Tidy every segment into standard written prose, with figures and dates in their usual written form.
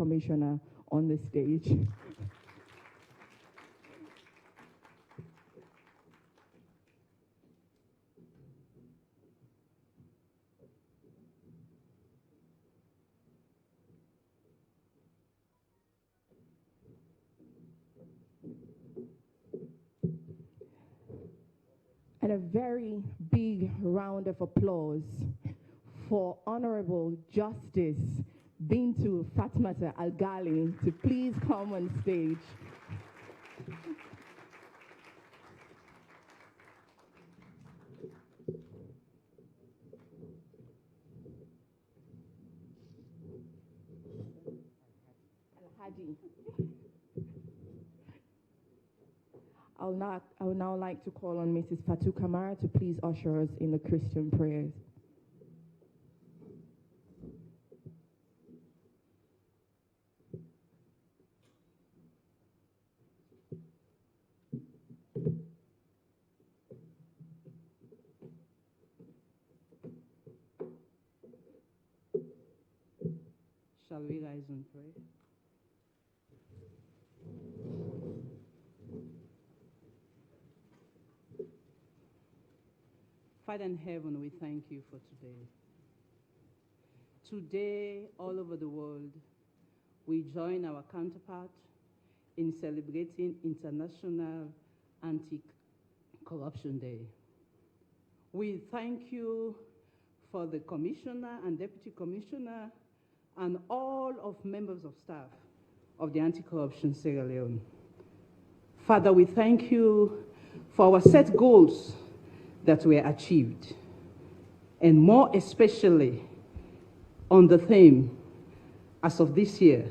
Commissioner on the stage. And a very big round of applause for Honorable Justice Bintu Fatmata Algali to please come on stage. Al-Hadi. I would now like to call on Mrs. Fatu Kamara to please usher us in the Christian prayers. Shall we rise and pray? Father in heaven, we thank you for today. Today, all over the world, we join our counterparts in celebrating International Anti-Corruption Day. We thank you for the Commissioner and Deputy Commissioner and all of members of staff of the Anti-Corruption Sierra Leone. Father, we thank you for our set goals that were achieved, and more especially on the theme, as of this year,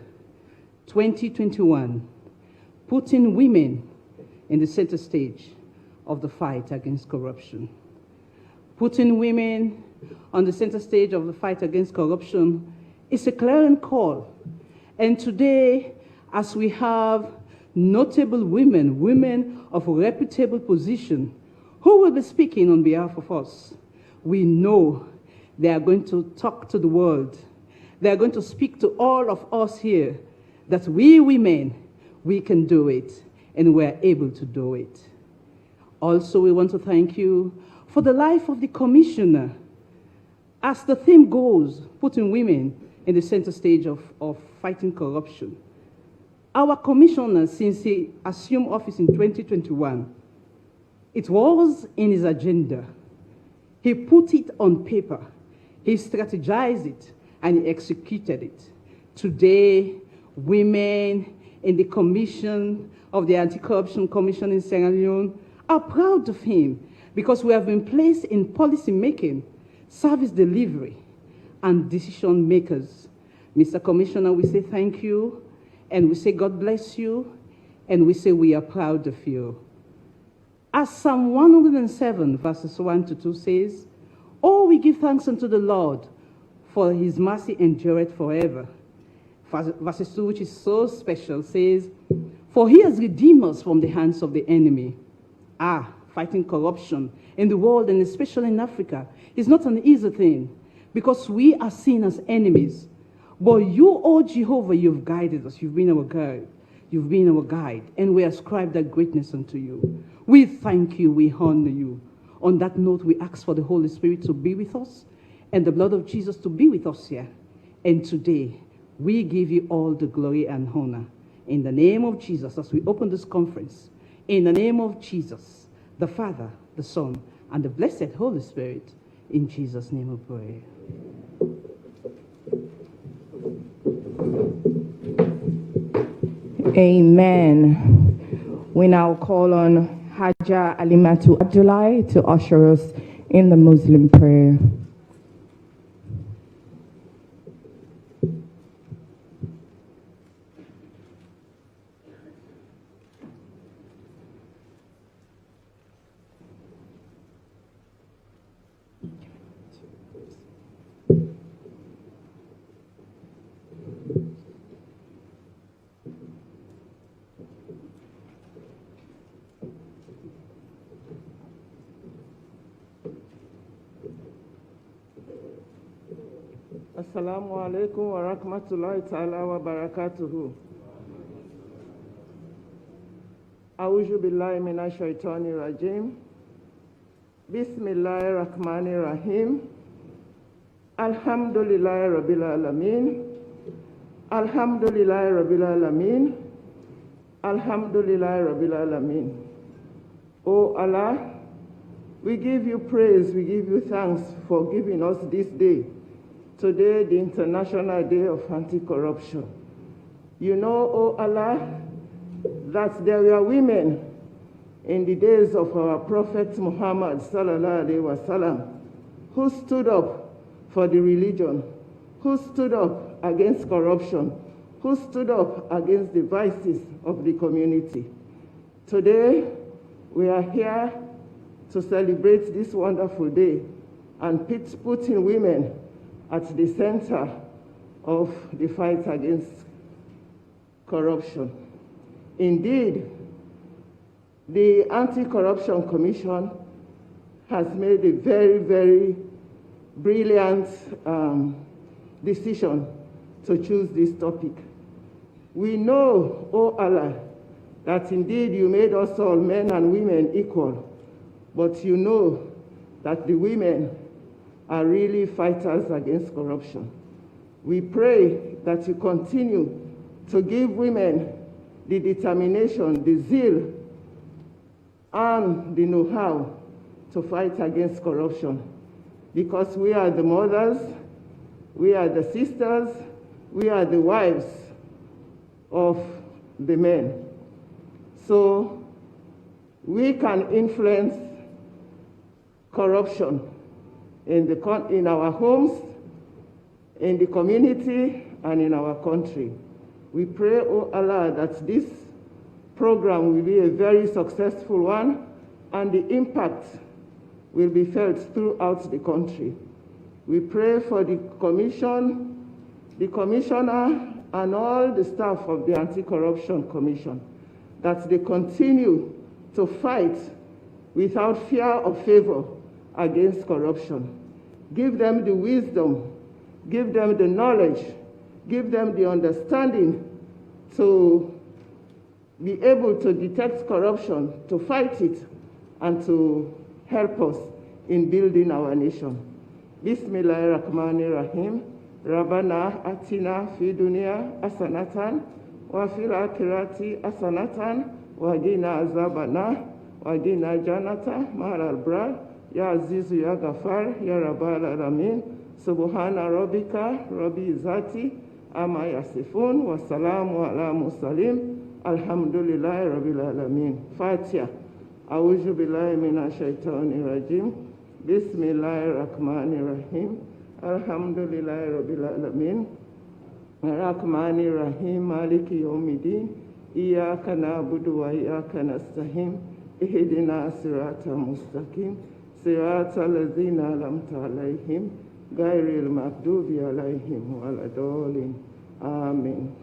2021, putting women in the center stage of the fight against corruption. Putting women on the center stage of the fight against corruption is a clarion call. And today, as we have notable women, women of reputable position, who will be speaking on behalf of us, we know they are going to talk to the world. They are going to speak to all of us here that we women, we can do it, and we're able to do it. Also, we want to thank you for the life of the Commissioner. As the theme goes, putting women in the center stage of fighting corruption. Our Commissioner, since he assumed office in 2021, it was in his agenda. He put it on paper, he strategized it, and he executed it. Today, women in the commission of the Anti-Corruption Commission in Sierra Leone are proud of him because we have been placed in policy making, service delivery, and decision makers. Mr. Commissioner, we say thank you, and we say God bless you, and we say we are proud of you. As Psalm 107, verses 1 to 2 says, "Oh, we give thanks unto the Lord, for his mercy endureth forever." Verses 2, which is so special, says, "For he has redeemed us from the hands of the enemy." Fighting corruption in the world, and especially in Africa, is not an easy thing, because we are seen as enemies. But you, oh Jehovah, you've guided us. You've been our guide. You've been our guide, and we ascribe that greatness unto you. We thank you, we honor you. On that note, we ask for the Holy Spirit to be with us, and the blood of Jesus to be with us here. And today, we give you all the glory and honor. In the name of Jesus, as we open this conference, in the name of Jesus, the Father, the Son, and the blessed Holy Spirit, in Jesus' name we pray. Amen. We now call on Haja Alimatu Abdullahi to usher us in the Muslim prayer. Assalamu alaikum wa rahmatullahi ta'ala wa barakatuhu. A'udhu billahi minash shaitani rajim. Bismillahir rahmanir rahim. Alhamdulillahi rabbil alamin. Alhamdulillahi rabbil alamin. Alhamdulillahi rabbil alamin. O Allah, we give you praise, we give you thanks for giving us this day. Today, the International Day of Anti-Corruption. You know, O Allah, that there were women in the days of our Prophet Muhammad sallallahu alaihi wasallam who stood up for the religion, who stood up against corruption, who stood up against the vices of the community. Today, we are here to celebrate this wonderful day and putting women at the center of the fight against corruption. Indeed, the Anti-Corruption Commission has made a very, very brilliant decision to choose this topic. We know, O Allah, that indeed you made us all, men and women, equal, but you know that the women are really fighters against corruption. We pray that you continue to give women the determination, the zeal, and the know-how to fight against corruption. Because we are the mothers, we are the sisters, we are the wives of the men. So we can influence corruption in our homes, in the community, and in our country. We pray, O Allah, that this program will be a very successful one, and the impact will be felt throughout the country. We pray for the commission, the commissioner, and all the staff of the Anti-Corruption Commission, that they continue to fight without fear or favor against corruption. Give them the wisdom, give them the knowledge, give them the understanding to be able to detect corruption, to fight it, and to help us in building our nation. Bismillahirrahmanirrahim. Rabbana atina fi dunya hasanatan wa fil akhirati hasanatan wa qina azabana wa qina jannata ma'al abrar. Ya Azizu Ya Ghafar Ya Rabbal Alamin. Subhana rabbika rabbil izzati amma yasifun wa salamu ala mursalin. Alhamdulillahi rabbil alamin. Fatiha. A'udhu billahi minash shaitani rajim. Bismillahir rahmanir rahim. Alhamdulillahi rabbil alamin. Ar-Rahmanir Rahim. Maliki yawmiddin. Iyyaka na'budu wa iyyaka nasta'in. Ihdina siratal mustaqim. Siratal ladzina an'amta 'alaihim ghairil maghdubi 'alaihim waladdallin. Amen.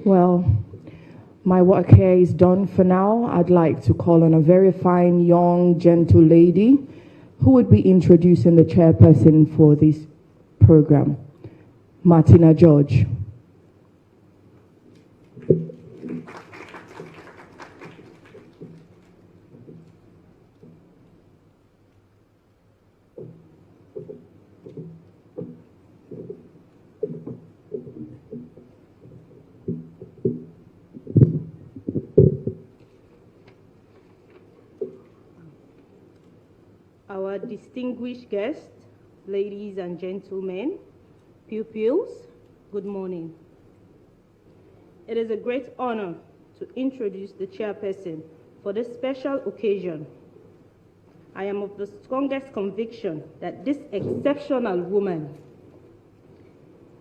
Well, my work here is done for now. I'd like to call on a very fine, young, gentle lady who would be introducing the chairperson for this program, Martina George. Our distinguished guests, ladies and gentlemen, pupils, good morning. It is a great honor to introduce the chairperson for this special occasion. I am of the strongest conviction that this exceptional woman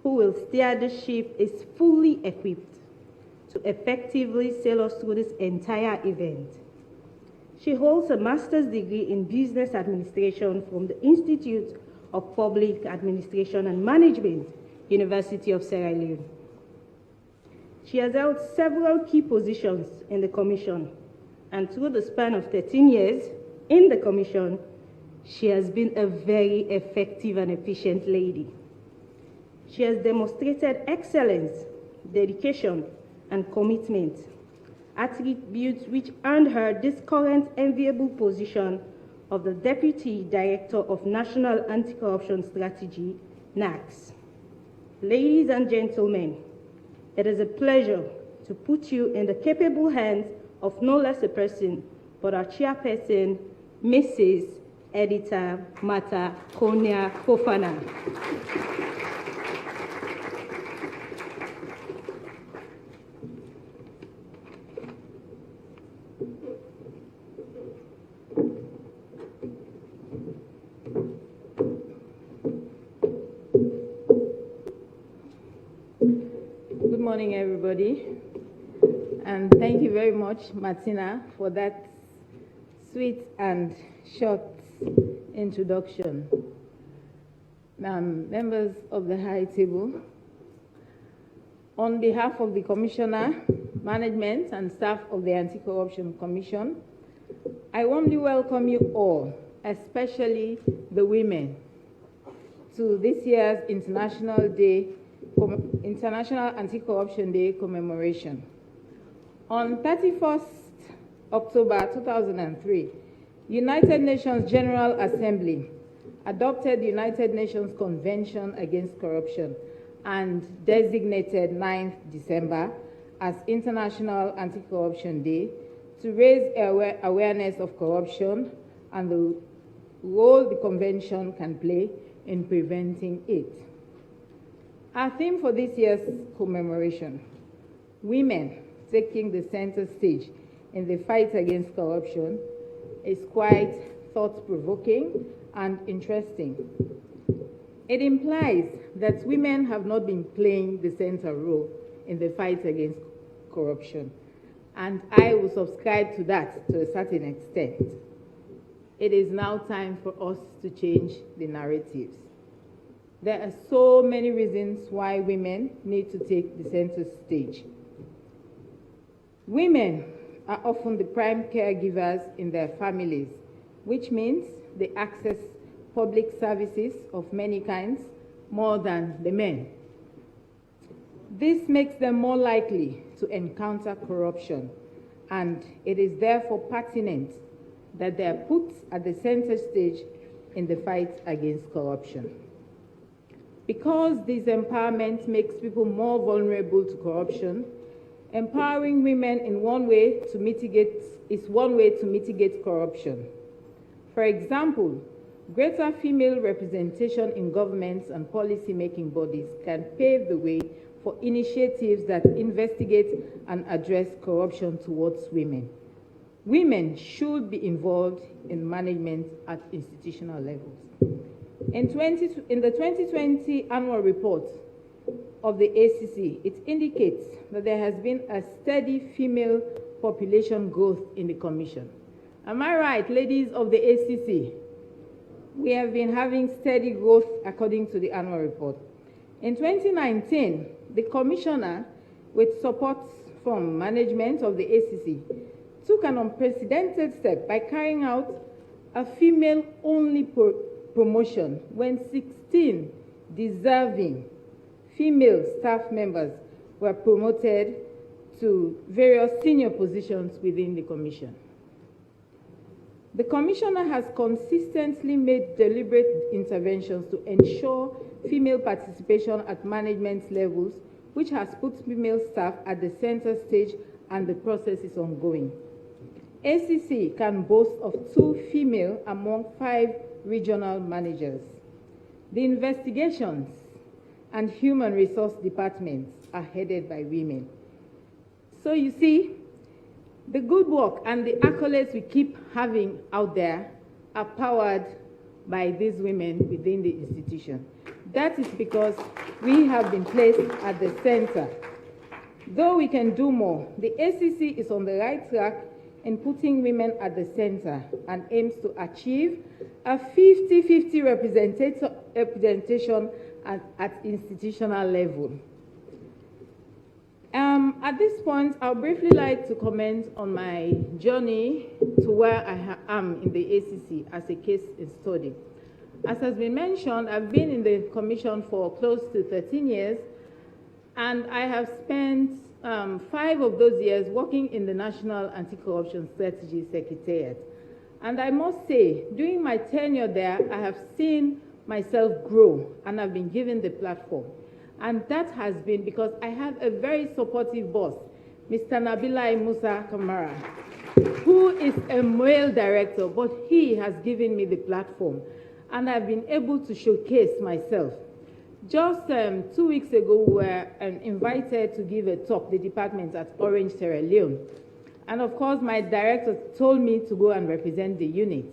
who will steer the ship is fully equipped to effectively sail us through this entire event. She holds a master's degree in business administration from the Institute of Public Administration and Management, University of Sierra Leone. She has held several key positions in the Commission, and through the span of 13 years in the Commission, she has been a very effective and efficient lady. She has demonstrated excellence, dedication, and commitment, attributes which earned her this current enviable position of the Deputy Director of National Anti-Corruption Strategy, NACS. Ladies and gentlemen, it is a pleasure to put you in the capable hands of no less a person but our chairperson, Mrs. Edita Mata Konya Fofana. Good morning, everybody. And thank you very much, Martina, for that sweet and short introduction. Members of the High Table, on behalf of the Commissioner, management, and staff of the Anti-Corruption Commission, I warmly welcome you all, especially the women, to this year's International Anti-Corruption Day commemoration. On 31st October 2003, United Nations General Assembly adopted the United Nations Convention Against Corruption and designated 9th December as International Anti-Corruption Day to raise awareness of corruption and the role the convention can play in preventing it. Our theme for this year's commemoration, women taking the center stage in the fight against corruption, is quite thought-provoking and interesting. It implies that women have not been playing the central role in the fight against corruption, and I will subscribe to that to a certain extent. It is now time for us to change the narratives. There are so many reasons why women need to take the center stage. Women are often the prime caregivers in their families, which means they access public services of many kinds more than the men. This makes them more likely to encounter corruption, and it is therefore pertinent that they are put at the center stage in the fight against corruption. Because this empowerment makes people more vulnerable to corruption, empowering women is one way to mitigate corruption. For example, greater female representation in governments and policy-making bodies can pave the way for initiatives that investigate and address corruption towards women. Women should be involved in management at institutional levels. In the 2020 annual report of the ACC, it indicates that there has been a steady female population growth in the Commission. Am I right, ladies of the ACC? We have been having steady growth according to the annual report. In 2019, the Commissioner, with support from management of the ACC, took an unprecedented step by carrying out a female-only promotion when 16 deserving female staff members were promoted to various senior positions within the Commission. The Commissioner has consistently made deliberate interventions to ensure female participation at management levels, which has put female staff at the center stage, and the process is ongoing. ACC can boast of 2 female among 5 regional managers. The investigations and human resource departments are headed by women. So you see, the good work and the accolades we keep having out there are powered by these women within the institution. That is because we have been placed at the center. Though we can do more, the ACC is on the right track in putting women at the center and aims to achieve a 50-50 representation at institutional level. At this point, I'll briefly like to comment on my journey to where I am in the ACC as a case study. As has been mentioned, I've been in the commission for close to 13 years, and I have spent 5 of those years working in the National Anti-Corruption Strategy Secretariat. And I must say, during my tenure there, I have seen myself grow, and I've been given the platform. And that has been because I have a very supportive boss, Mr. Nabila Musa Kamara, who is a male director, but he has given me the platform. And I've been able to showcase myself. Just 2 weeks ago, we were invited to give a talk, the department at Orange, Sierra Leone. And of course, my director told me to go and represent the unit.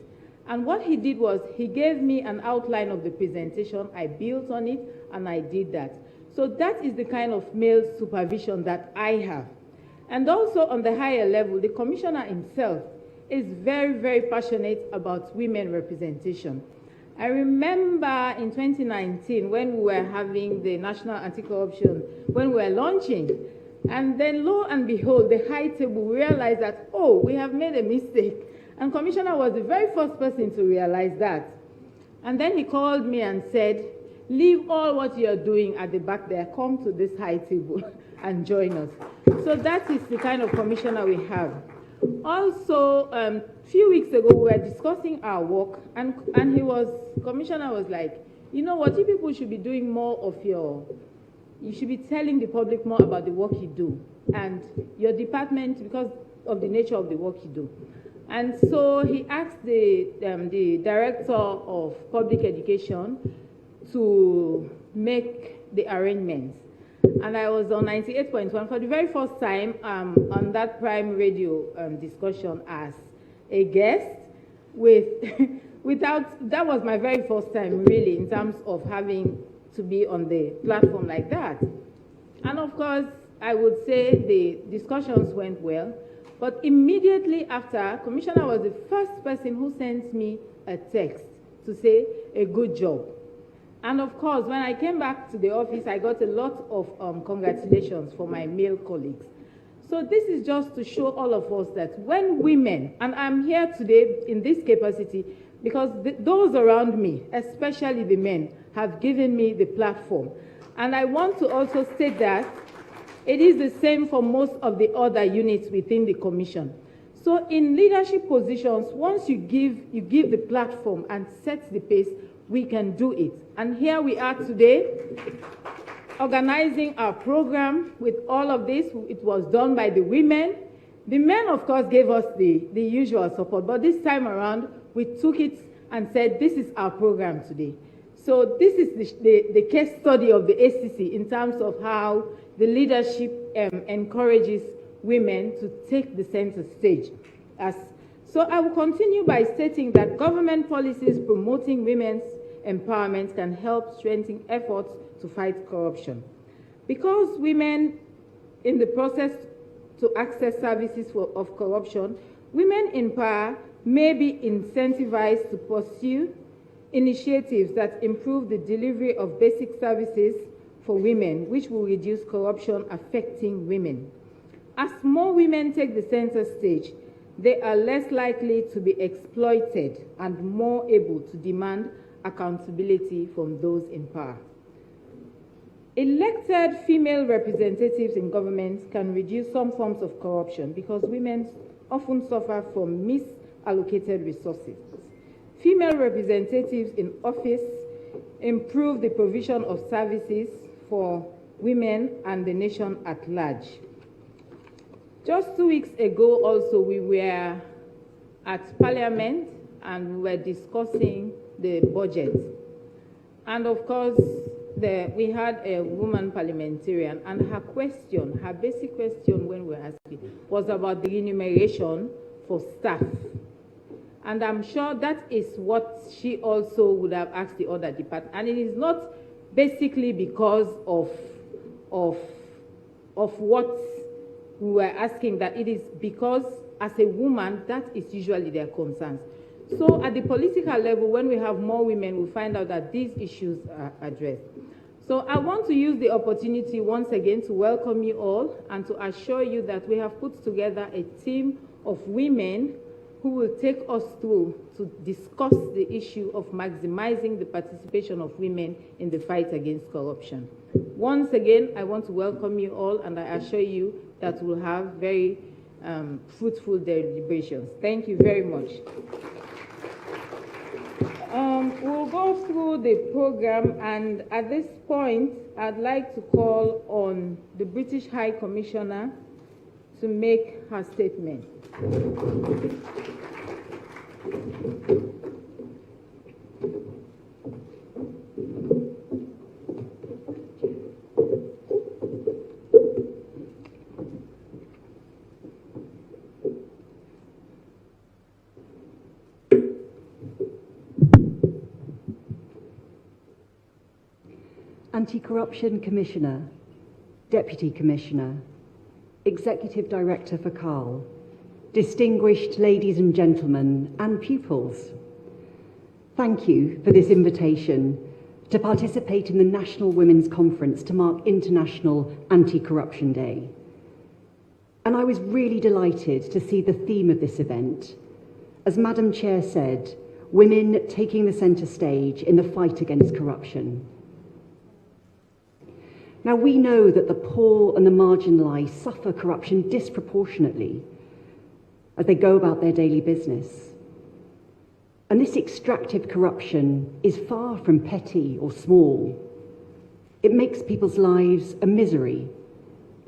And what he did was he gave me an outline of the presentation. I built on it, and I did that. So that is the kind of male supervision that I have. And also on the higher level, the commissioner himself is very, very passionate about women representation. I remember in 2019 when we were having the National Anti-Corruption, when we were launching, and then lo and behold, the high table realized that, oh, we have made a mistake. And Commissioner was the very first person to realize that. And then he called me and said, leave all what you're doing at the back there, come to this high table and join us. So that is the kind of commissioner we have. Also, a few weeks ago, we were discussing our work, and Commissioner was like, you know what, you people should be doing more of you should be telling the public more about the work you do, and your department, because of the nature of the work you do. And so he asked the Director of Public Education to make the arrangements. And I was on 98.1 for the very first time on that Prime Radio discussion as a guest that was my very first time really in terms of having to be on the platform like that. And of course, I would say the discussions went well, but immediately after, Commissioner was the first person who sent me a text to say a good job. And of course, when I came back to the office, I got a lot of congratulations for my male colleagues. So this is just to show all of us that when women, and I'm here today in this capacity because those around me, especially the men, have given me the platform. And I want to also state that it is the same for most of the other units within the Commission. So in leadership positions, once you give the platform and set the pace, we can do it. And here we are today, organizing our program with all of this. It was done by the women. The men, of course, gave us the usual support, but this time around, we took it and said, this is our program today. So this is the case study of the ACC in terms of how the leadership encourages women to take the center stage. So I will continue by stating that government policies promoting women's empowerment can help strengthen efforts to fight corruption. Because women in the process to access services of corruption, women in power may be incentivized to pursue initiatives that improve the delivery of basic services for women, which will reduce corruption affecting women. As more women take the center stage, they are less likely to be exploited and more able to demand accountability from those in power. Elected female representatives in government can reduce some forms of corruption because women often suffer from misallocated resources. Female representatives in office improve the provision of services for women and the nation at large. Just 2 weeks ago also, we were at Parliament and we were discussing the budget. And of course, we had a woman parliamentarian, and her basic question when we were asking, was about the remuneration for staff. And I'm sure that is what she also would have asked the other department. And it is not basically because of what we were asking, that it is because as a woman, that is usually their concerns. So at the political level, when we have more women, we find out that these issues are addressed. So I want to use the opportunity once again to welcome you all and to assure you that we have put together a team of women who will take us through to discuss the issue of maximizing the participation of women in the fight against corruption. Once again, I want to welcome you all, and I assure you that we'll have very fruitful deliberations. Thank you very much. We'll go through the program, and at this point, I'd like to call on the British High Commissioner to make her statement. Anti-Corruption Commissioner, Deputy Commissioner, Executive Director for CARL, distinguished ladies and gentlemen and pupils, thank you for this invitation to participate in the National Women's Conference to mark International Anti-Corruption Day. And I was really delighted to see the theme of this event. As Madam Chair said, women taking the centre stage in the fight against corruption. Now, we know that the poor and the marginalised suffer corruption disproportionately as they go about their daily business. And this extractive corruption is far from petty or small. It makes people's lives a misery.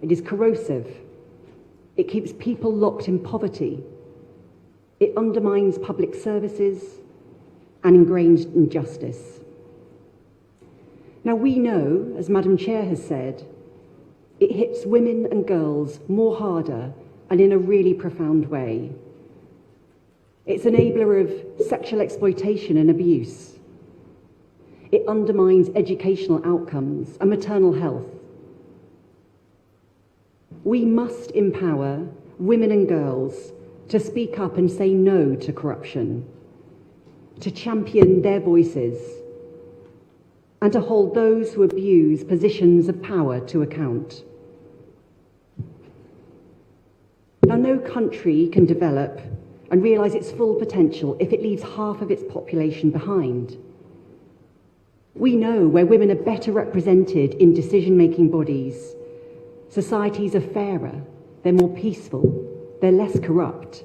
It is corrosive. It keeps people locked in poverty. It undermines public services and ingrains injustice. Now, we know, as Madam Chair has said, it hits women and girls more harder and in a really profound way. It's an enabler of sexual exploitation and abuse. It undermines educational outcomes and maternal health. We must empower women and girls to speak up and say no to corruption, to champion their voices, and to hold those who abuse positions of power to account. Now, no country can develop and realise its full potential if it leaves half of its population behind. We know where women are better represented in decision-making bodies, societies are fairer, they're more peaceful, they're less corrupt.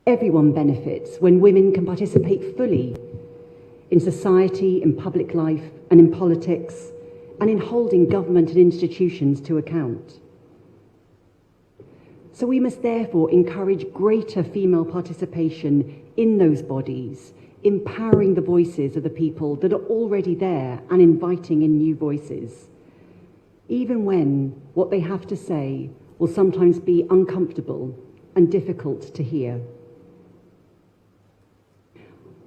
Everyone benefits when women can participate fully in society, in public life, and in politics, and in holding government and institutions to account. So we must therefore encourage greater female participation in those bodies, empowering the voices of the people that are already there and inviting in new voices, even when what they have to say will sometimes be uncomfortable and difficult to hear.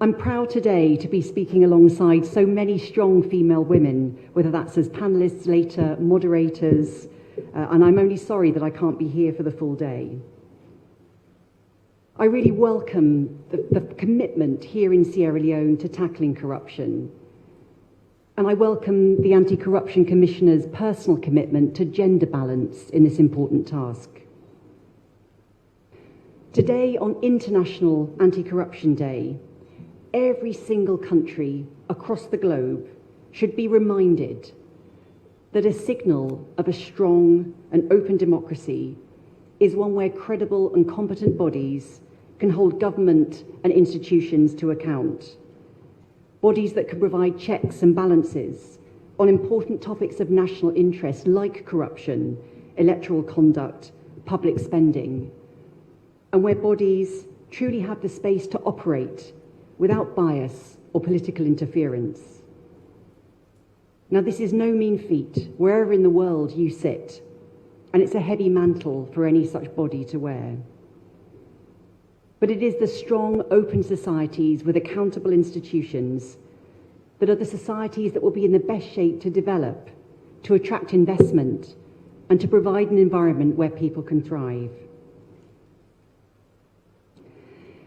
I'm proud today to be speaking alongside so many strong female women, whether that's as panellists later, moderators, and I'm only sorry that I can't be here for the full day. I really welcome the commitment here in Sierra Leone to tackling corruption. And I welcome the Anti-Corruption Commissioner's personal commitment to gender balance in this important task. Today, on International Anti-Corruption Day, every single country across the globe should be reminded that a signal of a strong and open democracy is one where credible and competent bodies can hold government and institutions to account. Bodies that can provide checks and balances on important topics of national interest like corruption, electoral conduct, public spending, and where bodies truly have the space to operate without bias or political interference. Now, this is no mean feat, wherever in the world you sit, and it's a heavy mantle for any such body to wear. But it is the strong, open societies with accountable institutions that are the societies that will be in the best shape to develop, to attract investment, and to provide an environment where people can thrive.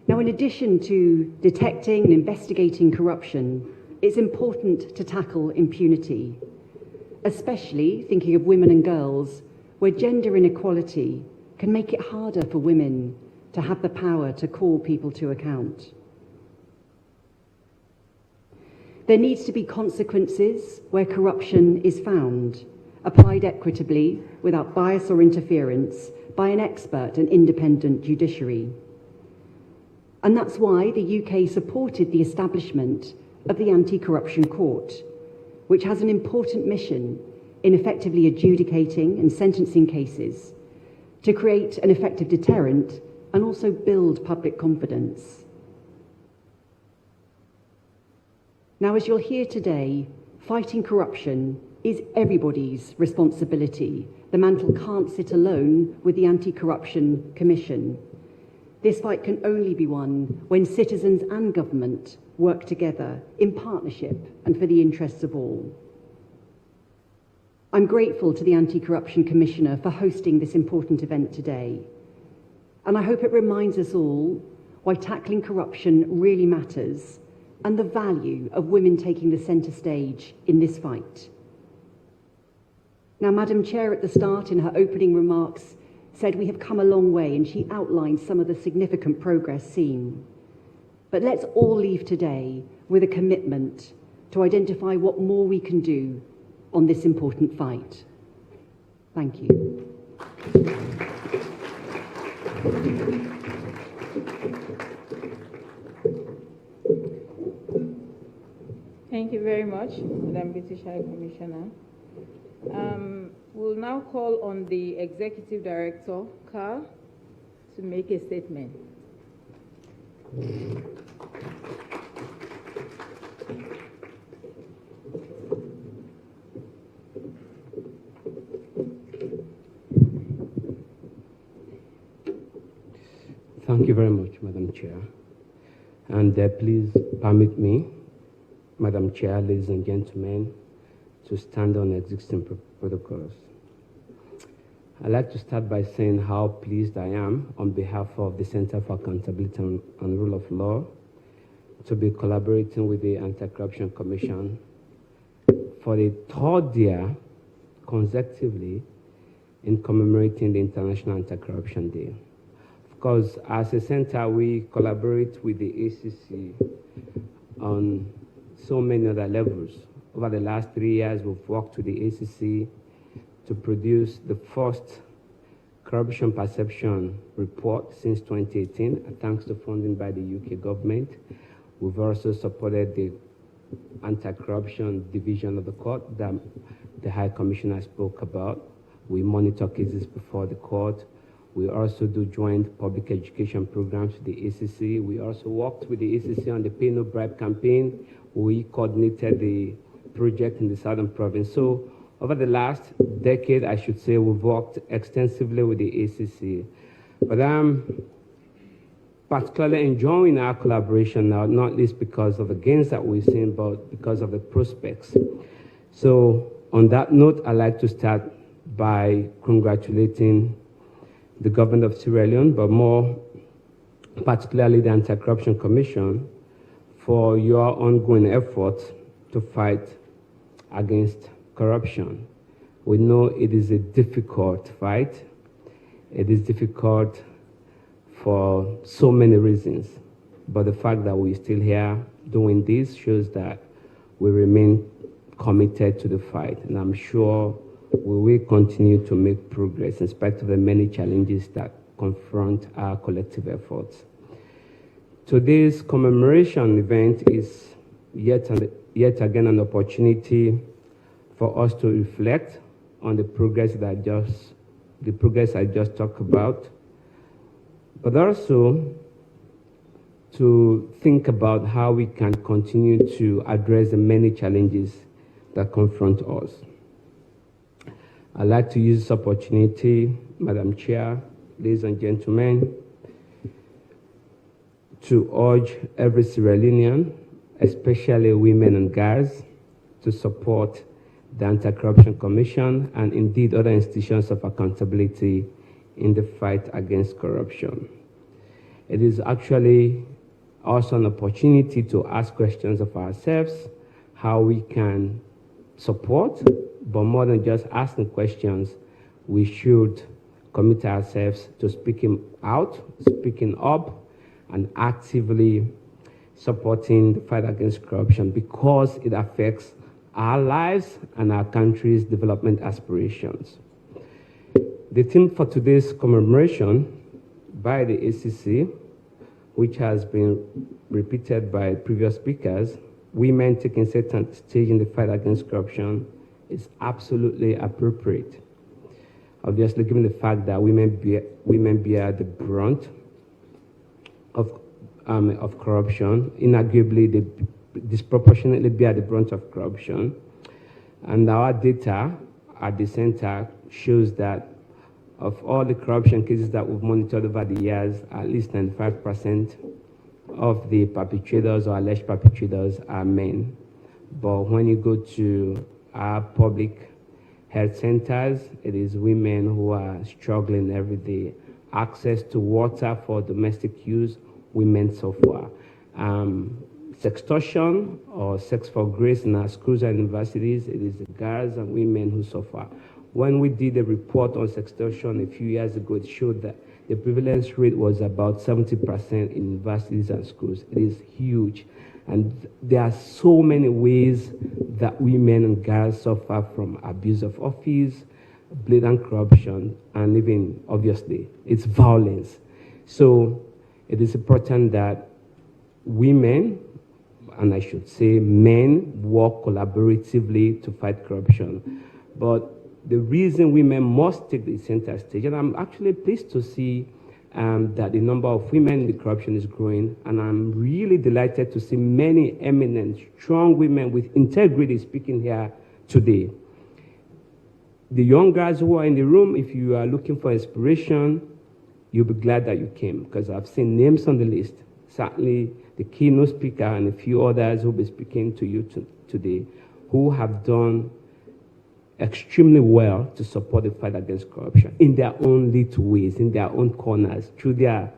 Now, in addition to detecting and investigating corruption, it's important to tackle impunity, especially thinking of women and girls, where gender inequality can make it harder for women to have the power to call people to account. There needs to be consequences where corruption is found, applied equitably without bias or interference by an expert and independent judiciary. And that's why the UK supported the establishment of the Anti-Corruption Court, which has an important mission in effectively adjudicating and sentencing cases to create an effective deterrent and also build public confidence. Now, as you'll hear today, fighting corruption is everybody's responsibility. The mantle can't sit alone with the Anti-Corruption Commission. This fight can only be won when citizens and government work together in partnership and for the interests of all. I'm grateful to the Anti-Corruption Commissioner for hosting this important event today. And I hope it reminds us all why tackling corruption really matters and the value of women taking the centre stage in this fight. Now, Madam Chair at the start in her opening remarks said we have come a long way, and she outlined some of the significant progress seen. But let's all leave today with a commitment to identify what more we can do on this important fight. Thank you. Thank you very much, Madam British High Commissioner. We'll now call on the Executive Director, Carl, to make a statement. Thank you very much, Madam Chair. And please permit me, Madam Chair, ladies and gentlemen, to stand on existing protocols. I'd like to start by saying how pleased I am on behalf of the Center for Accountability and Rule of Law to be collaborating with the Anti-Corruption Commission for the third year consecutively in commemorating the International Anti-Corruption Day. Of course, as a center, we collaborate with the ACC on so many other levels. Over the last 3 years, we've worked with the ACC to produce the first corruption perception report since 2018, thanks to funding by the UK government. We've also supported the anti-corruption division of the court that the High Commissioner spoke about. We monitor cases before the court. We also do joint public education programs with the ACC. We also worked with the ACC on the Pay No Bribe campaign. We coordinated the project in the Southern Province. So over the last decade, I should say, we've worked extensively with the ACC. But I'm particularly enjoying our collaboration now, not least because of the gains that we've seen, but because of the prospects. So on that note, I'd like to start by congratulating the government of Sierra Leone, but more particularly the Anti-Corruption Commission, for your ongoing efforts to fight against corruption. We know it is a difficult fight. It is difficult for so many reasons, but the fact that we're still here doing this shows that we remain committed to the fight, and I'm sure we will continue to make progress in spite of the many challenges that confront our collective efforts. Today's commemoration event is yet again an opportunity for us to reflect on the progress I just talked about, but also to think about how we can continue to address the many challenges that confront us. I'd like to use this opportunity, Madam Chair, ladies and gentlemen, to urge every Sierra Leonean, especially women and girls, to support the Anti-Corruption Commission and indeed other institutions of accountability in the fight against corruption. It is actually also an opportunity to ask questions of ourselves how we can support, but more than just asking questions, we should commit ourselves to speaking out, speaking up, and actively supporting the fight against corruption because it affects our lives and our country's development aspirations. The theme for today's commemoration by the ACC, which has been repeated by previous speakers, women taking center stage in the fight against corruption, is absolutely appropriate. Obviously, given the fact that women bear the brunt of corruption, inarguably they disproportionately bear the brunt of corruption. And our data at the center shows that of all the corruption cases that we've monitored over the years, at least 95% of the perpetrators or alleged perpetrators are men. But when you go to our public health centers, it is women who are struggling every day. Access to water for domestic use, women suffer. Sextortion or sex for grace in our schools and universities, it is the girls and women who suffer. When we did a report on sextortion a few years ago, it showed that the prevalence rate was about 70% in universities and schools. It is huge. And there are so many ways that women and girls suffer from abuse of office, blatant corruption, and even, obviously, it's violence. So it is important that women, and I should say men, work collaboratively to fight corruption. But the reason women must take the center stage, and I'm actually pleased to see that the number of women in the corruption is growing, and I'm really delighted to see many eminent, strong women with integrity speaking here today. The young guys who are in the room, if you are looking for inspiration, you'll be glad that you came, because I've seen names on the list. Certainly the keynote speaker and a few others who will be speaking to you today, who have done extremely well to support the fight against corruption in their own little ways, in their own corners, through their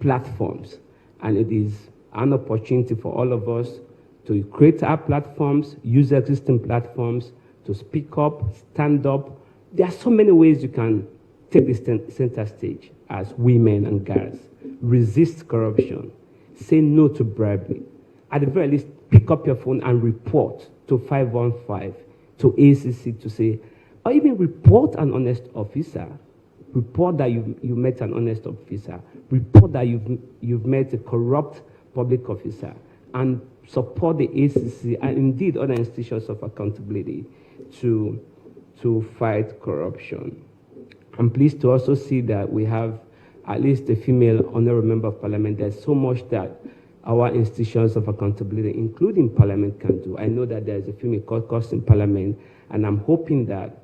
platforms. And it is an opportunity for all of us to create our platforms, use existing platforms to speak up, stand up. There are so many ways you can take the center stage as women and girls. Resist corruption. Say no to bribery. At the very least, pick up your phone and report to 515, to ACC to say, or even report an honest officer. Report that you met an honest officer. Report that you've met a corrupt public officer. And support the ACC and indeed other institutions of accountability to fight corruption. I'm pleased to also see that we have at least a female honorable member of parliament. There's so much that our institutions of accountability, including parliament, can do. I know that there's a female caucus in parliament, and I'm hoping that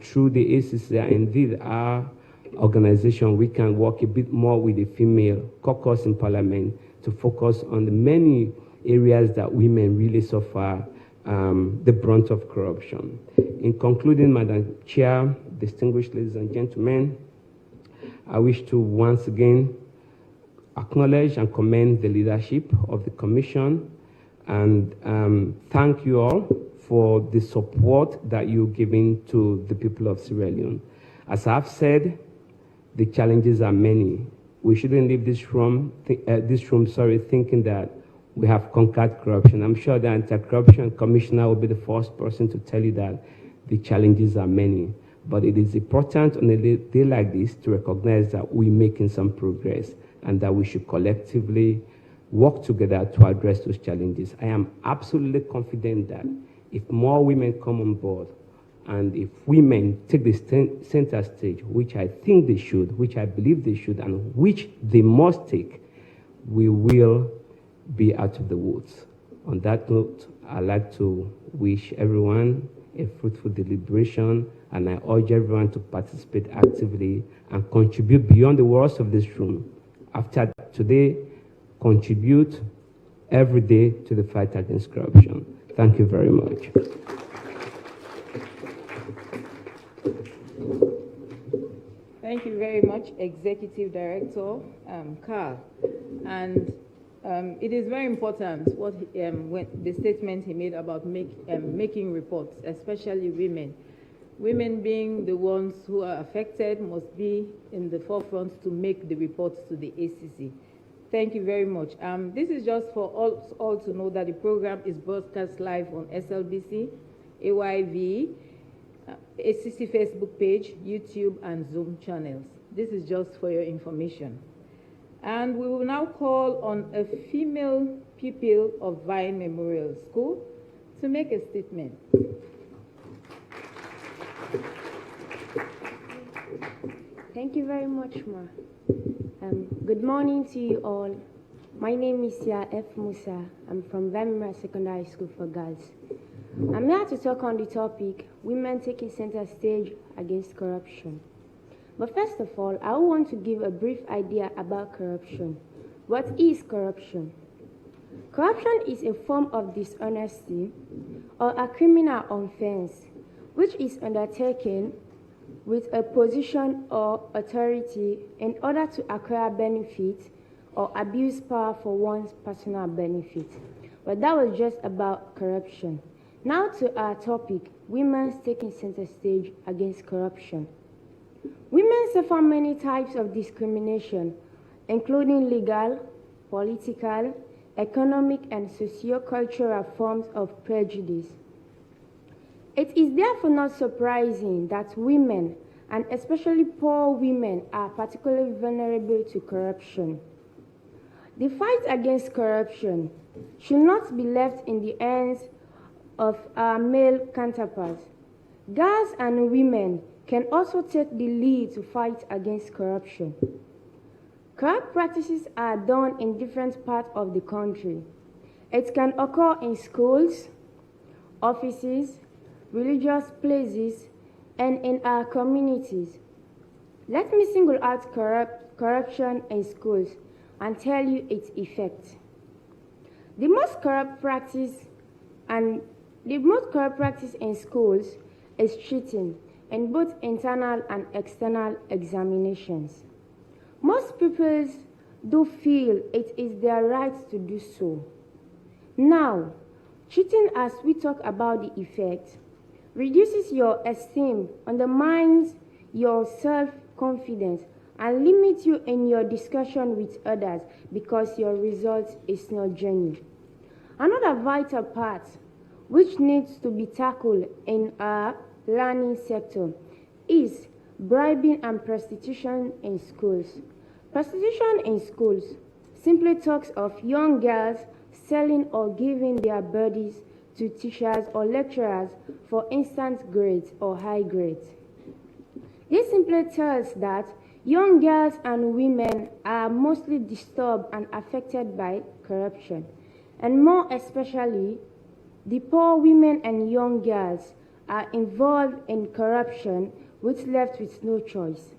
through the ACC and indeed our organization, we can work a bit more with the female caucus in parliament to focus on the many areas that women really suffer the brunt of corruption. In concluding, Madam Chair, distinguished ladies and gentlemen, I wish to once again acknowledge and commend the leadership of the Commission and thank you all for the support that you're giving to the people of Sierra Leone. As I've said, the challenges are many. We shouldn't leave this room thinking that we have conquered corruption. I'm sure the Anti-Corruption Commissioner will be the first person to tell you that the challenges are many. But it is important on a day like this to recognize that we're making some progress and that we should collectively work together to address those challenges. I am absolutely confident that if more women come on board and if women take the center stage, which I think they should, which I believe they should, and which they must take, we will be out of the woods. On that note, I'd like to wish everyone a fruitful deliberation, and I urge everyone to participate actively and contribute beyond the walls of this room. After today, contribute every day to the fight against corruption. Thank you very much. Thank you very much, Executive Director Carl. And It is very important what when the statement he made about making reports, especially women. Women being the ones who are affected must be in the forefront to make the reports to the ACC. Thank you very much. This is just for all to know that the program is broadcast live on SLBC, AYV, ACC Facebook page, YouTube, and Zoom channels. This is just for your information. And we will now call on a female pupil of Vine Memorial School to make a statement. Thank you very much, Ma. Good morning to you all. My name is Sia F. Musa. I'm from Vamira Secondary School for Girls. I'm here to talk on the topic, women taking center stage against corruption. But first of all, I want to give a brief idea about corruption. What is corruption? Corruption is a form of dishonesty or a criminal offense which is undertaken with a position or authority in order to acquire benefit or abuse power for one's personal benefit. But that was just about corruption. Now to our topic, women taking center stage against corruption. Women suffer many types of discrimination, including legal, political, economic, and socio-cultural forms of prejudice. It is therefore not surprising that women, and especially poor women, are particularly vulnerable to corruption. The fight against corruption should not be left in the hands of our male counterparts. Girls and women can also take the lead to fight against corruption. Corrupt practices are done in different parts of the country. It can occur in schools, offices, religious places, and in our communities. Let me single out corruption in schools and tell you its effect. The most corrupt practice in schools is cheating in both internal and external examinations. Most pupils do feel it is their right to do so. Now, cheating, as we talk about the effect, reduces your esteem, undermines your self-confidence, and limits you in your discussion with others because your result is not genuine. Another vital part which needs to be tackled in our learning sector is bribing and prostitution in schools. Prostitution in schools simply talks of young girls selling or giving their bodies to teachers or lecturers for instant grades or high grades. This simply tells that young girls and women are mostly disturbed and affected by corruption, and more especially, the poor women and young girls are involved in corruption which left with no choice.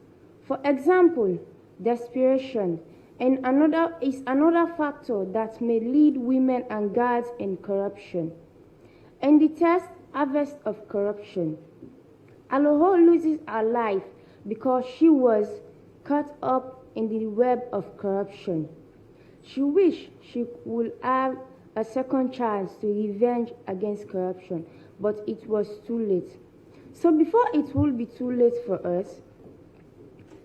For example, desperation is another factor that may lead women and girls in corruption. In the test harvest of corruption, Aloho loses her life because she was caught up in the web of corruption. She wished she would have a second chance to revenge against corruption, but it was too late. So before it will be too late for us,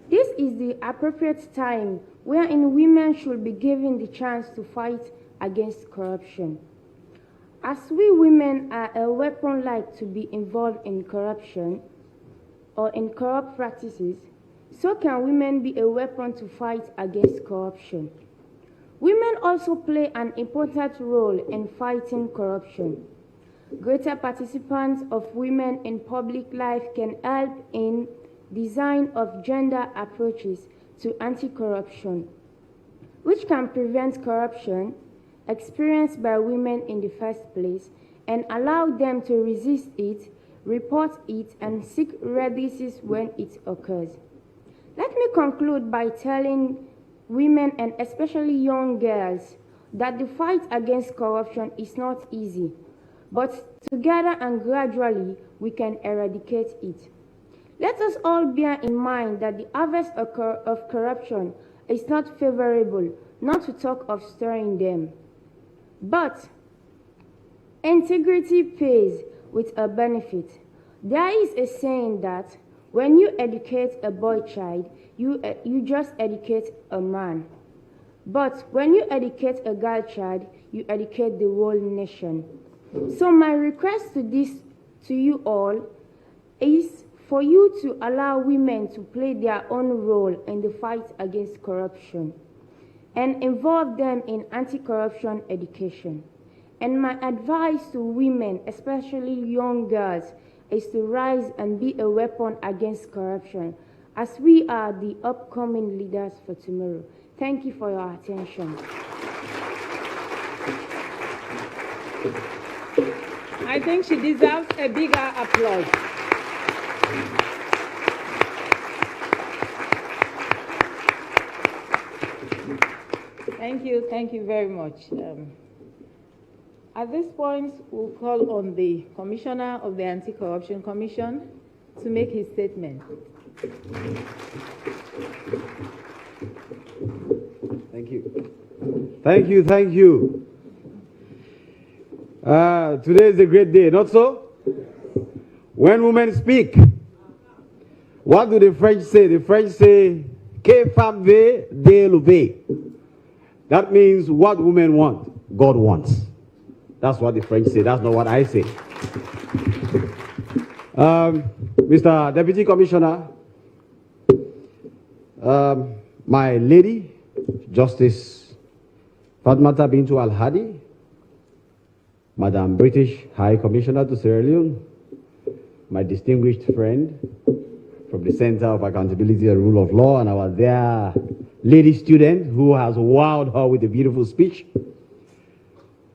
this is the appropriate time wherein women should be given the chance to fight against corruption. As we women are a weapon like to be involved in corruption or in corrupt practices, so can women be a weapon to fight against corruption. Women also play an important role in fighting corruption. Greater participants of women in public life can help in design of gender approaches to anti-corruption, which can prevent corruption experienced by women in the first place and allow them to resist it, report it, and seek redresses when it occurs. Let me conclude by telling women and especially young girls that the fight against corruption is not easy, but together and gradually we can eradicate it. Let us all bear in mind that the harvest of corruption is not favorable not to talk of storing them. But integrity pays with a benefit. There is a saying that when you educate a boy child, you just educate a man. But when you educate a girl child, you educate the whole nation. So my request to you all is for you to allow women to play their own role in the fight against corruption and involve them in anti-corruption education. And my advice to women, especially young girls, is to rise and be a weapon against corruption, as we are the upcoming leaders for tomorrow. Thank you for your attention. I think she deserves a bigger applause. Thank you very much. At this point, we'll call on the Commissioner of the Anti-Corruption Commission to make his statement. Thank you. Thank you. Today is a great day, not so? When women speak, what do the French say? The French say, "Que femme veut, Dieu le veut." That means what women want, God wants. That's what the French say. That's not what I say. Mr. Deputy Commissioner, my lady, Justice Fatmata Bintu Al-Hadi, Madam British High Commissioner to Sierra Leone, my distinguished friend from the Center of Accountability and Rule of Law, and our dear lady student who has wowed her with a beautiful speech,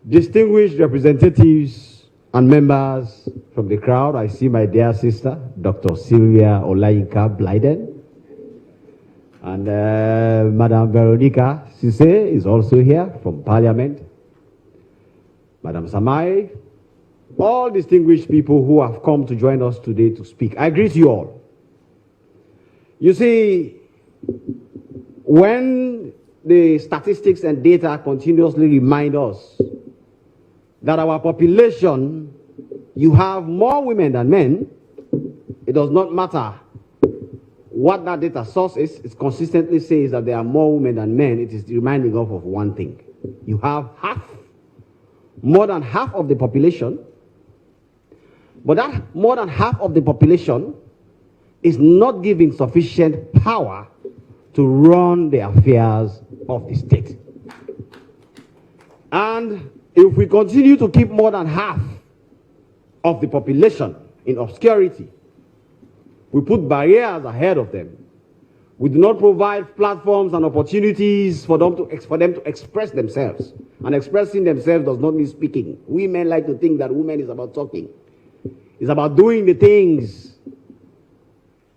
distinguished representatives and members from the crowd. I see my dear sister, Dr. Sylvia Olayinka Blyden, and Madam Veronica Sise is also here from Parliament, Madam Samai, all distinguished people who have come to join us today to speak. I greet you all. You see, when the statistics and data continuously remind us that our population, you have more women than men, it does not matter what that data source is. It consistently says that there are more women than men. It is reminding us of one thing. You have more than half of the population, but that more than half of the population is not giving sufficient power to run the affairs of the state. And if we continue to keep more than half of the population in obscurity, we put barriers ahead of them. We do not provide platforms and opportunities for them to express themselves. And expressing themselves does not mean speaking. We men like to think that women is about talking. It's about doing the things.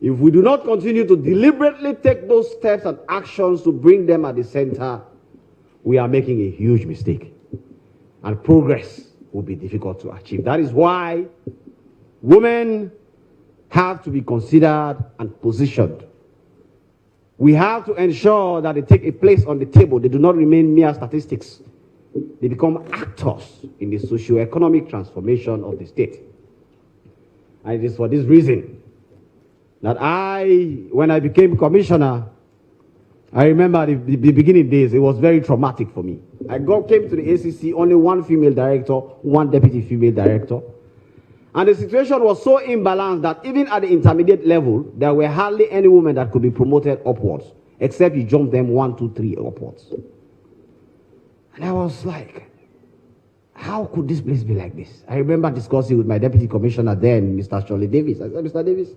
If we do not continue to deliberately take those steps and actions to bring them at the center, we are making a huge mistake. And progress will be difficult to achieve. That is why women have to be considered and positioned. We have to ensure that they take a place on the table. They do not remain mere statistics. They become actors in the socio-economic transformation of the state. And it is for this reason that when I became commissioner, I remember the beginning days, it was very traumatic for me. I came to the ACC, only one female director, one deputy female director. And the situation was so imbalanced that even at the intermediate level, there were hardly any women that could be promoted upwards, except you jump them 1, 2, 3 upwards. And I was like, how could this place be like this? I remember discussing with my deputy commissioner then, Mr. Shirley Davis. I said, Mr. Davis,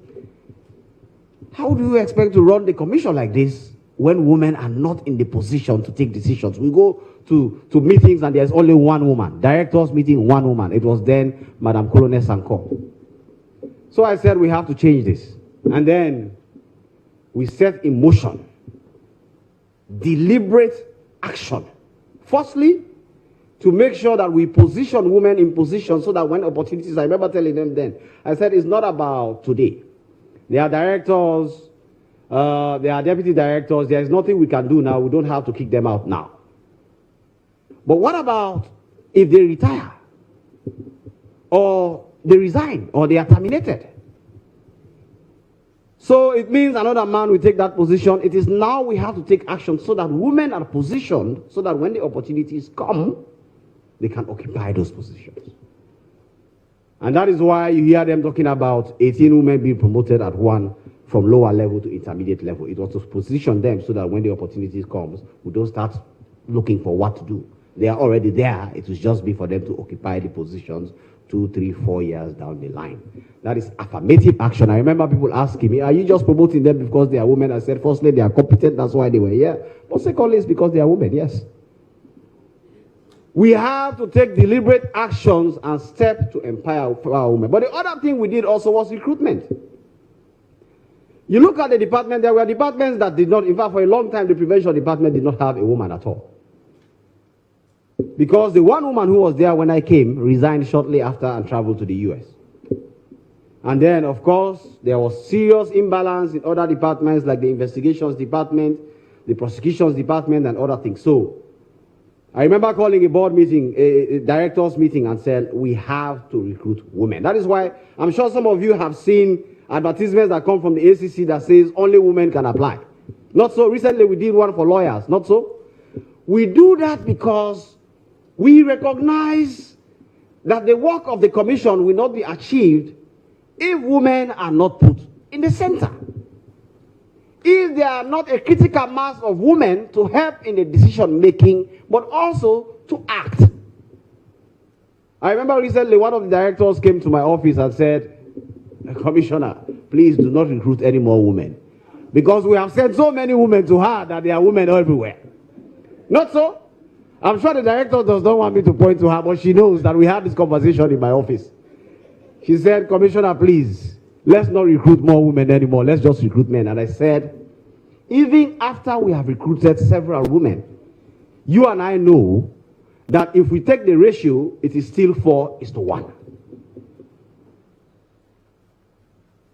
how do you expect to run the commission like this when women are not in the position to take decisions? We go to meetings and there's only one woman. Directors meeting, one woman. It was then Madam Colonel Sanko. So I said we have to change this. And then we set in motion deliberate action. Firstly, to make sure that we position women in position so that when opportunities, I remember telling them then, I said it's not about today. There are directors, there are deputy directors. There is nothing we can do now. We don't have to kick them out now. But what about if they retire? Or they resign? Or they are terminated? So it means another man will take that position. It is now we have to take action so that women are positioned so that when the opportunities come, they can occupy those positions. And that is why you hear them talking about 18 women being promoted at one from lower level to intermediate level. It was to position them so that when the opportunities comes, we don't start looking for what to do. They are already there. It will just be for them to occupy the positions 2, 3, 4 years down the line. That is affirmative action. I remember people asking me, are you just promoting them because they are women? I said, firstly, they are competent. That's why they were here. But secondly, it's because they are women. Yes. We have to take deliberate actions and steps to empower women. But the other thing we did also was recruitment. You look at the department, there were departments that did not, in fact, for a long time, the prevention department did not have a woman at all. Because the one woman who was there when I came resigned shortly after and traveled to the US. And then, of course, there was serious imbalance in other departments like the investigations department, the prosecutions department, and other things. So, I remember calling a board meeting, a director's meeting, and said, we have to recruit women. That is why I'm sure some of you have seen advertisements that come from the ACC that says only women can apply. Not so. Recently, we did one for lawyers. Not so. We do that because we recognize that the work of the commission will not be achieved if women are not put in the center. If there are not a critical mass of women to help in the decision making, but also to act. I remember recently one of the directors came to my office and said, Commissioner, please do not recruit any more women. Because we have sent so many women to her that there are women everywhere. Not so? I'm sure the director does not want me to point to her, but she knows that we had this conversation in my office. She said, Commissioner, please, let's not recruit more women anymore. Let's just recruit men. And I said, even after we have recruited several women, you and I know that if we take the ratio, it is still 4:1.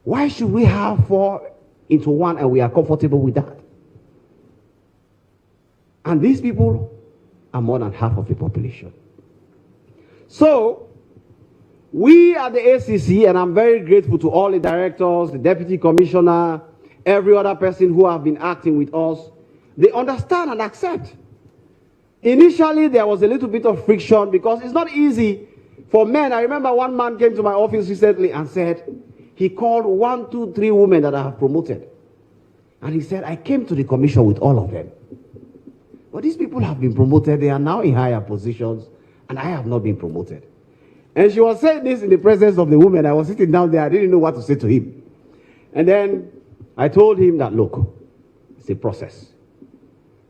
Why should we have 4:1 and we are comfortable with that? And these people are more than half of the population. So, we at the ACC, and I'm very grateful to all the directors, the deputy commissioner, every other person who have been acting with us, they understand and accept. Initially, there was a little bit of friction because it's not easy for men. I remember one man came to my office recently and said, he called 1, 2, 3 women that I have promoted. And he said, I came to the commission with all of them. But these people have been promoted. They are now in higher positions, and I have not been promoted. And she was saying this in the presence of the woman. I was sitting down there. I didn't know what to say to him. And then I told him that, look, it's a process.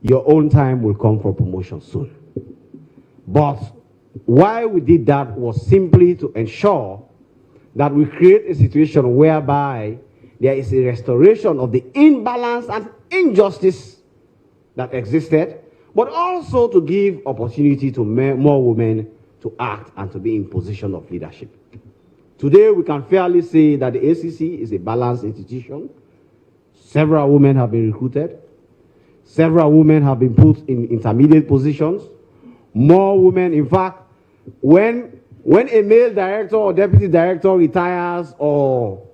Your own time will come for promotion soon. But why we did that was simply to ensure that we create a situation whereby there is a restoration of the imbalance and injustice that existed, but also to give opportunity to more women to act and to be in position of leadership. Today, we can fairly say that the ACC is a balanced institution. Several women have been recruited. Several women have been put in intermediate positions. More women, in fact, when a male director or deputy director retires or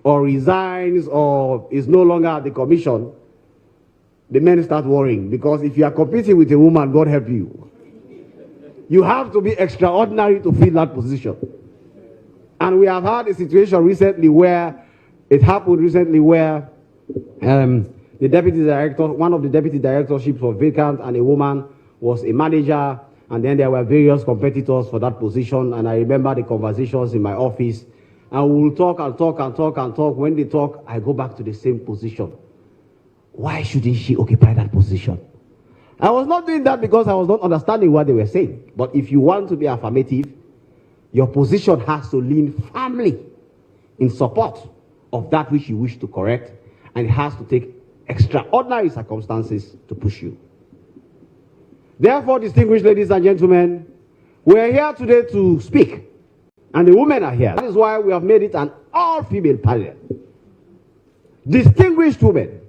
resigns or is no longer at the commission, the men start worrying, because if you are competing with a woman, God help you. You have to be extraordinary to fill that position. And we have had a situation recently where it happened recently where the deputy director, one of the deputy directorships was vacant, and a woman was a manager, and then there were various competitors for that position. And I remember the conversations in my office, and we will talk and talk and talk and talk. When they talk, I go back to the same position. Why shouldn't she occupy that position? I was not doing that because I was not understanding what they were saying. But if you want to be affirmative, your position has to lean firmly in support of that which you wish to correct, and it has to take extraordinary circumstances to push you. Therefore, distinguished ladies and gentlemen, we are here today to speak, and the women are here. That is why we have made it an all-female panel. Distinguished women,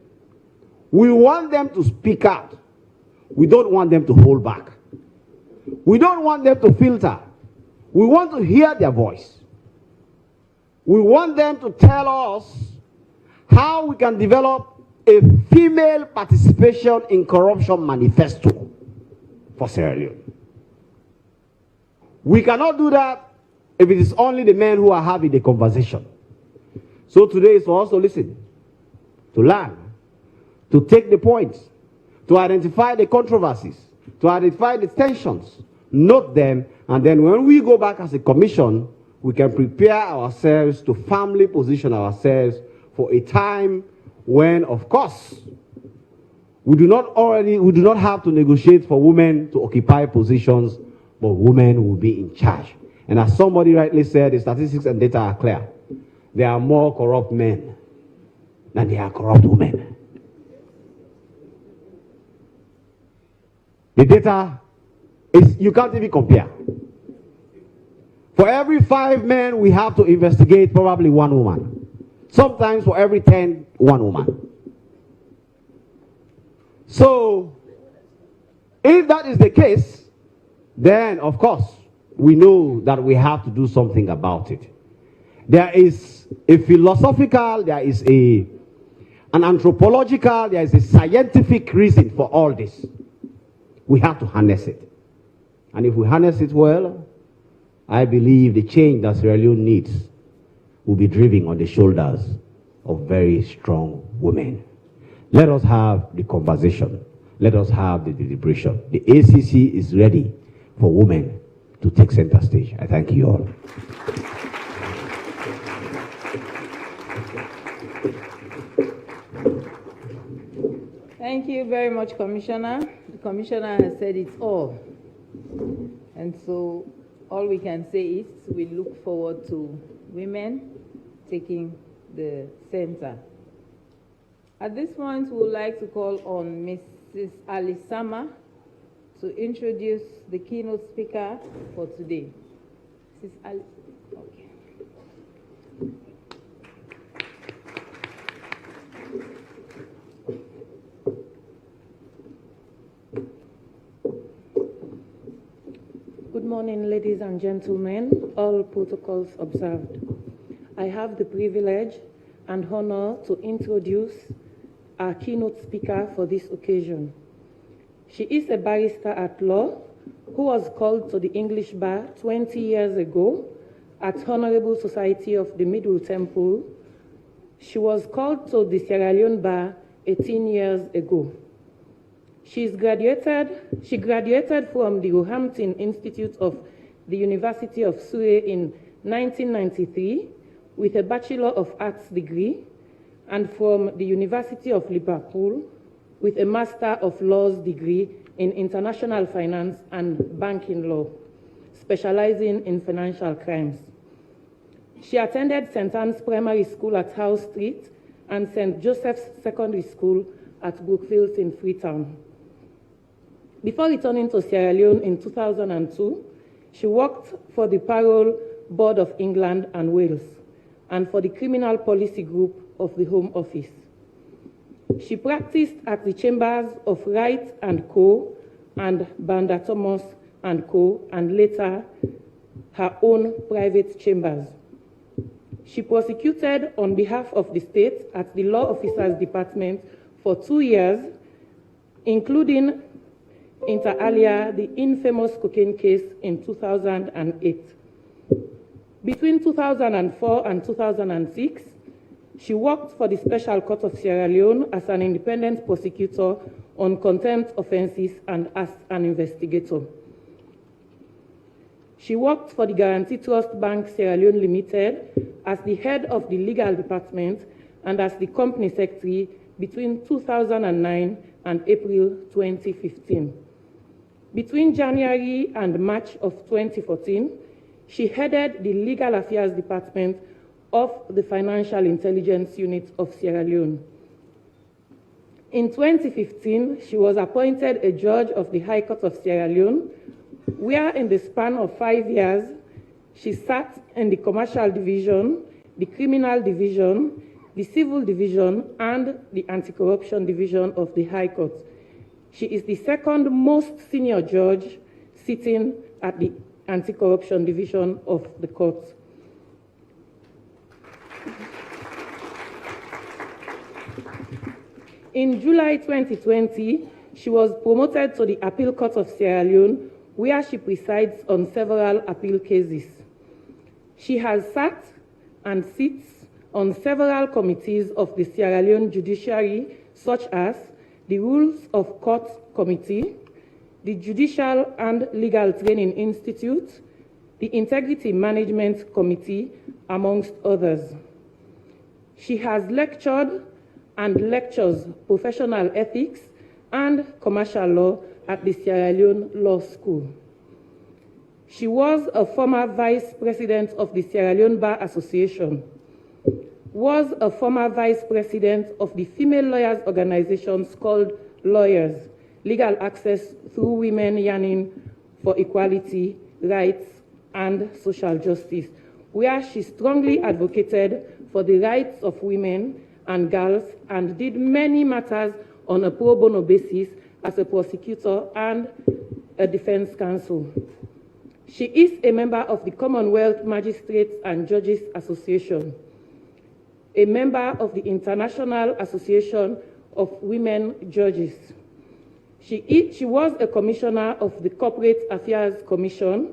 we want them to speak out. We don't want them to hold back. We don't want them to filter. We want to hear their voice. We want them to tell us how we can develop a female participation in corruption manifesto for Sierra Leone. We cannot do that if it is only the men who are having the conversation. So today is for us to listen, to learn, to take the points, to identify the controversies, to identify the tensions, note them, and then when we go back as a commission, we can prepare ourselves to firmly position ourselves for a time when, of course, we do not have to negotiate for women to occupy positions, but women will be in charge. And as somebody rightly said, the statistics and data are clear. There are more corrupt men than there are corrupt women. The data is, you can't even compare. For every 5 men, we have to investigate probably 1 woman. Sometimes for every 10, 1 woman. So, if that is the case, then of course, we know that we have to do something about it. There is a philosophical, there is an anthropological, there is a scientific reason for all this. We have to harness it. And if we harness it well, I believe the change that Sierra Leone needs will be driven on the shoulders of very strong women. Let us have the conversation. Let us have the deliberation. The ACC is ready for women to take center stage. I thank you all. Thank you very much, Commissioner. The Commissioner has said it all. And so all we can say is we look forward to women taking the center. At this point, we would like to call on Mrs. Alisama to introduce the keynote speaker for today. Mrs. Alisama. Okay. Good morning, ladies and gentlemen, all protocols observed. I have the privilege and honor to introduce our keynote speaker for this occasion. She is a barrister at law who was called to the English bar 20 years ago at Honorable Society of the Middle Temple. She was called to the Sierra Leone bar 18 years ago. She graduated from the Roehampton Institute of the University of Surrey in 1993 with a Bachelor of Arts degree, and from the University of Liverpool with a Master of Laws degree in International Finance and Banking Law, specializing in financial crimes. She attended St. Anne's Primary School at Howe Street and St. Joseph's Secondary School at Brookfield in Freetown. Before returning to Sierra Leone in 2002, she worked for the Parole Board of England and Wales and for the Criminal Policy Group of the Home Office. She practiced at the chambers of Wright and Co. and Banda Thomas and Co. and later her own private chambers. She prosecuted on behalf of the state at the Law Officers Department for 2 years, including inter alia the infamous cocaine case in 2008. Between 2004 and 2006, she worked for the Special Court of Sierra Leone as an independent prosecutor on contempt offenses and as an investigator. She worked for the Guarantee Trust Bank Sierra Leone Limited as the head of the legal department and as the company secretary between 2009 and April 2015. Between January and March of 2014, she headed the Legal Affairs Department of the Financial Intelligence Unit of Sierra Leone. In 2015, she was appointed a judge of the High Court of Sierra Leone, where in the span of 5 years, she sat in the Commercial Division, the Criminal Division, the Civil Division, and the Anti-Corruption Division of the High Court. She is the second most senior judge sitting at the Anti-Corruption Division of the court. In July 2020, she was promoted to the Appeal Court of Sierra Leone, where she presides on several appeal cases. She has sat and sits on several committees of the Sierra Leone judiciary, such as the Rules of Court Committee, the Judicial and Legal Training Institute, the Integrity Management Committee, amongst others. She has lectured and lectures professional ethics and commercial law at the Sierra Leone Law School. She was a former vice president of the Sierra Leone Bar Association, was a former vice president of the female lawyers organizations called Lawyers, Legal Access Through Women Yearning for Equality, Rights, and Social Justice, where she strongly advocated for the rights of women and girls and did many matters on a pro bono basis as a prosecutor and a defense counsel. She is a member of the Commonwealth Magistrates and Judges Association, a member of the International Association of Women Judges. She was a commissioner of the Corporate Affairs Commission.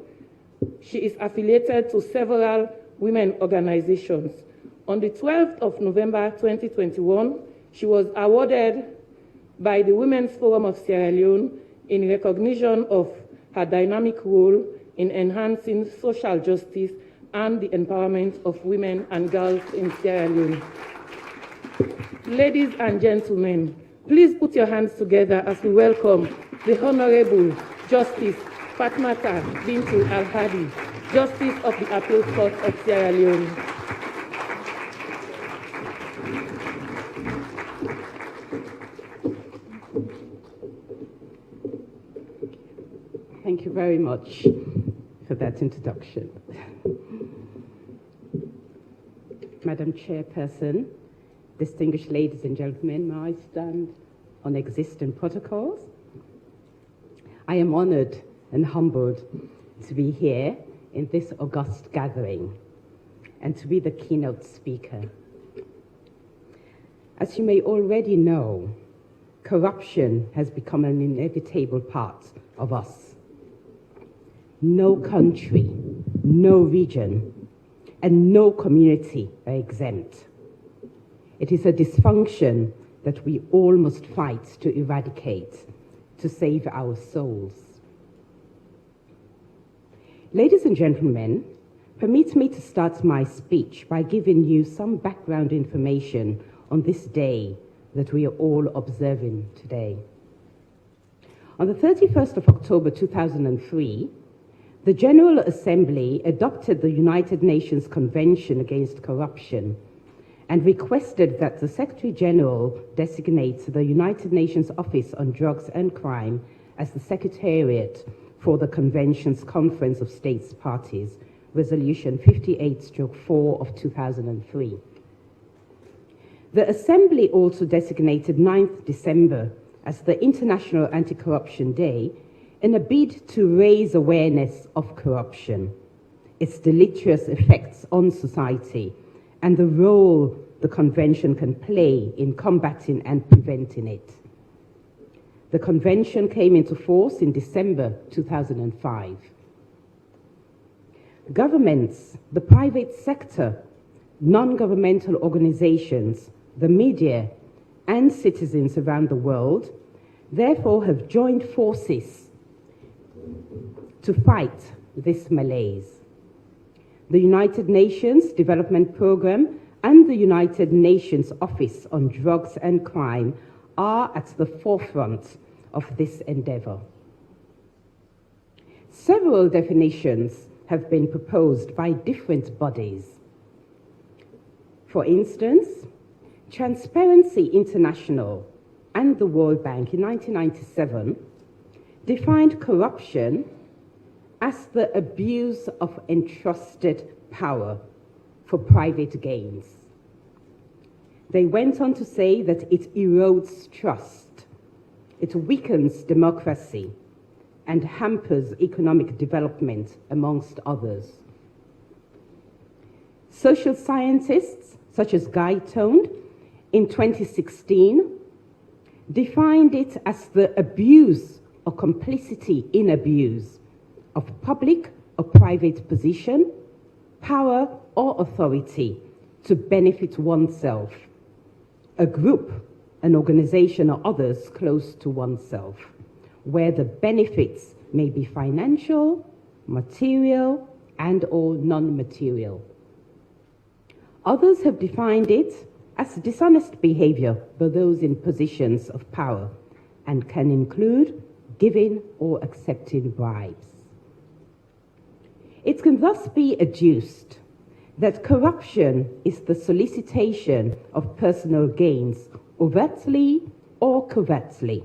She is affiliated to several women organizations. On the 12th of November 2021, she was awarded by the Women's Forum of Sierra Leone in recognition of her dynamic role in enhancing social justice and the empowerment of women and girls in Sierra Leone. Ladies and gentlemen, please put your hands together as we welcome the Honorable Justice Fatmata Bintu Al-Hadi, Justice of the Appeal Court of Sierra Leone. Thank you very much for that introduction. Madam Chairperson, distinguished ladies and gentlemen, may I stand on existing protocols? I am honored and humbled to be here in this august gathering and to be the keynote speaker. As you may already know, corruption has become an inevitable part of us. No country, no region, and no community are exempt. It is a dysfunction that we all must fight to eradicate, to save our souls. Ladies and gentlemen, permit me to start my speech by giving you some background information on this day that we are all observing today. On the 31st of October 2003, the General Assembly adopted the United Nations Convention Against Corruption and requested that the Secretary General designate the United Nations Office on Drugs and Crime as the Secretariat for the Convention's Conference of States Parties, Resolution 58/4 of 2003. The Assembly also designated 9th December as the International Anti-Corruption Day in a bid to raise awareness of corruption, its deleterious effects on society, and the role the Convention can play in combating and preventing it. The Convention came into force in December 2005. Governments, the private sector, non-governmental organizations, the media, and citizens around the world therefore have joined forces to fight this malaise. The United Nations Development Programme and the United Nations Office on Drugs and Crime are at the forefront of this endeavor. Several definitions have been proposed by different bodies. For instance, Transparency International and the World Bank in 1997 defined corruption as the abuse of entrusted power for private gains. They went on to say that it erodes trust, it weakens democracy, and hampers economic development, amongst others. Social scientists, such as Guy Toned, in 2016, defined it as the abuse or complicity in abuse of public or private position, power or authority to benefit oneself, a group, an organization or others close to oneself, where the benefits may be financial, material, and or non-material. Others have defined it as dishonest behavior by those in positions of power and can include giving or accepting bribes. It can thus be adduced that corruption is the solicitation of personal gains overtly or covertly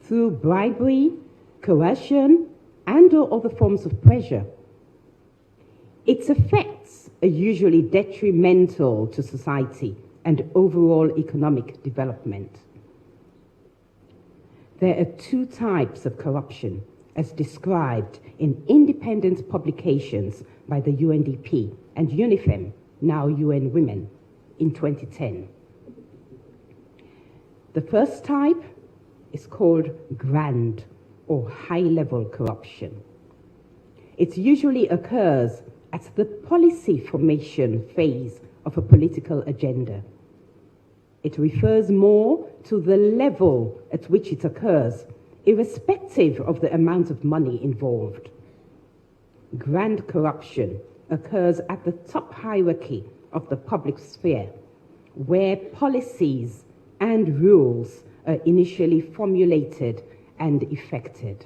through bribery, coercion, and or other forms of pressure. Its effects are usually detrimental to society and overall economic development. There are two types of corruption as described in independent publications by the UNDP and UNIFEM, now UN Women, in 2010. The first type is called grand or high-level corruption. It usually occurs at the policy formation phase of a political agenda. It refers more to the level at which it occurs, irrespective of the amount of money involved. Grand corruption occurs at the top hierarchy of the public sphere, where policies and rules are initially formulated and effected.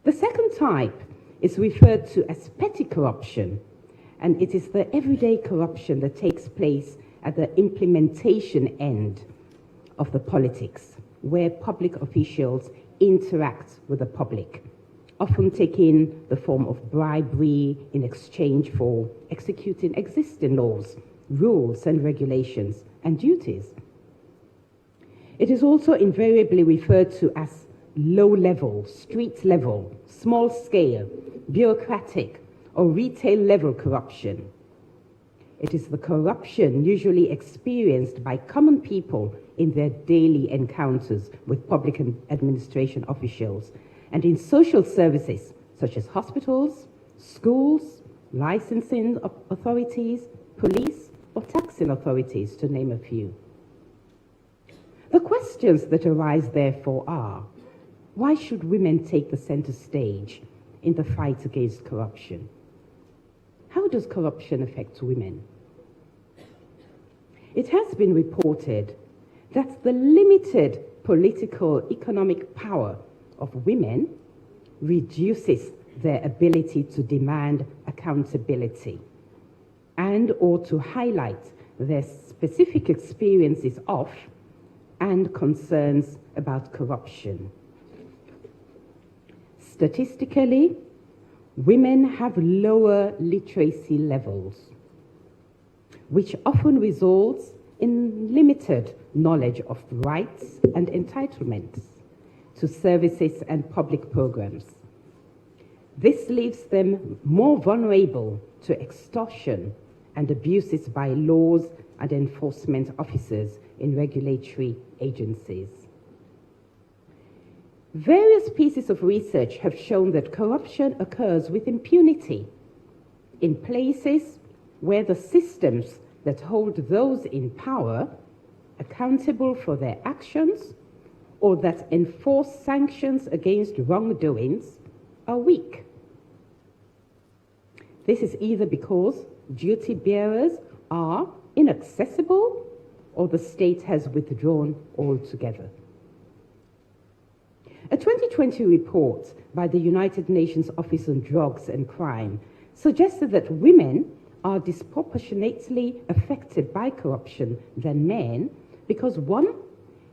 The second type is referred to as petty corruption, and it is the everyday corruption that takes place at the implementation end of the politics, where public officials interact with the public, often taking the form of bribery in exchange for executing existing laws, rules and regulations, and duties. It is also invariably referred to as low-level, street-level, small-scale, bureaucratic, or retail-level corruption. It is the corruption usually experienced by common people in their daily encounters with public administration officials and in social services such as hospitals, schools, licensing authorities, police, or taxing authorities, to name a few. The questions that arise, therefore, are: why should women take the center stage in the fight against corruption? How does corruption affect women? It has been reported that the limited political economic power of women reduces their ability to demand accountability and or to highlight their specific experiences of and concerns about corruption. Statistically, women have lower literacy levels, which often results in limited knowledge of rights and entitlements to services and public programs. This leaves them more vulnerable to extortion and abuses by laws and enforcement officers in regulatory agencies. Various pieces of research have shown that corruption occurs with impunity in places where the systems that hold those in power accountable for their actions or that enforce sanctions against wrongdoings are weak. This is either because duty bearers are inaccessible or the state has withdrawn altogether. A 2020 report by the United Nations Office on Drugs and Crime suggested that women are disproportionately affected by corruption than men because, one,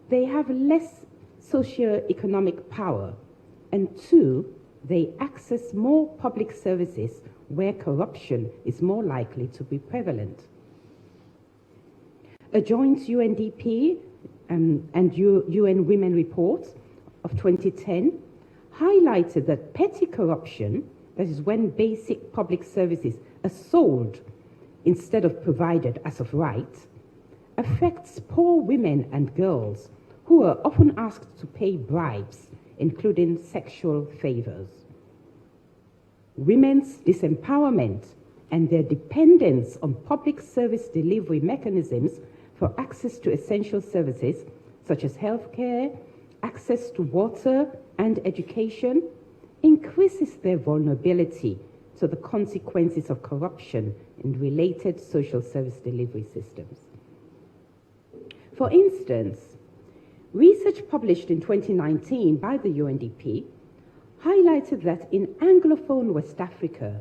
they have less socioeconomic power, and two, they access more public services where corruption is more likely to be prevalent. A joint UNDP and UN Women report of 2010 highlighted that petty corruption, that is when basic public services are sold instead of provided as of right, affects poor women and girls who are often asked to pay bribes, including sexual favors. Women's disempowerment and their dependence on public service delivery mechanisms for access to essential services such as healthcare, access to water and education increases their vulnerability to the consequences of corruption in related social service delivery systems. For instance, research published in 2019 by the UNDP highlighted that in Anglophone West Africa,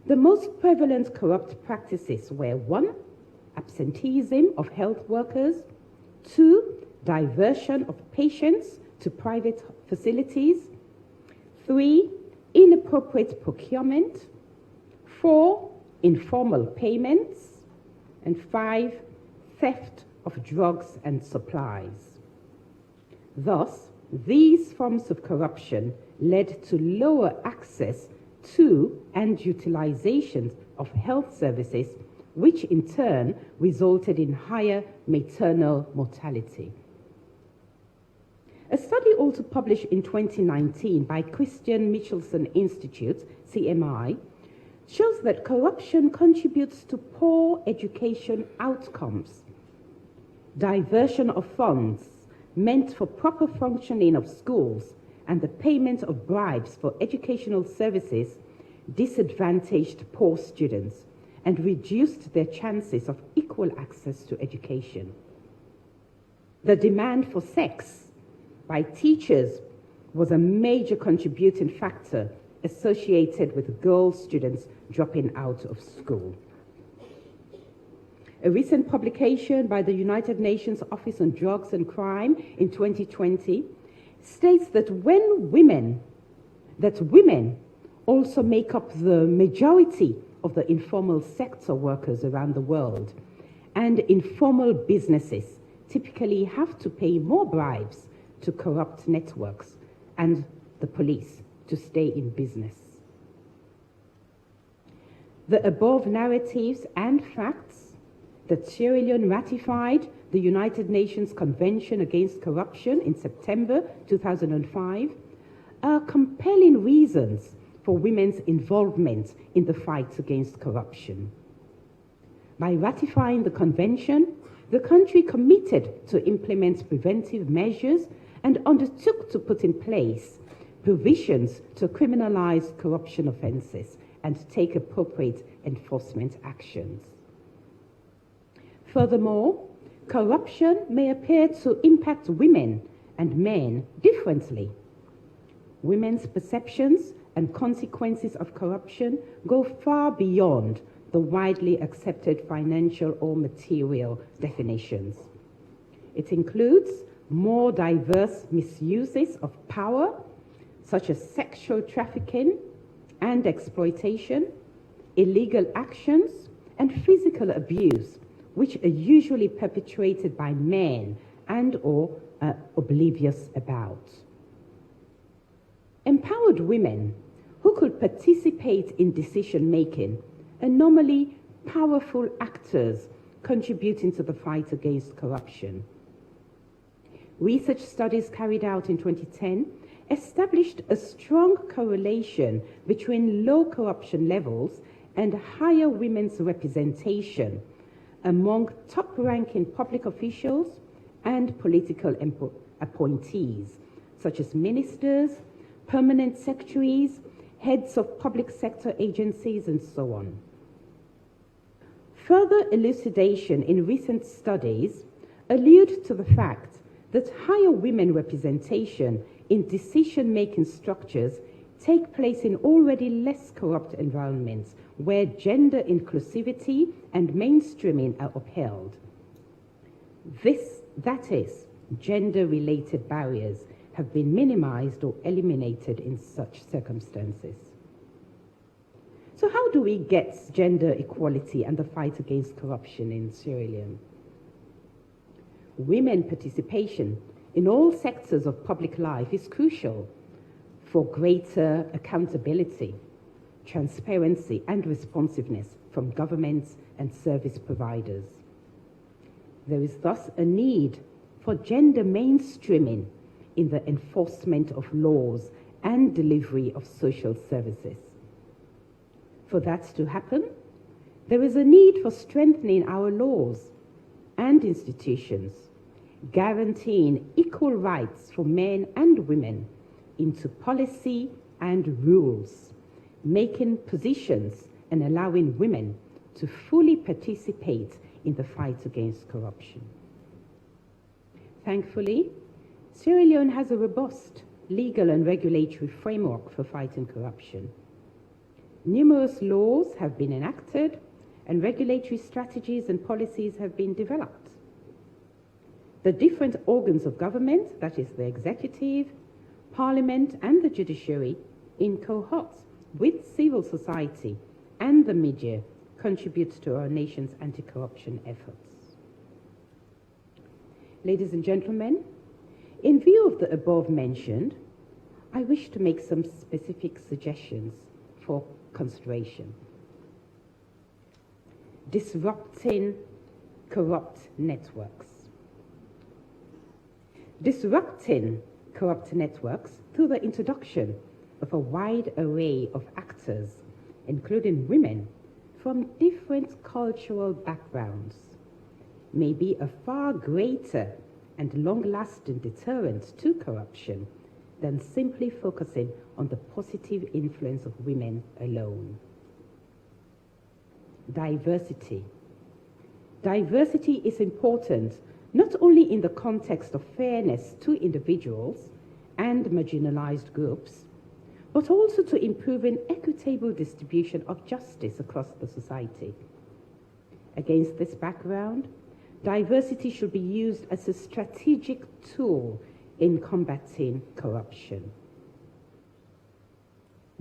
the most prevalent corrupt practices were 1. Absenteeism of health workers, 2. Diversion of patients to private facilities, 3. Inappropriate procurement, 4. Informal payments, and 5. Theft of drugs and supplies. Thus, these forms of corruption led to lower access to and utilization of health services, which in turn resulted in higher maternal mortality. A study also published in 2019 by Christian Michelson Institute, CMI, shows that corruption contributes to poor education outcomes. Diversion of funds meant for proper functioning of schools and the payment of bribes for educational services disadvantaged poor students and reduced their chances of equal access to education. The demand for sex by teachers was a major contributing factor associated with girl students dropping out of school. A recent publication by the United Nations Office on Drugs and Crime in 2020 states that women also make up the majority of the informal sector workers around the world, and informal businesses typically have to pay more bribes to corrupt networks and the police to stay in business. The above narratives and facts that Sierra Leone ratified the United Nations Convention Against Corruption in September 2005 are compelling reasons for women's involvement in the fight against corruption. By ratifying the convention, the country committed to implement preventive measures and undertook to put in place provisions to criminalize corruption offenses and take appropriate enforcement actions. Furthermore, corruption may appear to impact women and men differently. Women's perceptions and consequences of corruption go far beyond the widely accepted financial or material definitions. It includes more diverse misuses of power, such as sexual trafficking and exploitation, illegal actions, and physical abuse, which are usually perpetrated by men and or are oblivious about. Empowered women who could participate in decision-making are normally powerful actors contributing to the fight against corruption. Research studies carried out in 2010 established a strong correlation between low corruption levels and higher women's representation among top-ranking public officials and political appointees, such as ministers, permanent secretaries, heads of public sector agencies, and so on. Further elucidation in recent studies allude to the fact that higher women representation in decision-making structures take place in already less corrupt environments where gender inclusivity and mainstreaming are upheld. That is, gender-related barriers have been minimized or eliminated in such circumstances. So how do we get gender equality and the fight against corruption in Sierra Leone? Women participation in all sectors of public life is crucial. for greater accountability, transparency, and responsiveness from governments and service providers. There is thus a need for gender mainstreaming in the enforcement of laws and delivery of social services. For that to happen, there is a need for strengthening our laws and institutions, guaranteeing equal rights for men and women into policy and rules, making positions and allowing women to fully participate in the fight against corruption. Thankfully, Sierra Leone has a robust legal and regulatory framework for fighting corruption. Numerous laws have been enacted and regulatory strategies and policies have been developed. The different organs of government, that is the executive, parliament, and the judiciary, in cohorts with civil society and the media, contribute to our nation's anti-corruption efforts. Ladies and gentlemen, in view of the above mentioned, I wish to make some specific suggestions for consideration. Disrupting corrupt networks. Disrupting corrupt networks through the introduction of a wide array of actors, including women from different cultural backgrounds, may be a far greater and long-lasting deterrent to corruption than simply focusing on the positive influence of women alone. Diversity. Diversity is important not only in the context of fairness to individuals and marginalized groups, but also to improving equitable distribution of justice across the society. Against this background, diversity should be used as a strategic tool in combating corruption.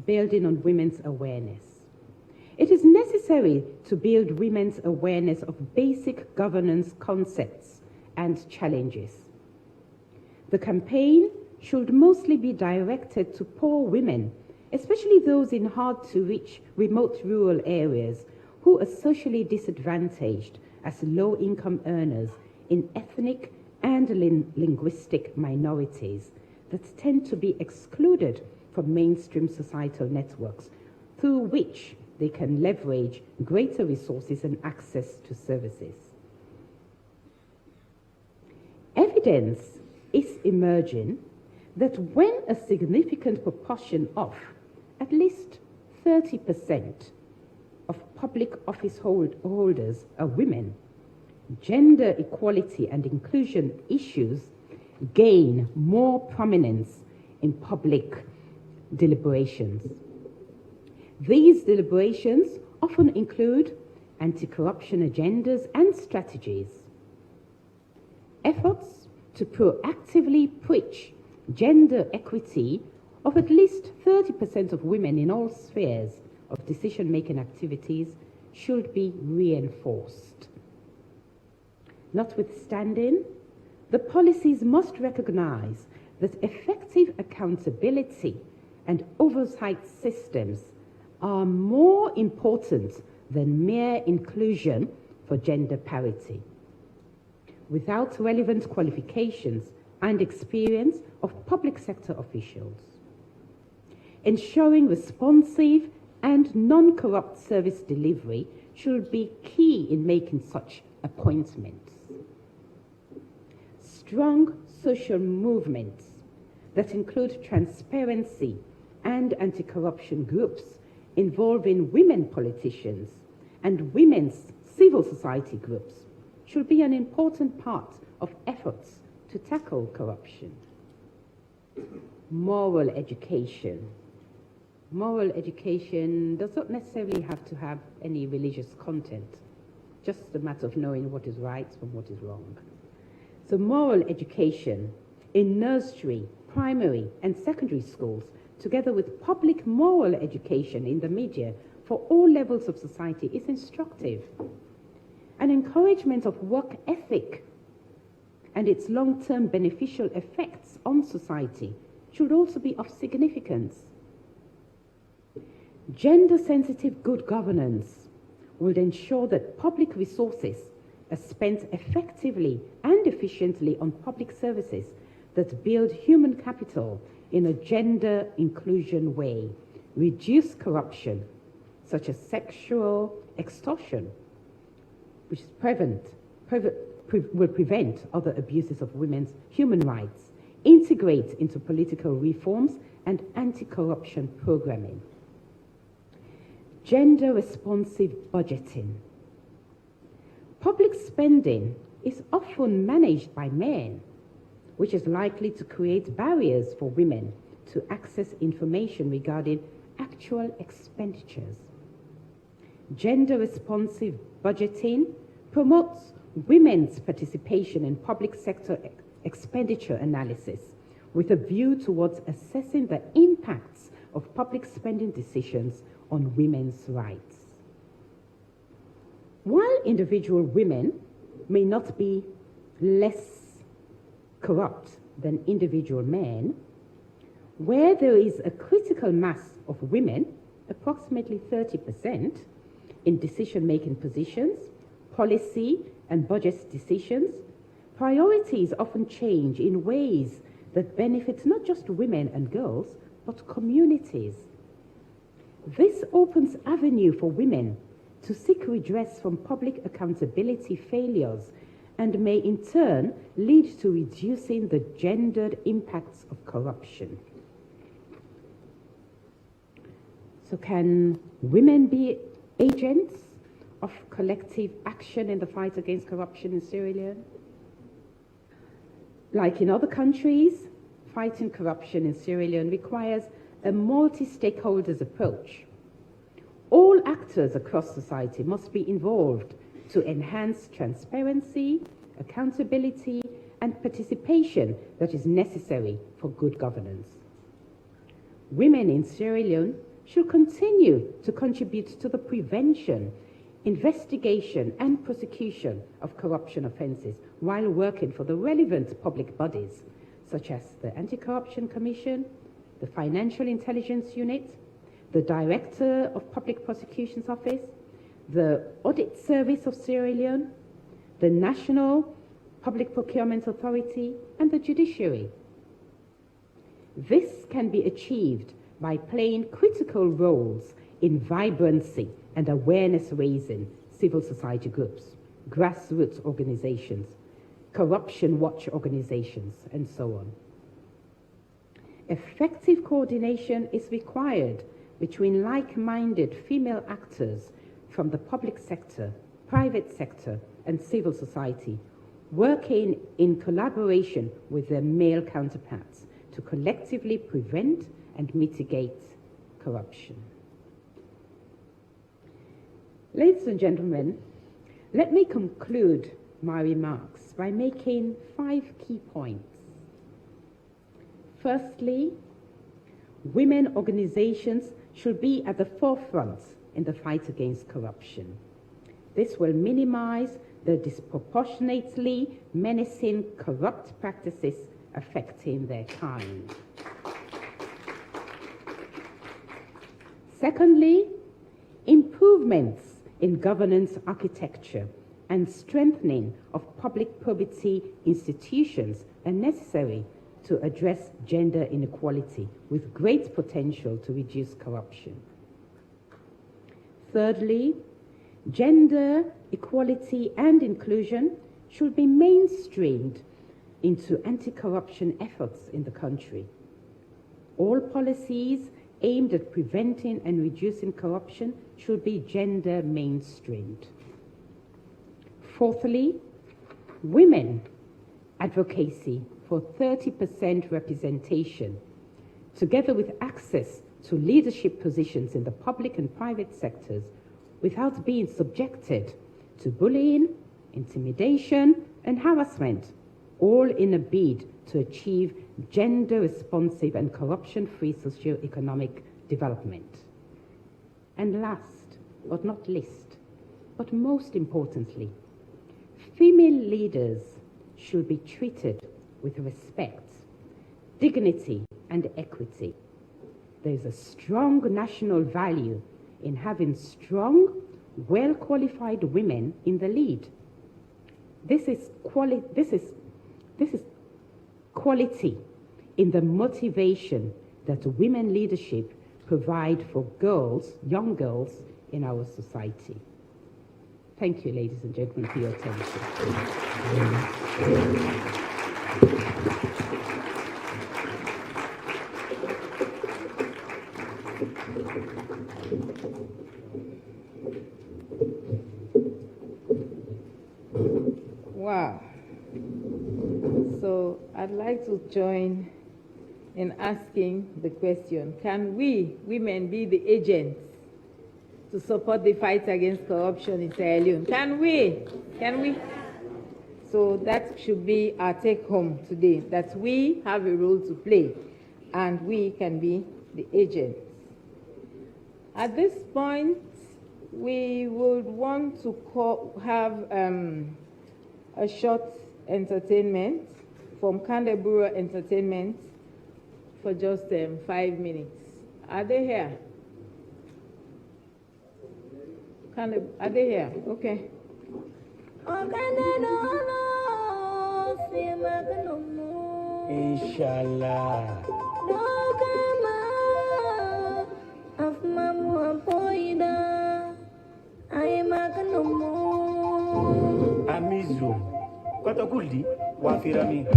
Building on women's awareness. It is necessary to build women's awareness of basic governance concepts and challenges. The campaign should mostly be directed to poor women, especially those in hard-to-reach remote rural areas who are socially disadvantaged as low-income earners in ethnic and linguistic minorities that tend to be excluded from mainstream societal networks through which they can leverage greater resources and access to services. Evidence is emerging that when a significant proportion of at least 30% of public office holders are women, gender equality and inclusion issues gain more prominence in public deliberations. These deliberations often include anti-corruption agendas and strategies. Efforts to proactively preach gender equity of at least 30% of women in all spheres of decision-making activities should be reinforced. Notwithstanding, the policies must recognize that effective accountability and oversight systems are more important than mere inclusion for gender parity. Without relevant qualifications and experience of public sector officials, ensuring responsive and non-corrupt service delivery should be key in making such appointments. Strong social movements that include transparency and anti-corruption groups involving women politicians and women's civil society groups should be an important part of efforts to tackle corruption. Moral education. Moral education does not necessarily have to have any religious content, just a matter of knowing what is right from what is wrong. So moral education in nursery, primary, and secondary schools, together with public moral education in the media for all levels of society, is instructive. An encouragement of work ethic and its long-term beneficial effects on society should also be of significance. Gender-sensitive good governance will ensure that public resources are spent effectively and efficiently on public services that build human capital in a gender inclusion way, reduce corruption, such as sexual extortion, which will prevent other abuses of women's human rights, integrate into political reforms and anti-corruption programming. Gender-responsive budgeting. Public spending is often managed by men, which is likely to create barriers for women to access information regarding actual expenditures. Gender-responsive budgeting promotes women's participation in public sector expenditure analysis with a view towards assessing the impacts of public spending decisions on women's rights. While individual women may not be less corrupt than individual men, where there is a critical mass of women, approximately 30%, in decision-making positions, policy and budget decisions, priorities often change in ways that benefit not just women and girls, but communities. This opens avenue for women to seek redress from public accountability failures and may in turn lead to reducing the gendered impacts of corruption. So can women be agents of collective action in the fight against corruption in Sierra Leone? Like in other countries, fighting corruption in Sierra Leone requires a multi-stakeholders approach. All actors across society must be involved to enhance transparency, accountability, and participation that is necessary for good governance. Women in Sierra Leone should continue to contribute to the prevention, investigation, and prosecution of corruption offences while working for the relevant public bodies, such as the Anti-Corruption Commission, the Financial Intelligence Unit, the Director of Public Prosecutions Office, the Audit Service of Sierra Leone, the National Public Procurement Authority, and the Judiciary. This can be achieved by playing critical roles in vibrancy and awareness-raising civil society groups, grassroots organizations, corruption watch organizations, and so on. Effective coordination is required between like-minded female actors from the public sector, private sector, and civil society, working in collaboration with their male counterparts to collectively prevent and mitigate corruption. Ladies and gentlemen, let me conclude my remarks by making 5 key points. Firstly, women organizations should be at the forefront in the fight against corruption. This will minimize the disproportionately menacing corrupt practices affecting their kind. Secondly, improvements in governance architecture and strengthening of public probity institutions are necessary to address gender inequality with great potential to reduce corruption. Thirdly, gender equality and inclusion should be mainstreamed into anti-corruption efforts in the country. All policies aimed at preventing and reducing corruption should be gender mainstreamed. Fourthly, women advocacy for 30% representation, together with access to leadership positions in the public and private sectors without being subjected to bullying, intimidation, and harassment, all in a bid to achieve gender-responsive and corruption-free socio-economic development. And last but not least, but most importantly, female leaders should be treated with respect, dignity, and equity. There is a strong national value in having strong, well-qualified women in the lead. This is quality in the motivation that women leadership provide for girls, young girls in our society. Thank you, ladies and gentlemen, for your attention. Wow. So I'd like to join in asking the question, can we, women, be the agents to support the fight against corruption in Sierra Leone? Can we? Can we? So that should be our take-home today, that we have a role to play and we can be the agents. At this point, we would want to have a short entertainment from Kandebura Entertainment for just 5 minutes. Are they here? Are they here? Okay. Inshallah. Amizu, kota kuldi wafirami.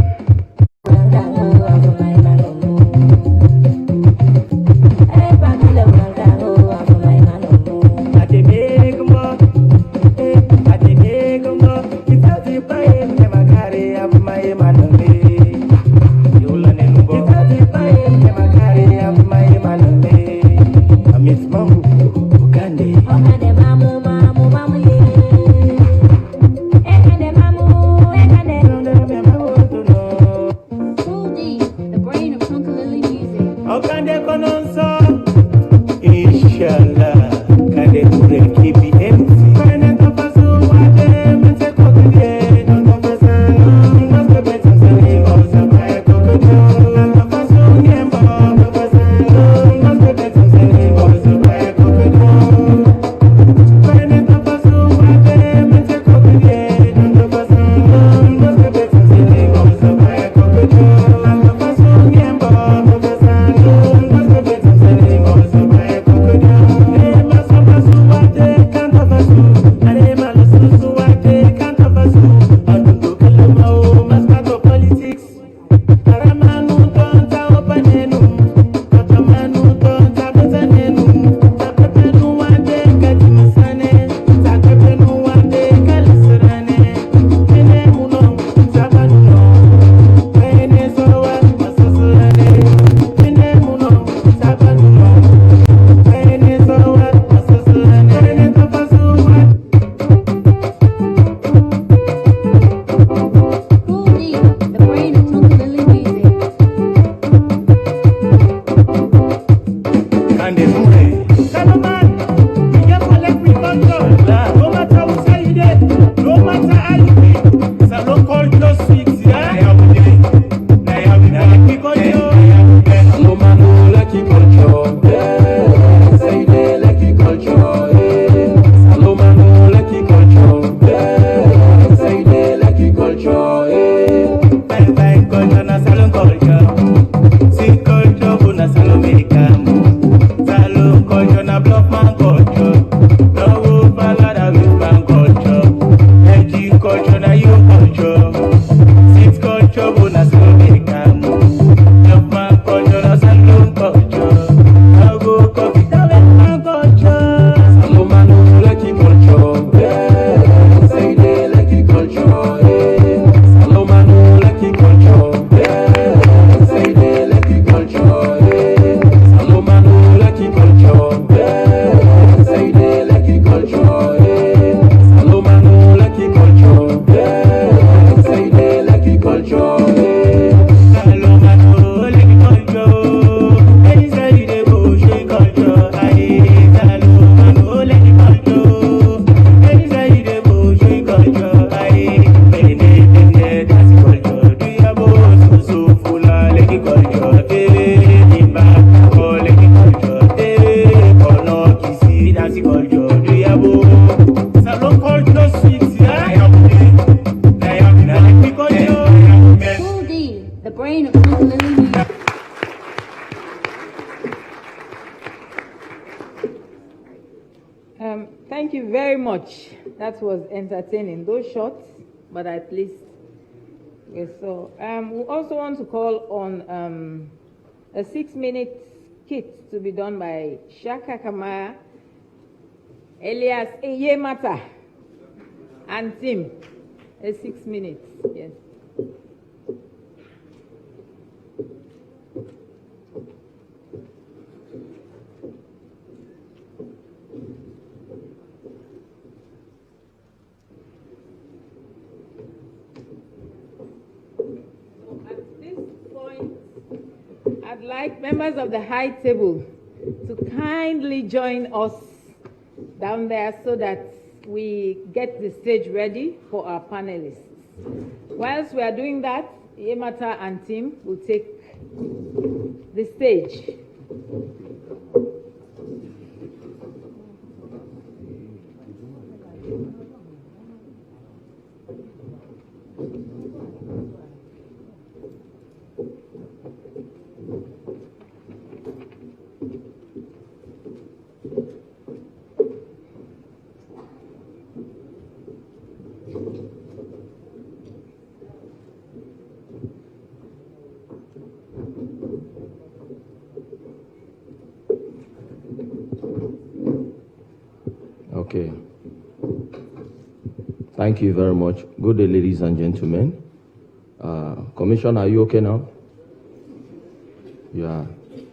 Thank you very much. That was entertaining, though short, but at least. Yes, so we also want to call on a 6-minute skit to be done by Shaka Kamara, Elias Eyemata, and Tim. 6 minutes, yes. I'd like members of the high table to kindly join us down there so that we get the stage ready for our panelists. Whilst we are doing that, Yemata and Tim will take the stage. Okay. Thank you very much. Good day, ladies and gentlemen. Commissioner, are you okay now? You're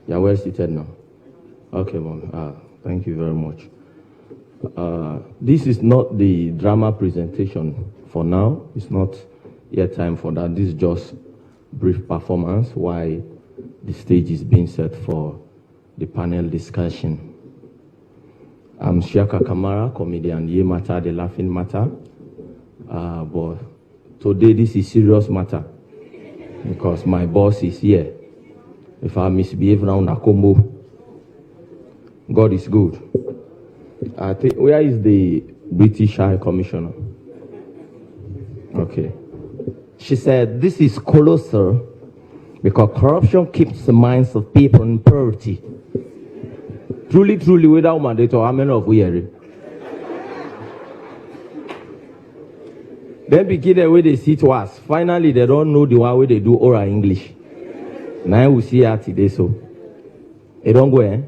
well seated now. Okay, Mom. Thank you very much. This is not the drama presentation for now. It's not yet time for that. This is just brief performance while the stage is being set for the panel discussion. I'm Shaka Kamara, comedian Yemata, the laughing matter. But today this is serious matter because my boss is here. If I misbehave now, Nakombo, God is good. I think, where is the British High Commissioner? Okay. She said, this is colossal because corruption keeps the minds of people in poverty. Truly, truly, without mandate or how many of we hear? Then begin the way they see to us. Finally, they don't know the one way they do oral English. Now we see her today, so. They don't go, eh?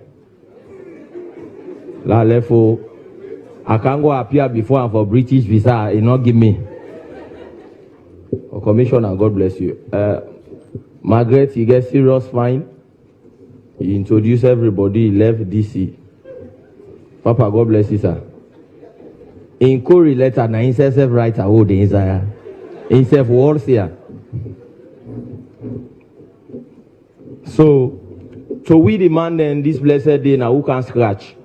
La lefo. I can't go appear before and for British visa, it not give me. Oh, Commissioner, God bless you. Margaret, you get serious fine. He introduced everybody, he left DC. Papa, God bless you, sir. In Corey letter, na himself write a word inside. Himself words here. So we demand then this blessed day now who can scratch.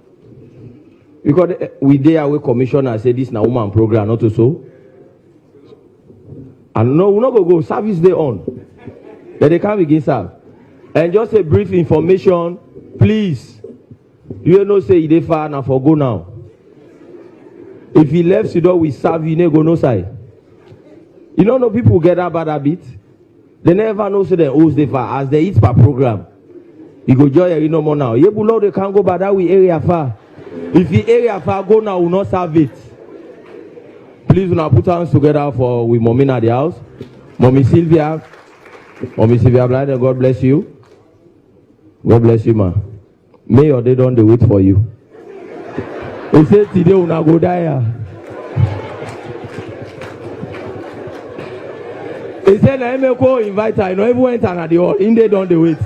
Because we there our commissioner say this na woman program, not so. And no, we're not going to go service day on. Then they can't begin serve. And just a brief information, please. You know say they far now for go now. If he left Sudan, we serve you, no go no side. You don't know people get that bad habit. They never know so they owes they far as they eat per program. You go joy you no more now. You know they can't go by that we area far. If the area far go now, will not serve it. Please now put hands together for with mommy at the house. Mommy Sylvia, Blyden, God bless you. God bless you, ma. May or they don't they wait for you. They say today will not go die. They said I may go invite her. You know everyone enter at the hall. In they don't they wait.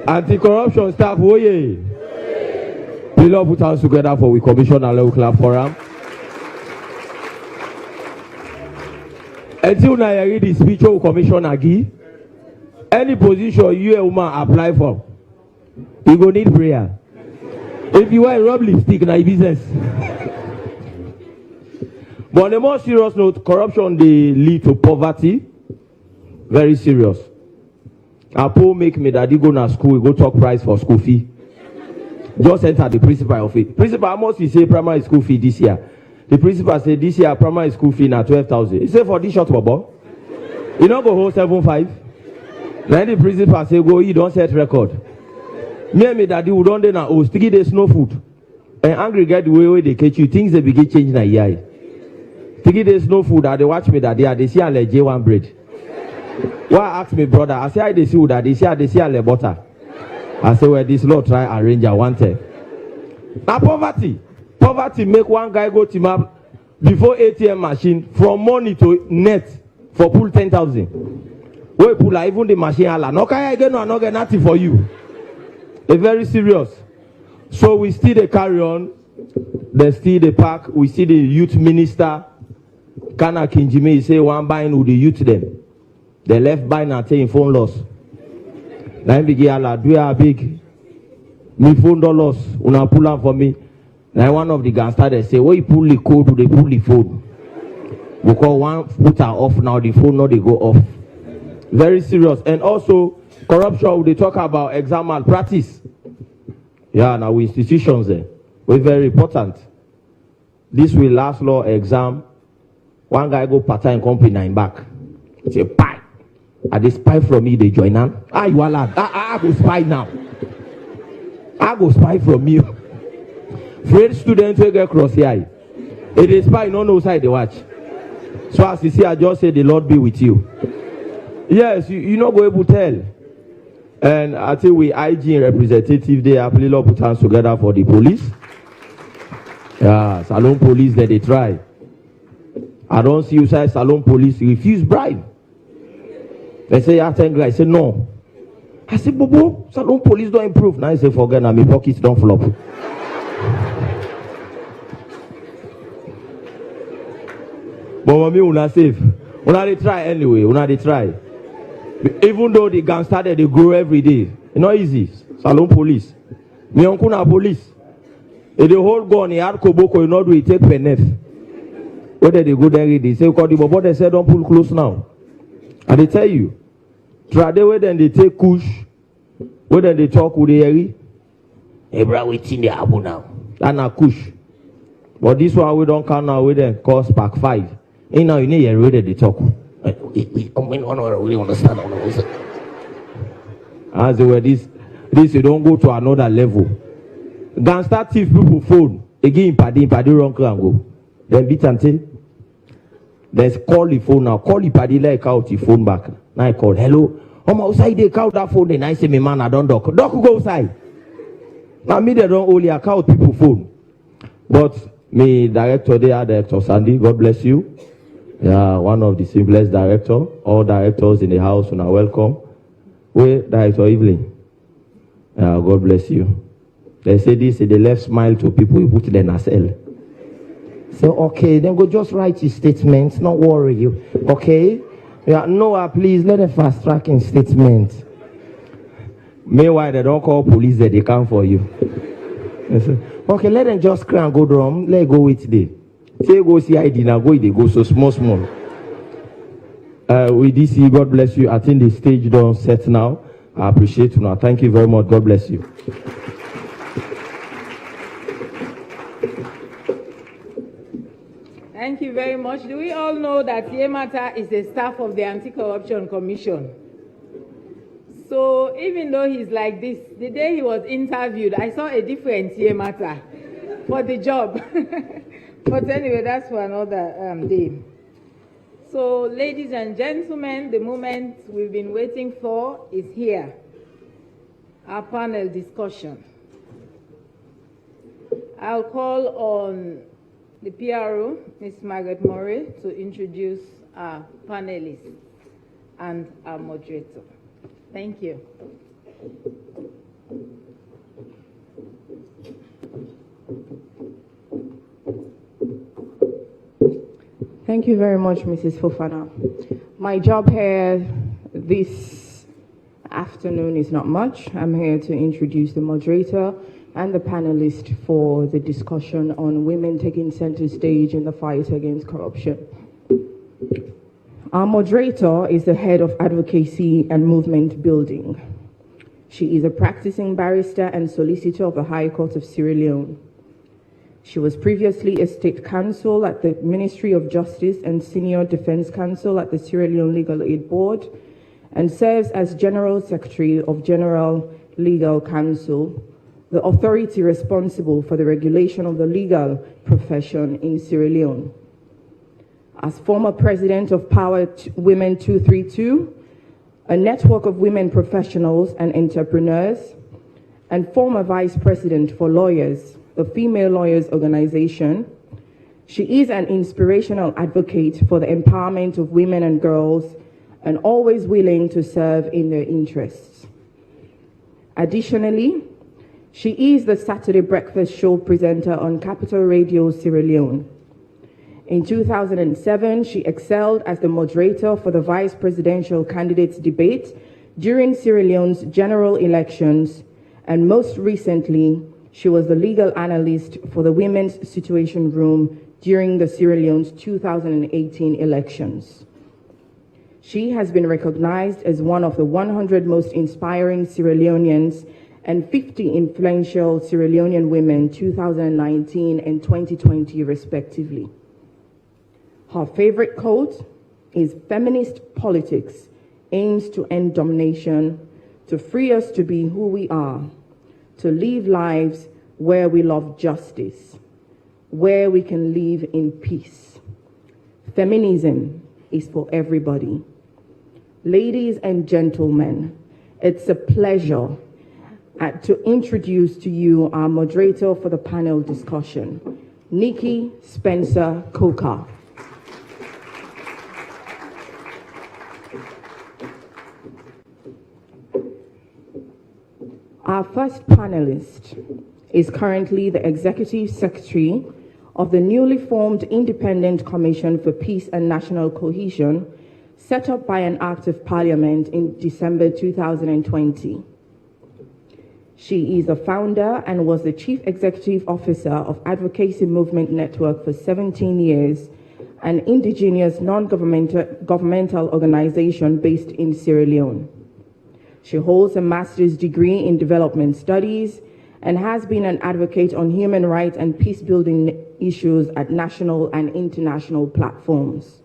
Anti-corruption staff, oh yeah. We love put hands together for we commission and level clap for them. Until now, I read the speech of commission again. Any position you a woman apply for, you go need prayer. If you want to rub lipstick, na business. But on the more serious note, corruption they lead to poverty. Very serious. Apo make me daddy go to school, go talk price for school fee. Just enter the principal of it. Principal, how much we say primary school fee this year? The principal said this year primary school fee na 12,000. He said for this short bubble, you not go hold 7.5. Now the principal say, go, you don't set record. Me and me daddy would don't na oh, sticky there's no food. And angry get the way they catch you, things they begin changing na year. Sticky there's no food, they watch me daddy, they see a J1 bread. Why ask me brother? I say I they see that they see a butter. I say well this law try arrange a one time. Now poverty make one guy go to map before ATM machine from money to net for pull 10,000. We pull even the machine ala. No can I get no get nothing for you. It's very serious. So we still the carry on. They still the park. We see the youth minister. Kana Kinjime say one buying with the youth them. They left buying and saying phone loss. Now begin ala do a big. Me phone don't loss. Una pull up for me. Now one of the gangsters they say, "Why you pull the code? They pull the phone." Because one put her off now, the phone now they go off. Very serious. And also corruption. They talk about exam malpractice. Yeah, now we institutions there. We're very important. This will last law exam. One guy go part-time company nine back. Say spy. Are they spy from me? They join on. You are lad. I go spy now. I go spy from you. Afraid students will get cross here. It is spy, no know side they watch. So as you see, I just say the Lord be with you. Yes, you not go able to tell. And I think we IG representative they have put up hands together for the police. Yeah, Salon police that they try. I don't see you say Salon police refuse bribe. They say I think I say no. I say Bobo, Salon police don't improve. Now I say forget now my pockets don't flop. But mommy una safe. Una they try anyway. Una they try. Even though the gangster they grow every day. It's not easy. Salon police. Me uncle na police. If the whole gun he had koboko, you know do it take penef. Whether they go there, they say because the bobo they say don't pull close now. And they tell you, try the way then they take kush, whether they talk with the area. Hey bro, what's in the abu now? That's not kush. But this one we don't count now with them cause pack 5. You know you need to read the talk. We don't really understand. As they were this you don't go to another level. Gangster thief people phone again paddy wrong and go. Then beat until there's call the phone now. Call the paddy like out the phone back. Now I call hello. I'm outside they count that phone. Then I say me man I don't dock. Dock go outside. Now me they don't only account people phone. But me director there, Director Sandy, God bless you. Yeah, one of the simplest director. All directors in the house are welcome. We Director Evelyn. Yeah, God bless you. They say this, they left smile to people, you put them as L. So okay, then go just write your statements, not worry you. Okay? Yeah, Noah, please let them fast track in statement. Meanwhile, they don't call police that they come for you. Okay, let them just cry and go drum. Let go with the. Say go see ID now, go they go so small. With this, God bless you. I think the stage don't set now. I appreciate you now. Thank you very much. God bless you. Thank you very much. Do we all know that Yemata is a staff of the Anti-Corruption Commission? So even though he's like this, the day he was interviewed, I saw a different Yemata for the job. But anyway, that's for another day. So ladies and gentlemen, the moment we've been waiting for is here. Our panel discussion. I'll call on the PRO, Ms. Margaret Murray, to introduce our panelists and our moderator. Thank you. Thank you very much, Mrs. Fofana. My job here this afternoon is not much. I'm here to introduce the moderator and the panelists for the discussion on women taking center stage in the fight against corruption. Our moderator is the head of advocacy and movement building. She is a practicing barrister and solicitor of the High Court of Sierra Leone. She was previously a state counsel at the Ministry of Justice and senior defense counsel at the Sierra Leone Legal Aid Board, and serves as General Secretary of General Legal Council, the authority responsible for the regulation of the legal profession in Sierra Leone. As former president of Power Women 232, a network of women professionals and entrepreneurs, and former vice president for Lawyers, the Female Lawyers Organization, she is an inspirational advocate for the empowerment of women and girls and always willing to serve in their interests. Additionally, she is the Saturday breakfast show presenter on Capital Radio Sierra Leone. In 2007, she excelled as the moderator for the vice presidential candidates debate during Sierra Leone's general elections, and most recently, she was the legal analyst for the Women's Situation Room during the Sierra Leone's 2018 elections. She has been recognized as one of the 100 most inspiring Sierra Leoneans and 50 influential Sierra Leonean women 2019 and 2020 respectively. Her favorite quote is, "Feminist politics aims to end domination, to free us to be who we are, to live lives where we love justice, where we can live in peace. Feminism is for everybody." Ladies and gentlemen, it's a pleasure to introduce to you our moderator for the panel discussion, Nikki Spencer Coker. Our first panelist is currently the Executive Secretary of the newly formed Independent Commission for Peace and National Cohesion, set up by an Act of Parliament in December 2020. She is the founder and was the Chief Executive Officer of Advocacy Movement Network for 17 years, an indigenous non-governmental organization based in Sierra Leone. She holds a master's degree in development studies and has been an advocate on human rights and peace-building issues at national and international platforms.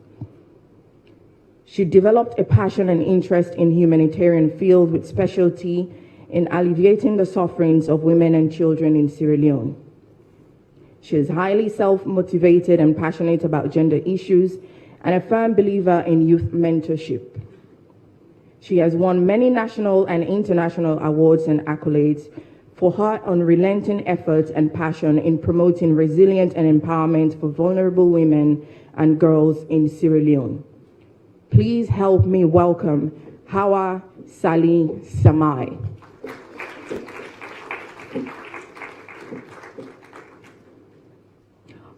She developed a passion and interest in humanitarian field with specialty in alleviating the sufferings of women and children in Sierra Leone. She is highly self-motivated and passionate about gender issues and a firm believer in youth mentorship. She has won many national and international awards and accolades for her unrelenting efforts and passion in promoting resilience and empowerment for vulnerable women and girls in Sierra Leone. Please help me welcome Hawa Sali Samai.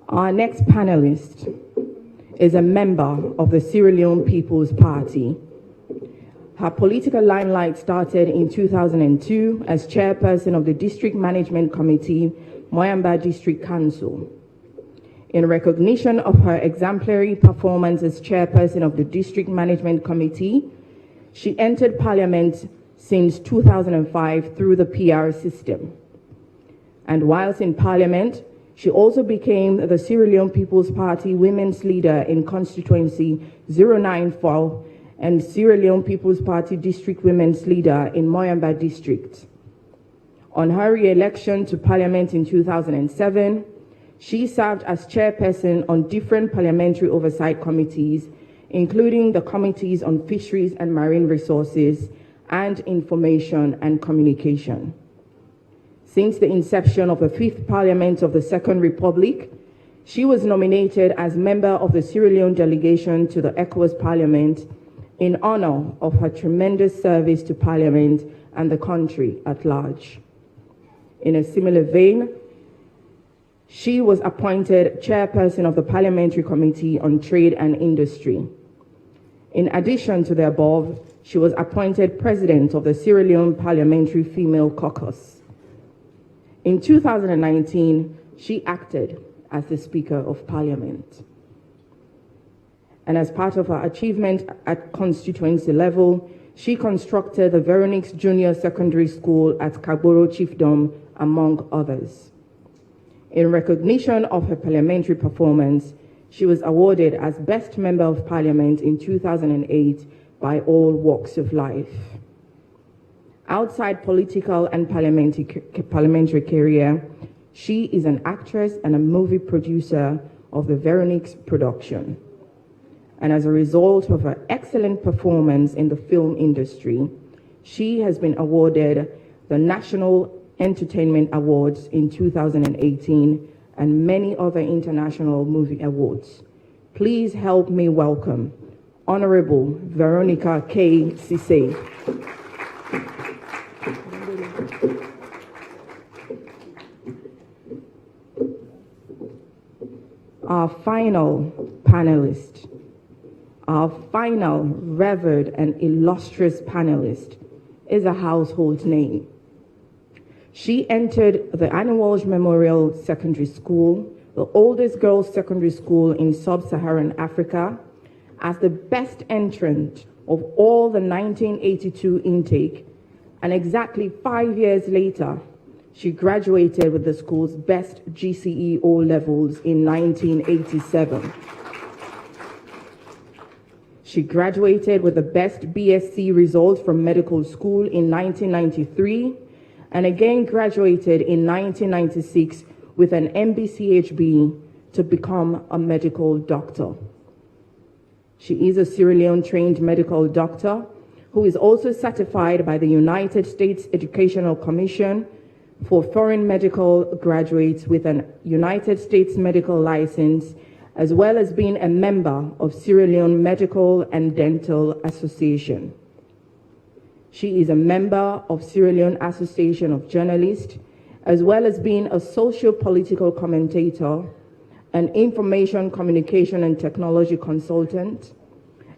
Our next panelist is a member of the Sierra Leone People's Party. Her political limelight started in 2002 as chairperson of the District Management Committee, Moyamba District Council. In recognition of her exemplary performance as chairperson of the District Management Committee, she entered Parliament since 2005 through the PR system. And whilst in Parliament, she also became the Sierra Leone People's Party Women's Leader in Constituency 094 and Sierra Leone People's Party District Women's Leader in Moyamba District. On her re-election to Parliament in 2007, she served as chairperson on different parliamentary oversight committees, including the Committees on Fisheries and Marine Resources and Information and Communication. Since the inception of the 5th Parliament of the Second Republic, she was nominated as member of the Sierra Leone delegation to the ECOWAS Parliament in honor of her tremendous service to Parliament and the country at large. In a similar vein, she was appointed chairperson of the Parliamentary Committee on Trade and Industry. In addition to the above, she was appointed president of the Sierra Leone Parliamentary Female Caucus. In 2019, she acted as the Speaker of Parliament. And as part of her achievement at constituency level, she constructed the Veronique's Junior Secondary School at Kagboro Chiefdom, among others. In recognition of her parliamentary performance, she was awarded as Best Member of Parliament in 2008 by all walks of life. Outside political and parliamentary career, she is an actress and a movie producer of the Veronique's production. And as a result of her excellent performance in the film industry, she has been awarded the National Entertainment Awards in 2018 and many other international movie awards. Please help me welcome Honorable Veronica K. Cisse. Our final panelist, our final revered and illustrious panelist is a household name. She entered the Annie Walsh Memorial Secondary School, the oldest girls' secondary school in sub-Saharan Africa, as the best entrant of all the 1982 intake, and exactly 5 years later, she graduated with the school's best GCE O-levels in 1987. She graduated with the best BSc results from medical school in 1993, and again graduated in 1996 with an MBCHB to become a medical doctor. She is a Sierra Leone-trained medical doctor who is also certified by the United States Educational Commission for foreign medical graduates with an United States medical license, as well as being a member of Sierra Leone Medical and Dental Association. She is a member of Sierra Leone Association of Journalists, as well as being a socio-political commentator, an information communication and technology consultant,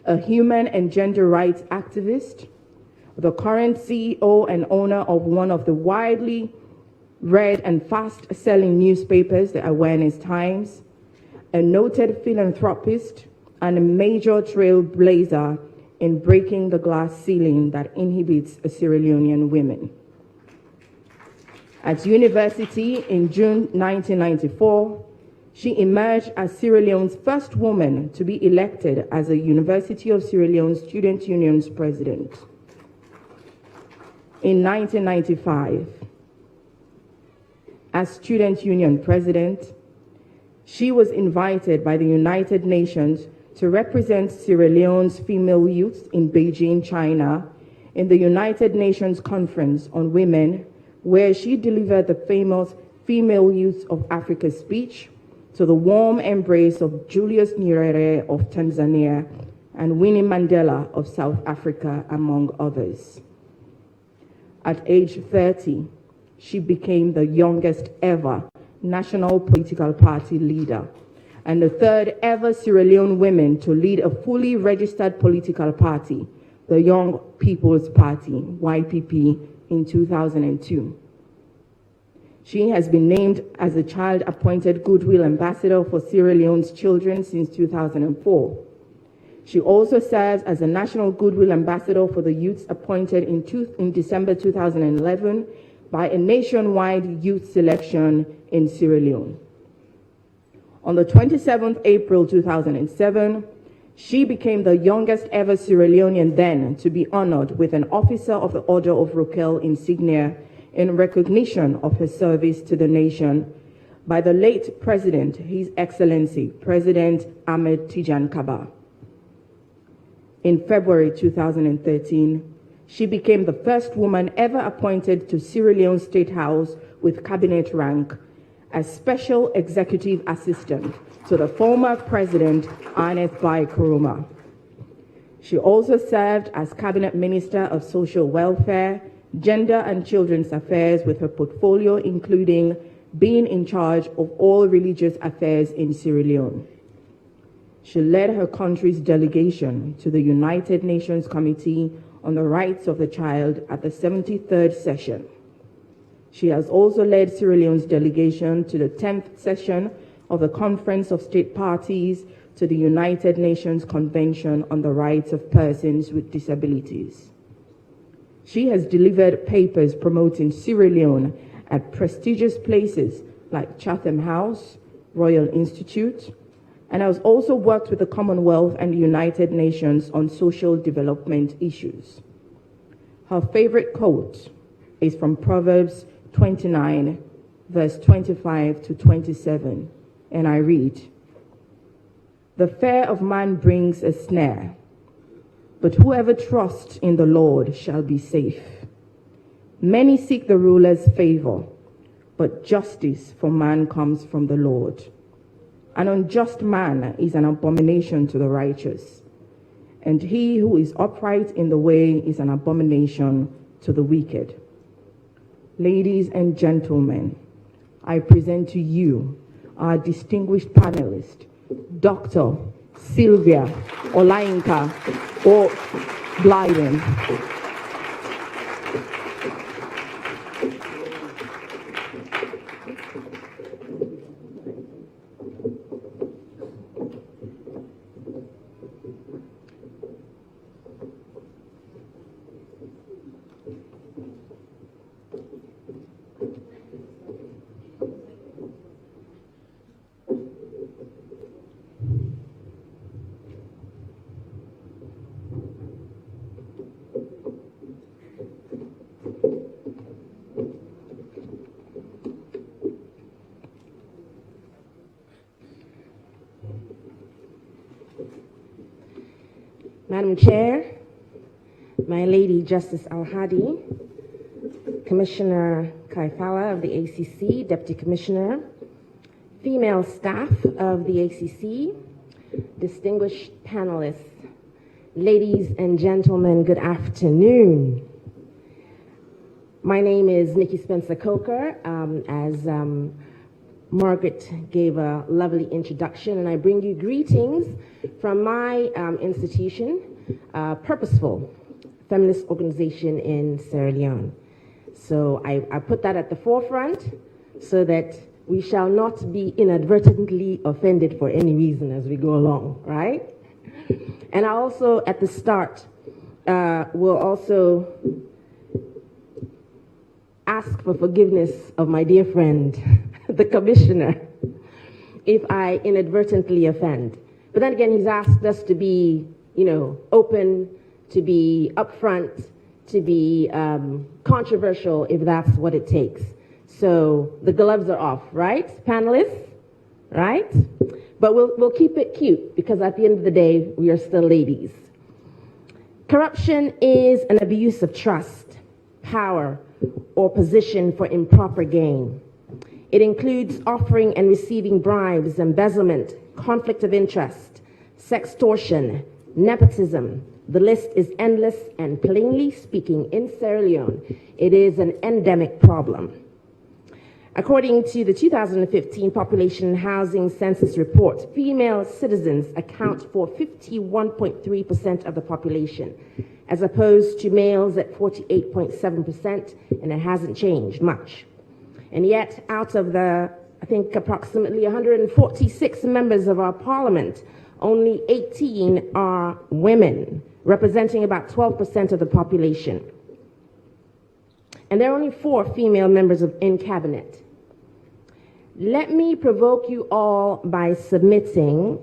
a human and gender rights activist, the current CEO and owner of one of the widely read and fast-selling newspapers, the Awareness Times, a noted philanthropist, and a major trailblazer in breaking the glass ceiling that inhibits Sierra Leonean women. At university in June 1994, she emerged as Sierra Leone's first woman to be elected as a University of Sierra Leone Student Union's president. In 1995, as Student Union president, she was invited by the United Nations to represent Sierra Leone's female youth in Beijing, China, in the United Nations Conference on Women, where she delivered the famous Female Youth of Africa speech to the warm embrace of Julius Nyerere of Tanzania and Winnie Mandela of South Africa, among others. At age 30, she became the youngest ever national political party leader and the third ever Sierra Leone woman to lead a fully registered political party, the Young People's Party, YPP, in 2002. She has been named as a child-appointed Goodwill Ambassador for Sierra Leone's children since 2004. She also serves as a National Goodwill Ambassador for the youths appointed in December 2011 by a nationwide youth selection in Sierra Leone. On the 27th April 2007, she became the youngest ever Sierra Leonean then to be honored with an Officer of the Order of Rokel insignia in recognition of her service to the nation by the late President, His Excellency, President Ahmed Tijan Kaba. In February 2013, she became the first woman ever appointed to Sierra Leone State House with cabinet rank as Special Executive Assistant to the former President, Ernest Bai Koroma. She also served as Cabinet Minister of Social Welfare, Gender and Children's Affairs, with her portfolio including being in charge of all religious affairs in Sierra Leone. She led her country's delegation to the United Nations Committee on the Rights of the Child at the 73rd session. She has also led Sierra Leone's delegation to the 10th session of the Conference of State Parties to the United Nations Convention on the Rights of Persons with Disabilities. She has delivered papers promoting Sierra Leone at prestigious places like Chatham House, Royal Institute, and has also worked with the Commonwealth and the United Nations on social development issues. Her favorite quote is from Proverbs 29, verse 25 to 27, and I read, "The fear of man brings a snare, but whoever trusts in the Lord shall be safe. Many seek the ruler's favor, but justice for man comes from the Lord. An unjust man is an abomination to the righteous, and he who is upright in the way is an abomination to the wicked." Ladies and gentlemen, I present to you our distinguished panelist, Dr. Sylvia Olayinka or Blyden. Madam Chair, my Lady Justice Al-Hadi, Commissioner Kaifala of the ACC, Deputy Commissioner, female staff of the ACC, distinguished panelists, ladies and gentlemen, good afternoon. My name is Nikki Spencer Coker. As Margaret gave a lovely introduction, and I bring you greetings from my institution, Purposeful Feminist Organization in Sierra Leone. So I put that at the forefront so that we shall not be inadvertently offended for any reason as we go along, right? And I also, at the start, will also ask for forgiveness of my dear friend, the Commissioner, if I inadvertently offend. But then again, he's asked us to be, open, to be upfront, to be controversial if that's what it takes. So the gloves are off, right, panelists? Right? But we'll keep it cute because at the end of the day, we are still ladies. Corruption is an abuse of trust, power, or position for improper gain. It includes offering and receiving bribes, embezzlement, conflict of interest, sextortion, nepotism. The list is endless, and plainly speaking, in Sierra Leone, it is an endemic problem. According to the 2015 Population and Housing Census report, female citizens account for 51.3% of the population, as opposed to males at 48.7%, and it hasn't changed much. And yet, out of the, I think, approximately 146 members of our parliament, only 18 are women, representing about 12% of the population. And there are only 4 female members in cabinet. Let me provoke you all by submitting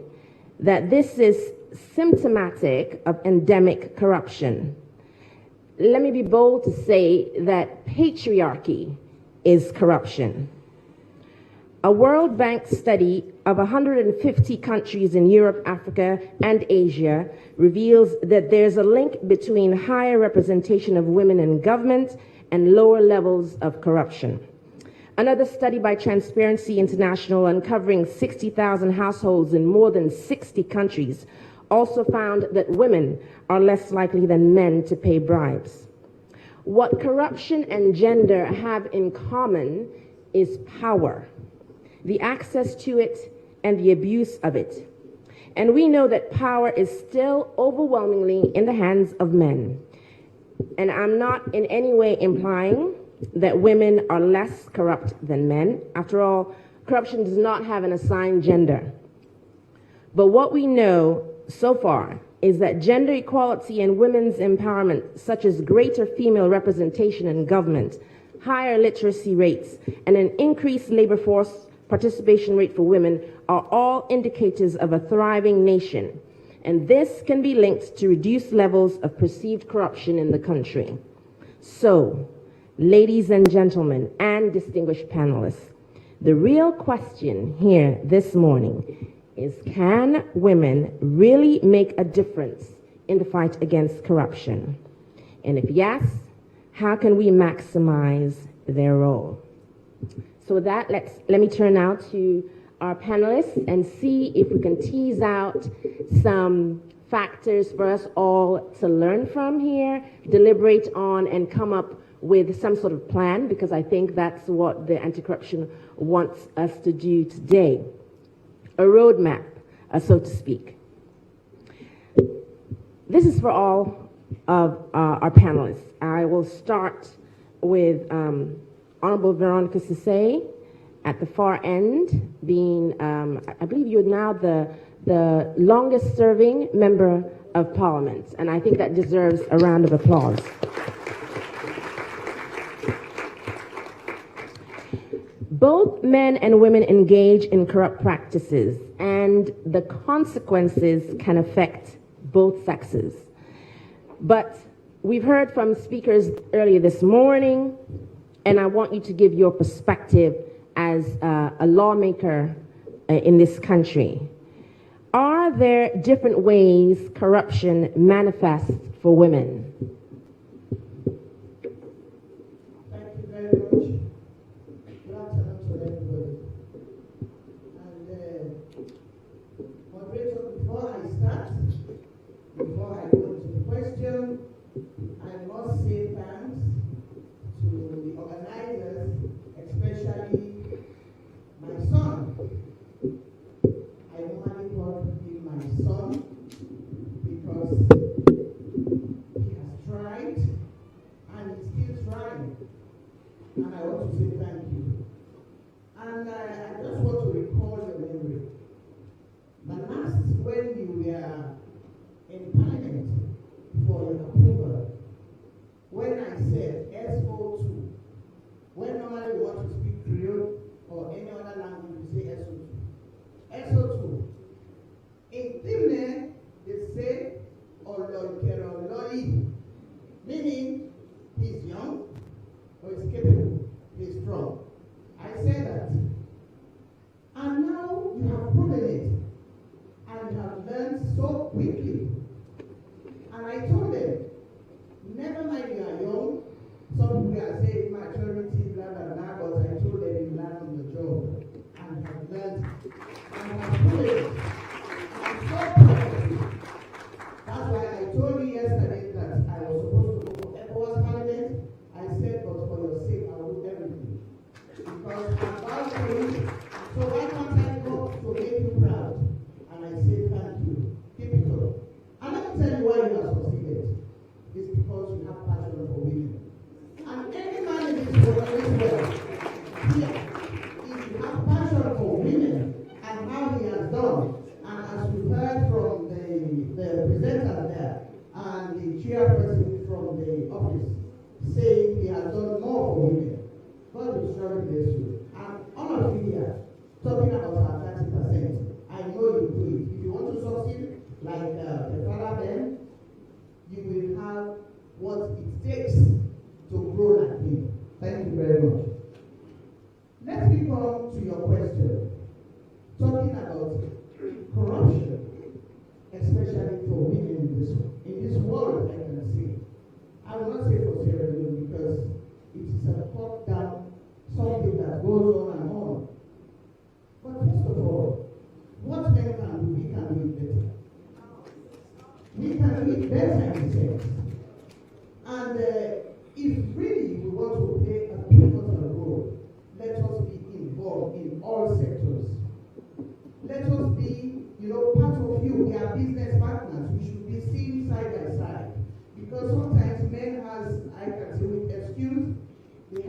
that this is symptomatic of endemic corruption. Let me be bold to say that patriarchy is corruption. A World Bank study of 150 countries in Europe, Africa, and Asia reveals that there's a link between higher representation of women in government and lower levels of corruption. Another study by Transparency International, uncovering 60,000 households in more than 60 countries, also found that women are less likely than men to pay bribes. What corruption and gender have in common is power, the access to it, and the abuse of it. And we know that power is still overwhelmingly in the hands of men. And I'm not in any way implying that women are less corrupt than men. After all, corruption does not have an assigned gender. But what we know so far is that gender equality and women's empowerment, such as greater female representation in government, higher literacy rates, and an increased labor force participation rate for women are all indicators of a thriving nation, and this can be linked to reduced levels of perceived corruption in the country. So, ladies and gentlemen, and distinguished panelists, the real question here this morning is, can women really make a difference in the fight against corruption? And if yes, how can we maximize their role? So with that, let me turn now to our panelists and see if we can tease out some factors for us all to learn from here, deliberate on, and come up with some sort of plan, because I think that's what the anti-corruption wants us to do today. A roadmap, so to speak. This is for all of our panelists. I will start with Honorable Veronica Sisay at the far end, being, I believe you're now the longest serving member of Parliament, and I think that deserves a round of applause. Both men and women engage in corrupt practices, and the consequences can affect both sexes. But we've heard from speakers earlier this morning, and I want you to give your perspective as a lawmaker in this country. Are there different ways corruption manifests for women? Thank you very much. Good afternoon to everybody. And moderator, before I start, before I go to the question, I must say thanks to the organizers, especially my son. I normally call him my son because he has tried and is still trying. And I want to say thank you. And I just want to recall your memory. The last, when you were in Parliament for your approval, when I said SO2, when normally we want to speak Creole or any other language, we say SO2. SO2. In Timne, they say Ololkeroloi, meaning he's young or he's capable, he's strong. I say that. And now you have proven it and have learned so quickly. And I told them, never mind you are young, some people are saying maturity, blah, blah, blah, but I told them you learn on the job and have learned and have proven it. I'm so proud of you. That's why I told you yesterday that I was supposed to go for ECOWAS Parliament. I said, but for your sake, I will do everything. Because I'm about to you, so why can't I go to make you proud? And I say thank you. Keep it up. And let me tell you why you have succeeded. It's because you have passion for women. And any man in this world, here, if you have passion for women and how he has done, and as we heard from the presenter there and the chairperson from the office saying he has done more for women, God will surely bless you. And all of you here, talking about our 30%, I know you do it. If you want to succeed, like the father then, you will have what it takes to grow like him. Thank you very much. Let me come to your question. Talking about corruption, especially for women in this world, I can see. I will not say for Sierra Leone because it is a top-down something that goes on and on. But first of all, what men can do, we can do it better. We can do it better in sex. And if really we want to play a pivotal role, let us be involved in all sectors. Let us be, part of you. We are business partners. We should be seen side by side. Because sometimes men has, I can say with excuse, they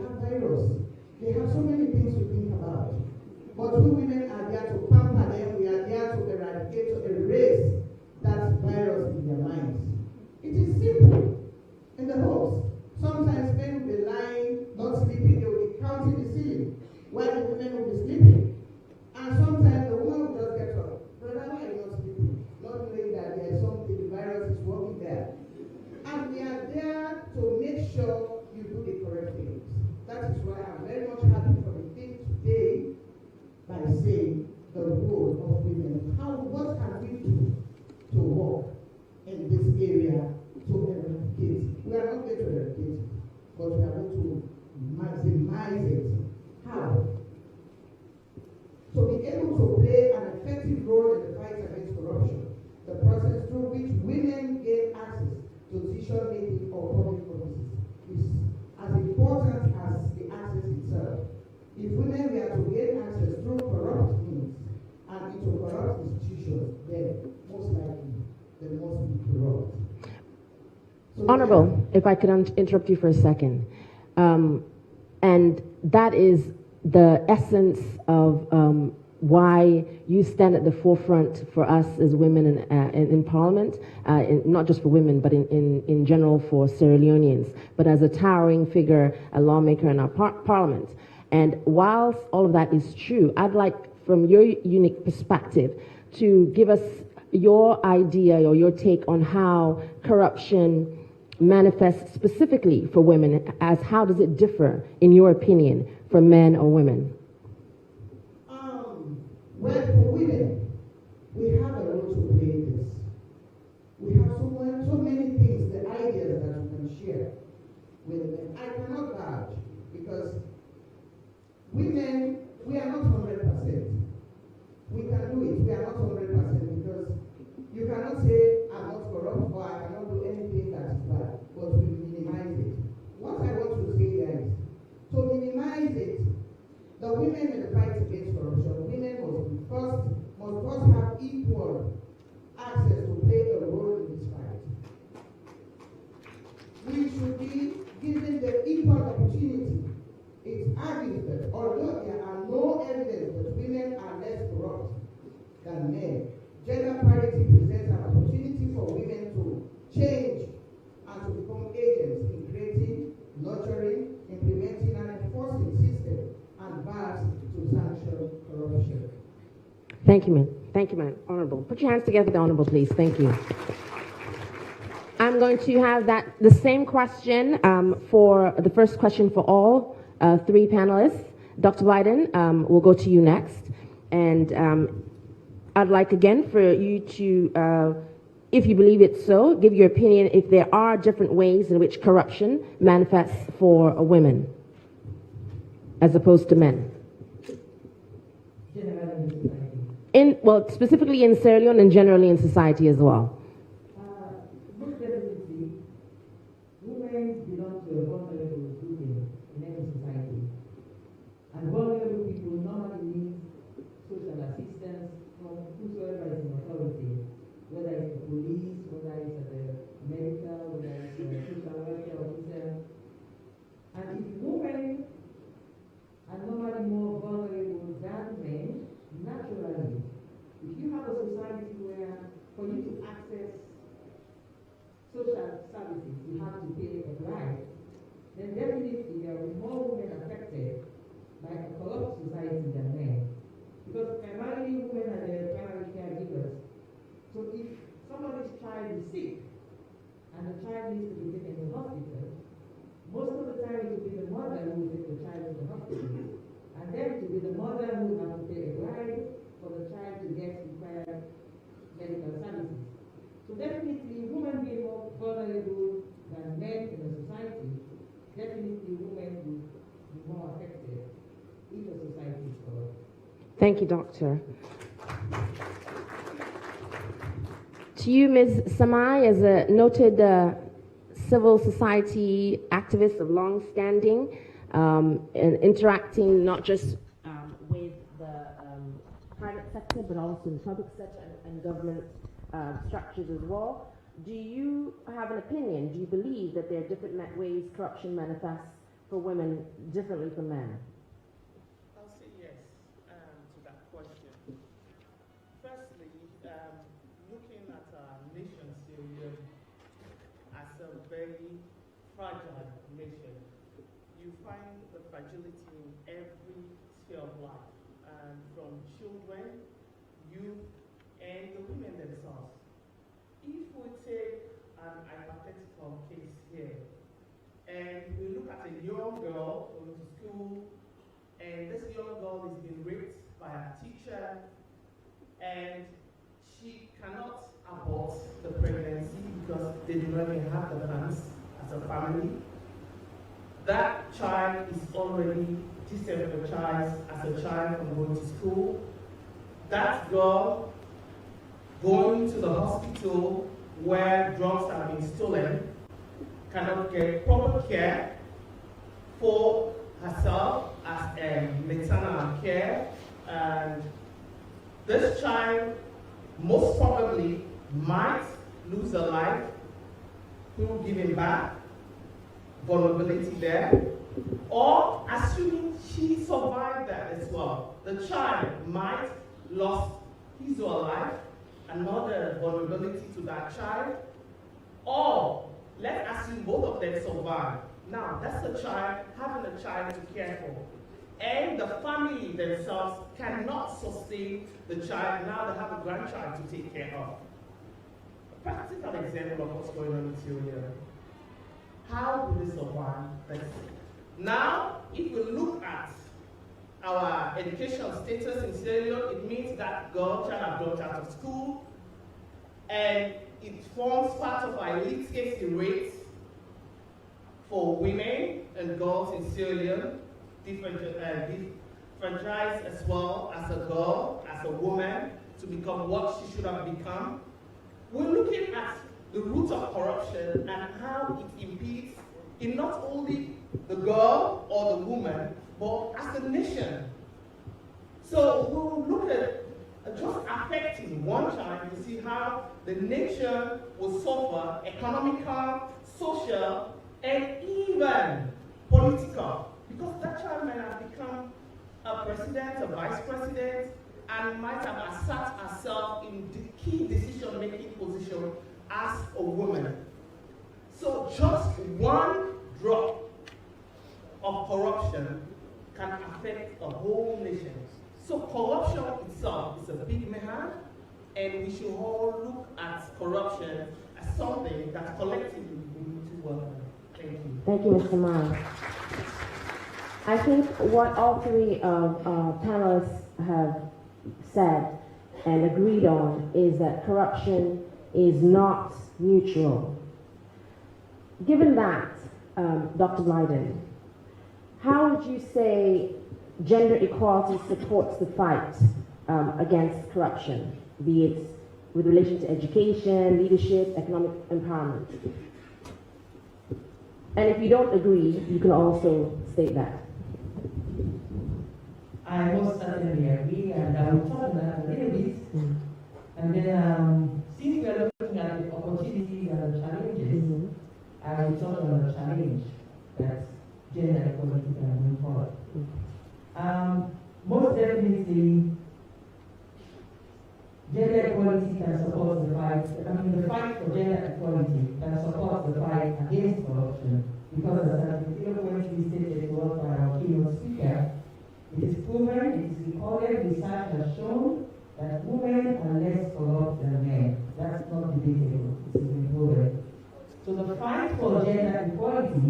to maximize it. How? To be able to play an effective role in the fight against corruption, the process through which women gain access to decision-making or public offices is as important as the access itself. If women were to gain access through corrupt means and into corrupt institutions, then most likely they must be corrupt. So Honorable, if I could interrupt you for a second. And that is the essence of why you stand at the forefront for us as women in Parliament, not just for women, but in general for Sierra Leoneans, but as a towering figure, a lawmaker in our Parliament. And whilst all of that is true, I'd like, from your unique perspective, to give us your idea or your take on how corruption manifests specifically for women, as how does it differ, in your opinion, from men or women? Well, for women, we have a role to play in this. We have so many things, the ideas that we can share with them. I cannot vouch because women, we are not 100%. We can do it. We are not 100% because you cannot say I'm not corrupt or I cannot do anything that is bad, but we minimize it. What I want to say here is, to minimize it, the women in the fight against corruption, women must first have equal access to play a role in this fight. We should be given the equal opportunity. It's argued that although there are no evidence that women are less corrupt than men, gender parity presents an opportunity for women to change and to become agents in creating, nurturing, implementing, and enforcing systems and bars to sanction corruption. Thank you, ma'am. Thank you, ma'am. Honorable. Put your hands together for the Honorable, please. Thank you. I'm going to have the same question for the first question for all three panelists. Dr. Blyden, we'll go to you next. And I'd like again for you to, if you believe it's so, give your opinion if there are different ways in which corruption manifests for women as opposed to men. Well, specifically in Sierra Leone and generally in society as well. Most definitely, women belong to a vulnerable group in any society. And vulnerable people normally need social assistance from whosoever is in authority, whether it's the police, whether it's the medical, whether it's the social welfare officer. And if women are normally more vulnerable than men, naturally, if you have a society where for you to access social services, you have to pay a bribe, then definitely there will be more women affected by a corrupt society than men. Because primarily women are the primary caregivers. So if somebody's child is sick and the child needs to be taken to the hospital, most of the time it will be the mother who will take the child to the hospital. And then it will be the mother who will have to pay a bribe for the child to get required medical services. So definitely women being more vulnerable than men in a society, definitely women will be more affected if the society is corrupt. Thank you, Doctor. To you, Ms. Samai, as a noted civil society activist of long standing, and interacting not just with the private sector, but also in the public sector and government structures as well. Do you have an opinion? Do you believe that there are different ways corruption manifests for women differently from men? I'll say yes to that question. Firstly, looking at our nation, Syria, as a very fragile nation, you find the fragility in every sphere of life, and from children, youth, and the women themselves. If we take an hypothetical case here, and we look at a young girl going to school, and this young girl is being raped by a teacher, and she cannot abort the pregnancy because they do not even have the funds as a family. that child is already disenfranchised as a child from going to school. That girl going to the hospital where drugs are being stolen cannot get proper care for herself as maternal care, and this child most probably might lose her life through giving back, vulnerability there, or assuming she survived that as well. The child might lost his or her life, another vulnerability to that child, or let's assume both of them survive. Now, that's a child, having a child to care for. And the family themselves cannot sustain the child. Now they have a grandchild to take care of. A practical example of what's going on in Syria. How do they survive? Let's see. Now, if we look at our educational status in Syria, it means that girl child are dropped out of school, and it forms part of our illiteracy rates for women and girls in Syria, disenfranchised as well as a girl, as a woman, to become what she should have become. We're looking at the roots of corruption and how it impedes in not only the girl or the woman, but as a nation. So we'll look at just affecting one child to see how the nation will suffer economical, social, and even political. Because that child might have become a president, a vice president, and might have assert herself in the key decision-making position as a woman. So just one drop of corruption can affect a whole nation. So corruption itself is a big matter, and we should all look at corruption as something that collectively we need to work on. Thank you. Thank you, Mr. Miles. I think what all three of panelists have said and agreed on is that corruption is not neutral. Given that, Dr. Blyden, how would you say gender equality supports the fight against corruption, be it with relation to education, leadership, economic empowerment? And if you don't agree, you can also state that. I most certainly agree, and I will talk on that a little bit. And then, since we are looking at the opportunities and the challenges, I will talk on the challenge that gender equality can bring forward. Most definitely, gender equality can support the fight. The fight for gender equality can support the fight against corruption, because as eloquently stated to us by our keynote speaker, it is proven, it is recorded, research has shown that women are less corrupt than men. That's not debatable, it is been proven. So the fight for gender equality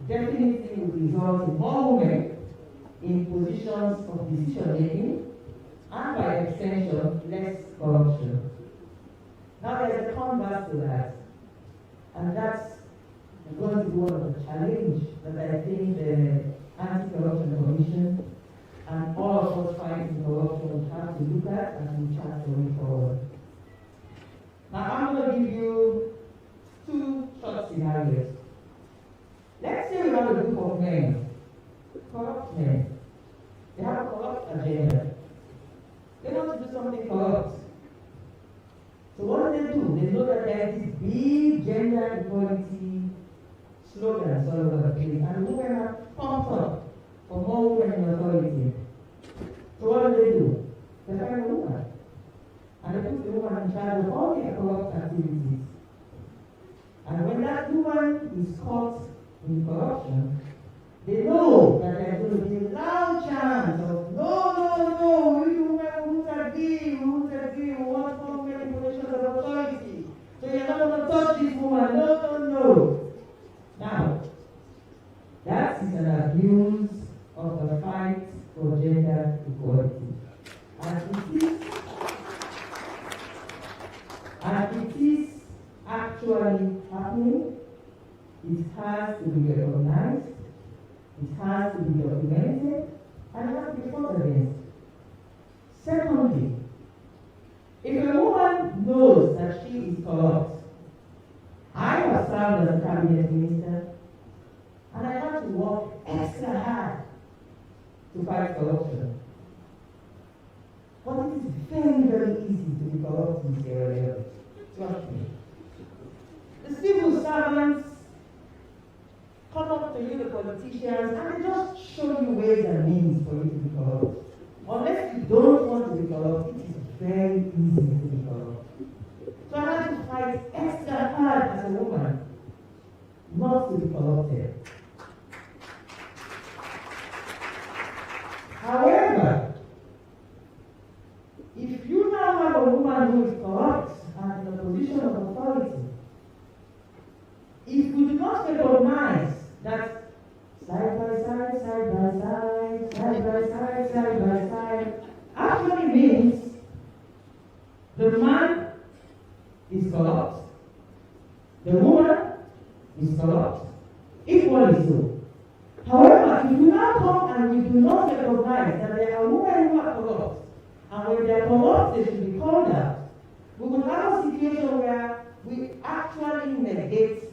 definitely will result in more women in positions of decision making, and by extension, less corruption. Now there's a converse to that, and that's going to be one of the challenges that I think the Anti-Corruption Commission and all of us fighting corruption will have to look at as we chart going forward. Now I'm going to give you two short scenarios. Let's say we have a group of men, corrupt men. They have a corrupt agenda. They want to do something corrupt. So what do? They know that there is this big gender equality slogans all over the place, and women are pumped up for more women in authority. So what do? They find a woman, and they put the woman in charge of all their corrupt activities. And when that woman is caught in corruption, they know that there's going to be a loud chant of no, we women won't agree, we want more women in positions of authority. So you're not going to touch this woman, no. Now, that is an abuse of the fight for gender equality. And it is actually happening. It has to be recognized, It has to be documented and it has to be fought against. Secondly, if a woman knows that she is corrupt, I have served as a cabinet minister and I have to work extra hard to fight corruption. But it is very, very easy to be corrupt in Sierra Leone. Trust me. The civil servants come up to you, the politicians, and they just show you ways and means for you to be corrupt. Unless you don't want to be corrupt, it is very easy to be corrupt. So I have to fight extra hard as a woman not to be corrupted. However, if you now have a woman who is corrupt and in a position of authority, if you do not recognize that side by side, side by side, side by side, side by side, actually means the man is corrupt, the woman is corrupt, equally so. However, if you now come and we do not recognize that there are women who are corrupt, and when they are corrupt, they should be called out, we will have a situation where we actually negate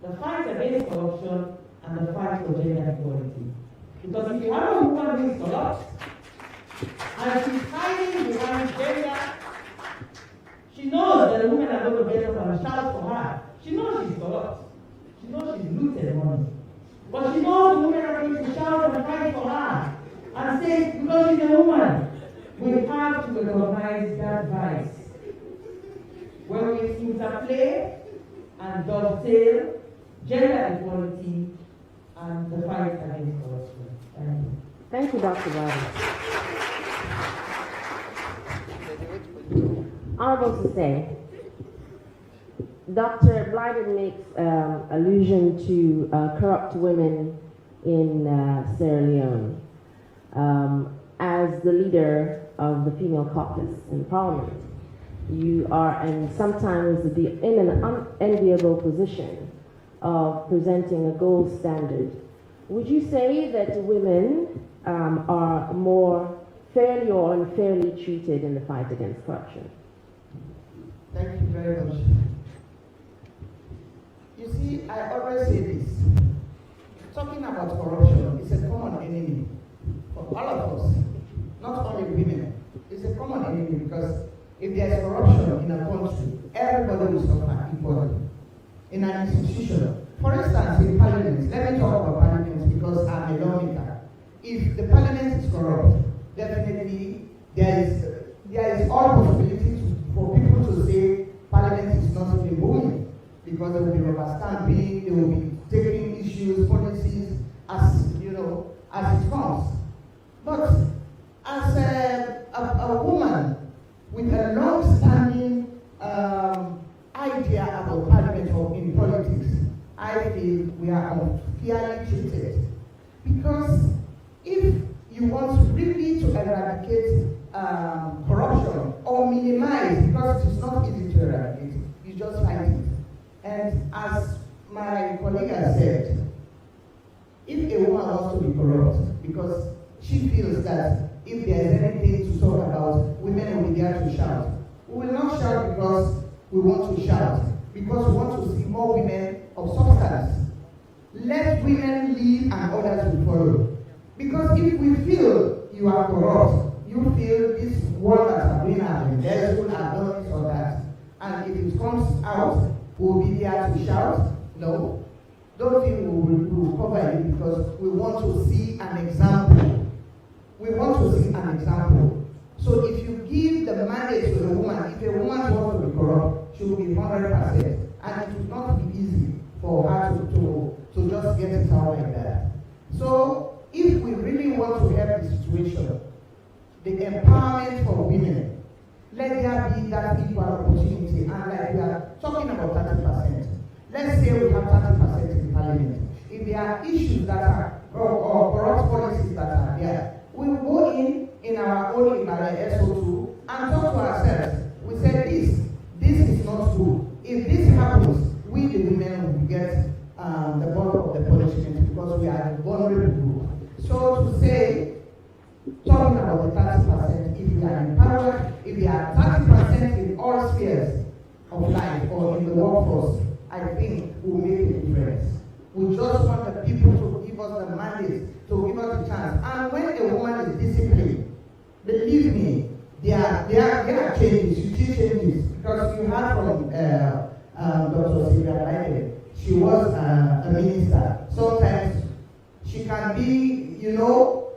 the fight against corruption and the fight for gender equality. Because if you have a woman who is corrupt, and she's hiding behind gender, she knows that the women are going to get up and shout for her. She knows she's corrupt. She knows she's looted money. But she knows the women are going to shout and fight for her and say, because she's a woman, we have to recognize that vice. When we interplay and dovetail gender equality and the fight against corruption. Thank you. Thank you, Dr. Biden. Honorable to say, Dr. Blyden makes allusion to corrupt women in Sierra Leone. As the leader of the female caucus in Parliament, you are, and sometimes in an unenviable position of presenting a gold standard. Would you say that women are more fairly or unfairly treated in the fight against corruption? Thank you very much. You see, I always say this. Talking about corruption is a common enemy for all of us, not only women. It's a common enemy because if there is corruption in a country, everybody will suffer equally. In an institution, for instance, in parliament, let me talk about parliament because I'm a lawmaker. If the parliament is corrupt, definitely there is all possibility for people to say parliament is not even moving because there will be rubber stamping, they will be taking issues, policies as as it comes. But as a woman with a long-standing idea about parliament or in politics, I feel we are unfairly treated. Because if you want really to eradicate corruption or minimize, because it is not easy to eradicate, you just fight it. And as my colleague has said, if a woman wants to be corrupt because she feels that if there is anything to talk about, women will be there to shout. We will not shout because we want to shout, because we want to see more women of substance. Let women lead and others will follow. Because if we feel you are corrupt, you feel this word that are being embezzled and done this or that, and if it comes out, we'll be there to shout. No. Don't think we will cover you because we want to see an example. We want to see an example. So if you give the mandate to a woman, if a woman wants to be corrupt, she will be 100%. And it will not be easy for her to just get it out like that. So if we really want to help the situation, the empowerment for women, let there be that equal opportunity. And like we are talking about 30%. Let's say we have 30% in parliament. If there are issues that are, or corrupt policies that are there, we will go in our own SO2 and talk to ourselves. We say this is not good. If this happens, we the women will get the bulk of the punishment because we are a vulnerable group. So to say, talking about the 30%, if we are empowered, if we are 30% in all spheres of life or in the workforce, I think will make a difference. We just want the people to give us the mandate, to give us the chance. And when a woman is disciplined, believe me, there are changes, you see changes. Because you heard from Dr. Sylvia Biden, she was a minister. Sometimes she can be, you know,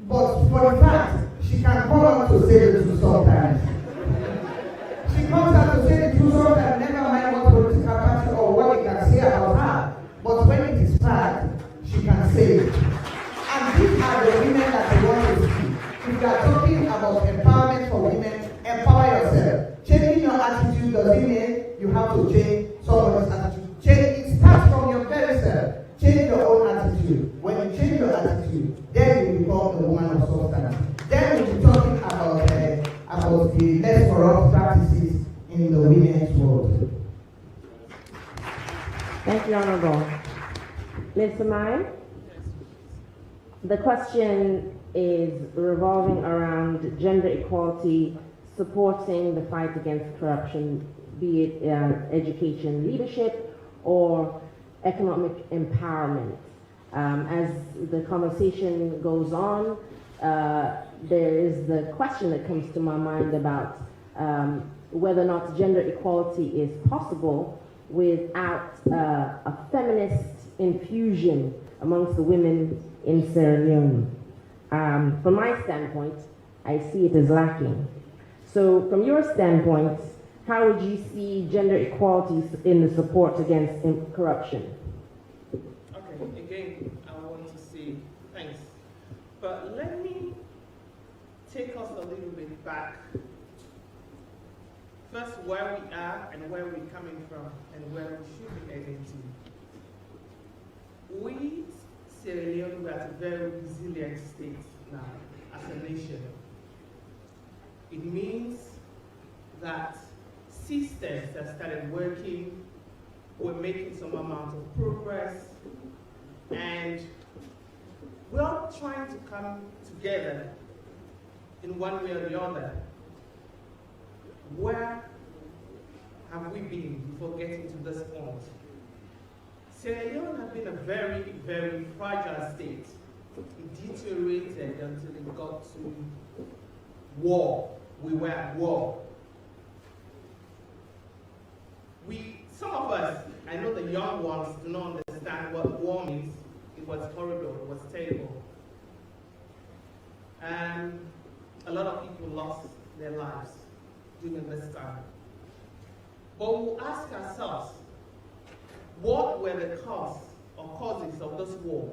but for the fact, she can come out to say the truth sometimes. She comes out to say the truth sometimes, never mind what political party or what they can say about her. But when it is fact, she can say it. And these are the women that I want to see. If you are talking about empowerment for women, empower yourself. Changing your attitude doesn't mean you have to change someone's attitude. It starts from your very self. Change your own attitude. When you change your attitude, then you become a woman of substance. Then we'll be talking about the less corrupt practices in the women's world. Thank you, Honorable. Ms. Samai, the question is revolving around gender equality, supporting the fight against corruption, be it education leadership or economic empowerment. As the conversation goes on, there is the question that comes to my mind about whether or not gender equality is possible without a feminist infusion amongst the women in Sierra Leone. From my standpoint, I see it as lacking. So from your standpoint, how would you see gender equality in the support against corruption? Okay, again, I want to say thanks. But let me take us a little bit back. First, where we are and where we're coming from and where we should be heading to. We, Sierra Leone, we are at a very resilient state now as a nation. It means that systems that started working were making some amount of progress, and we're all trying to come together in one way or the other. Where have we been before getting to this point? Sierra Leone has been a very, very fragile state. It deteriorated until it got to war. We were at war. Some of us, I know the young ones do not understand what war means. It was horrible, it was terrible. And a lot of people lost their lives during this time. But we'll ask ourselves, what were the causes of this war?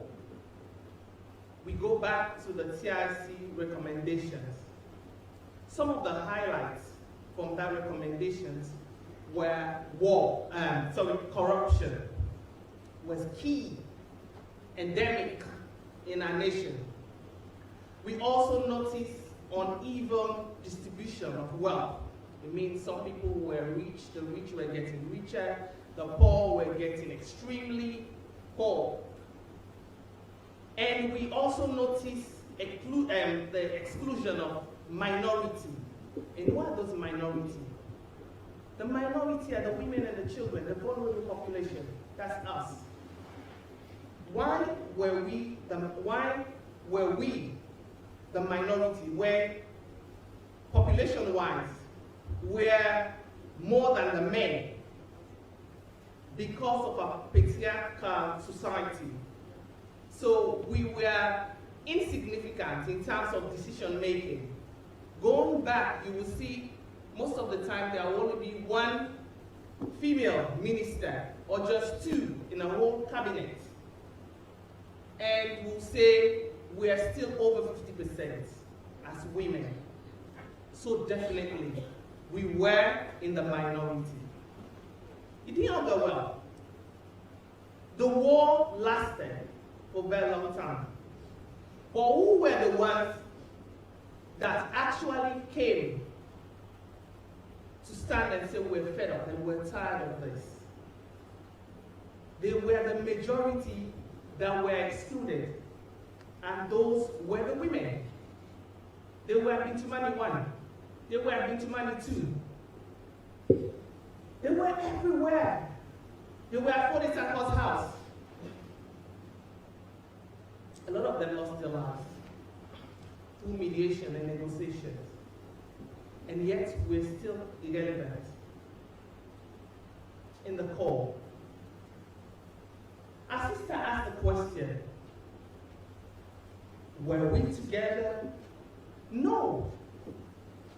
We go back to the TIC recommendations. Some of the highlights from that recommendations were corruption was key, endemic in our nation. We also noticed uneven distribution of wealth. It means some people were rich, the rich were getting richer, the poor were getting extremely poor. And we also noticed the exclusion of minority. And what are those minorities? The minority are the women and the children, the vulnerable population. That's us. Why were we the minority where population-wise we're more than the men because of our patriarchal society? So we were insignificant in terms of decision making. Going back, you will see most of the time there will only be one female minister or just two in a whole cabinet. And we'll say we are still over 50% as women. So definitely, we were in the minority. It didn't go well. The war lasted for a very long time. But who were the ones that actually came to stand and say we're fed up and we're tired of this? They were the majority that were excluded. and those were the women. They were Bintumani 1. They were Bintumani 2. They were everywhere. They were at Fode Sanko's house. A lot of them lost their lives through mediation and negotiations. And yet, we're still irrelevant in the call. Our sister asked the question, were we together? No.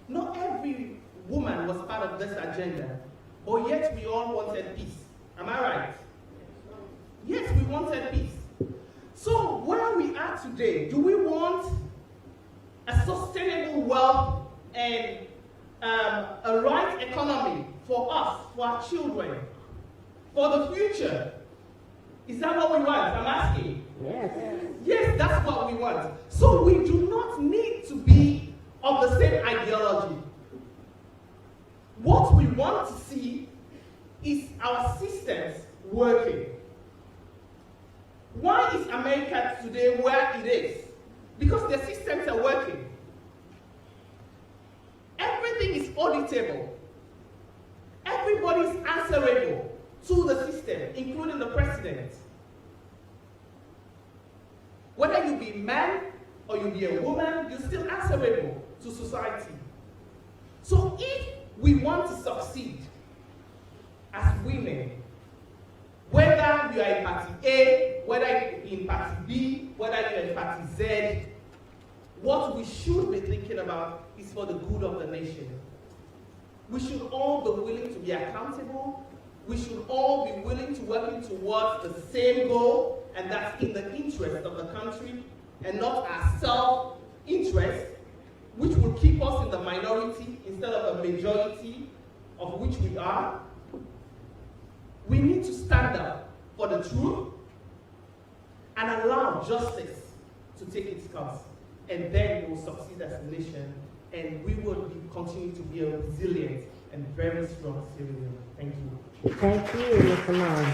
Not every woman was part of this agenda, but yet we all wanted peace. Am I right? Yes, we wanted peace. So where we are today, do we want a sustainable wealth and a right economy for us, for our children, for the future? Is that what we want? I'm asking. Yes. Yes, that's what we want. So we do not need to be of the same ideology. What we want to see is our systems working. Why is America today where it is? Because their systems are working. Everything is auditable. Everybody is answerable to the system, including the president. Whether you be a man or you be a woman, you're still answerable to society. So if we want to succeed as women, whether you are in party A, whether you're in party B, whether you're in party Z, what we should be thinking about is for the good of the nation. We should all be willing to be accountable. We should all be willing to work towards the same goal, and that's in the interest of the country and not our self-interest, which will keep us in the minority instead of the majority of which we are. We need to stand up for the truth and allow justice to take its course. And then we will succeed as a nation, and we will continue to be a resilient and very strong Sierra Leone. Thank you. Thank you, Mr. Mann.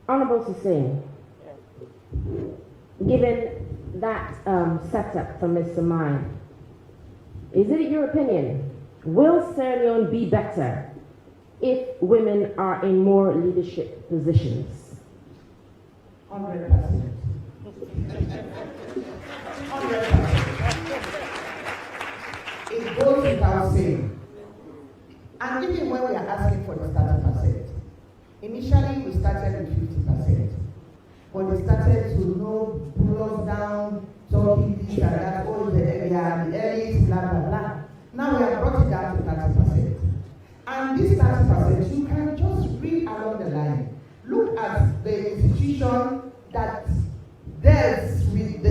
Honorable Hussein, given that setup from Mr. Mann, is it your opinion, will Sierra Leone be better if women are in more leadership positions? 100%. 100%. It goes without saying. And even when we are asking for the 30%, initially we started with 50%. But they started to pull us down, talking this and that, all the elites, blah, blah, blah. Now we have brought it down to 30%. And this 30%, you can just read along the line. Look at the institution that deals with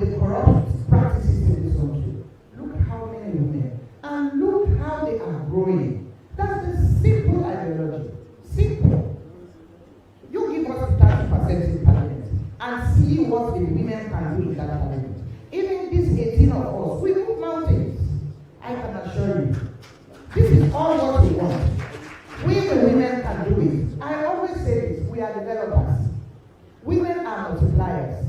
the corrupt practices in this country. Look how many women, and look how they are growing. That's the simple ideology. Simple. You give us 30% in parliament and see what the women can do in that parliament. Even these 18 of us, we move mountains. I can assure you. This is all what we want. We the women can do it. I always say this, we are developers. Women are multipliers.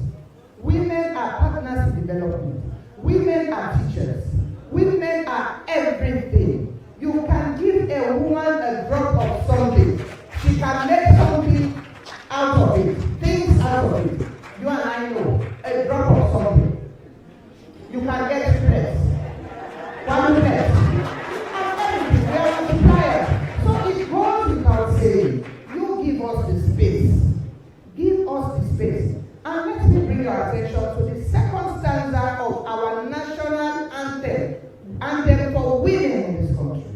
Women are partners in development. Women are teachers. Women are everything. You can give a woman a drop of something. She can make something out of it. Things out of it. You and I know. A drop of something. You can get stress. One less. And everything. We are multipliers. So it goes without saying, you give us the space. Give us the space. And let me bring your attention to the second stanza of our national anthem. Anthem for women in this country.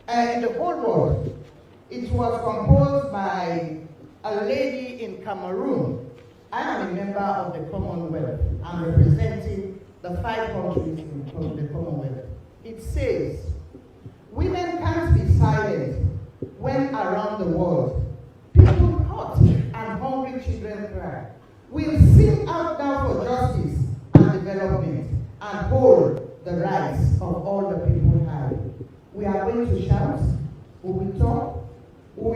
In the whole world. It was composed by a lady in Cameroon. I am a member of the Commonwealth. I'm representing the 5 countries in the Commonwealth. It says, women can't be silent when around the world people hurt and hungry children cry. We'll sing out now for justice and development and hold the rights of all the people high. We are going to shout, we will talk, we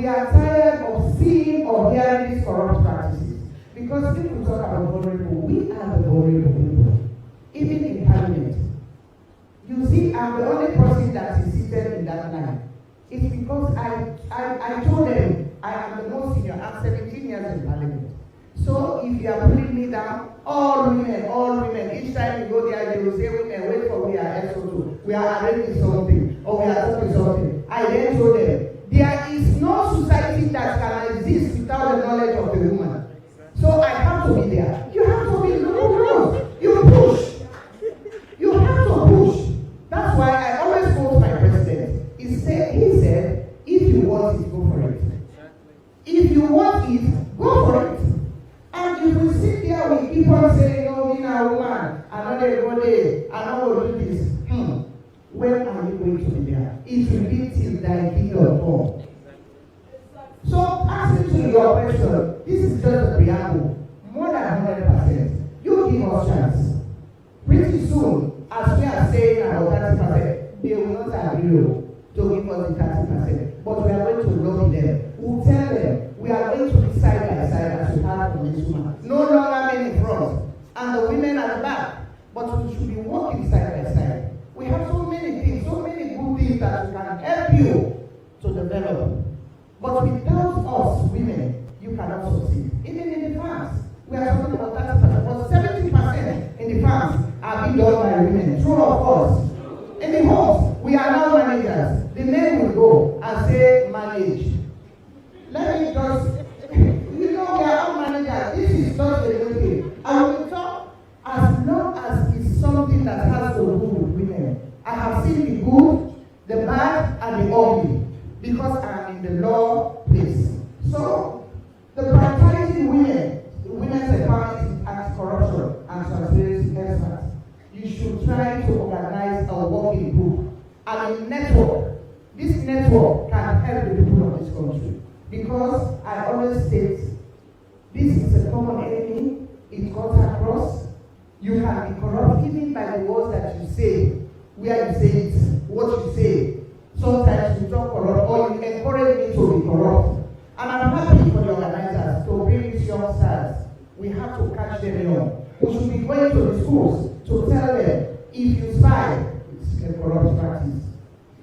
we are tired of seeing or hearing these corrupt practices. Because if we talk about vulnerable, we are the vulnerable people, even in Parliament. You see, I'm the only person that is seated in that line. It's because I told them I am the most senior. I'm 17 years in Parliament. So if you are putting me down, all women, each time you go there, they will say, women, wait for we are SO2. We are arranging something, or we are talking something. I then told them, there is no society that can exist without the knowledge of the woman. So I have to be there. You have to be the woman. You push. You have to push. That's why I always quote my president. He said, if you want it, go for it. If you want it, go for it. And if we sit there, we keep on saying, no, me a woman, another go there, another do this. When are you going to be there? It will be till thy kingdom come. So, answer to your question, this is just a preamble. More than 100%. You give us chance. Pretty soon, as we are saying about 30%, they will not agree to give us the 30%. But we are going to lobby them. We will tell them we are going to be side by side as we have from this woman. No longer men in front and the women at the back. But we should be working side by side. We have so many things, so many good things that can help you to develop. But without us women, you cannot succeed. Even in the farms, we are talking about 30%, but 70% in the farms are being done by women. True of us. In the homes, we are now managers. The men will go and say, manage. Let me just, we are all managers. This is just a little thing. And we talk as long as it's something that has to do with women. I have seen the good, the bad, and the ugly. Because I'm in the law place. So, the prioritizing women's empowerment is anti-corruption and transparency experts. You should try to organize a working group and a network. This network can help the people of this country. Because I always state, this is a common enemy, it cuts across. You can be corrupt even by the words that you say, where you say it, what you say. Sometimes you talk corrupt or you encourage me to be corrupt. And I'm happy for the organizers to bring these young stars. We have to catch them young. We should be going to the schools to tell them, if you spy, it's a corrupt practice.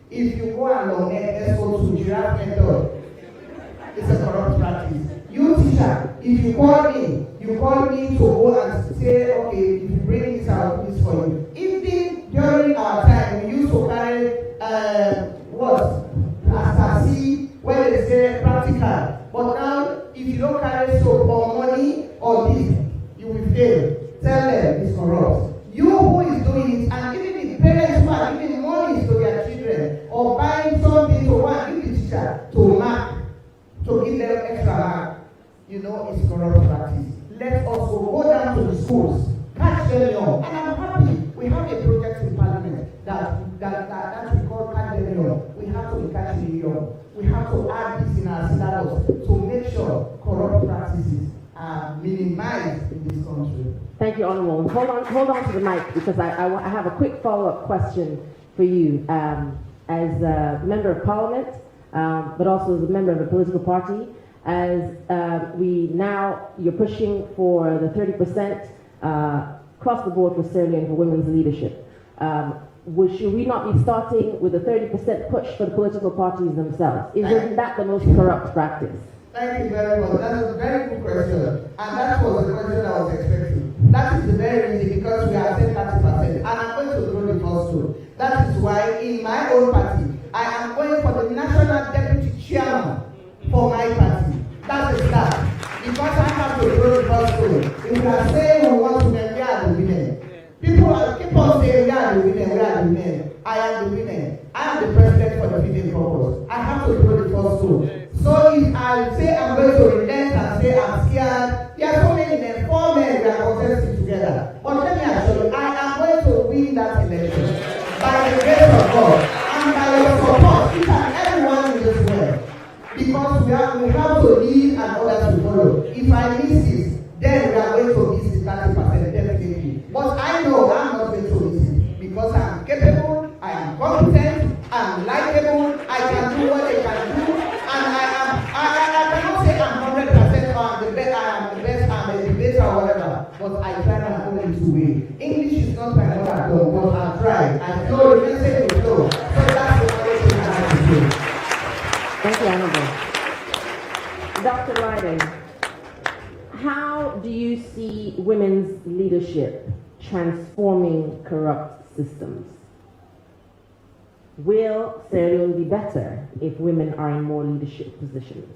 If you go along and go to giraffe method, it's a corrupt practice. You teacher, if you call me to go and say, okay, if you bring this out, this for you. Even during our time, we used to carry Asasi, where they say practical. But now, if you don't carry soap or money or this, you will fail. Tell them it's corrupt. You who is doing it, and even the parents who are giving money to their children, or buying something to one, give the teacher to mark, to give them extra mark, it's corrupt practice. Let us go down to the schools, catch them young. And I'm happy we have a project in Parliament that we call Catch Them Young. We have to be catching young. We have to add this in our syllabus to make sure corrupt practices are minimized in this country. Thank you, Honourable. Hold on to the mic because I have a quick follow-up question for you. As a member of Parliament, but also as a member of a political party, as you're pushing for the 30% across the board for Sierra Leone for women's leadership. Should we not be starting with a 30% push for the political parties themselves? Isn't that the most corrupt practice? Thank you very much. That's a very good question. And that was the question I was expecting. That is the very reason because we are saying 30%. And I'm going to throw the first one. That is why in my own party, I am going for the national deputy chairman for my party. That's a start. Because I have to throw the first one. If we are saying we want women, we are the women. People keep on saying we are the women, we are the men. I am the women. I am the president for the female caucus. I have to throw the first one. So if I say I'm going to relent and say I'm scared, there are so many men, 4 men we are contesting together. But let me assure you, I am going to win that election by the grace of God and by your support, each and everyone in this world. Because we have to lead and others to follow. If I miss this, then we are going to miss the 30% definitely. But I know I'm not going to miss it because I'm capable, I am competent, I'm likable, I can do what I can do, and I I cannot say I'm 100% the best debater or whatever, but I try my own little way. English is not my mother tongue, but I try. I flow, the message will flow. So that's the only thing I have to say. Thank you, Honorable. Dr. Ryden, how do you see women's leadership transforming corrupt systems? Will Sierra Leone be better if women are in more leadership positions?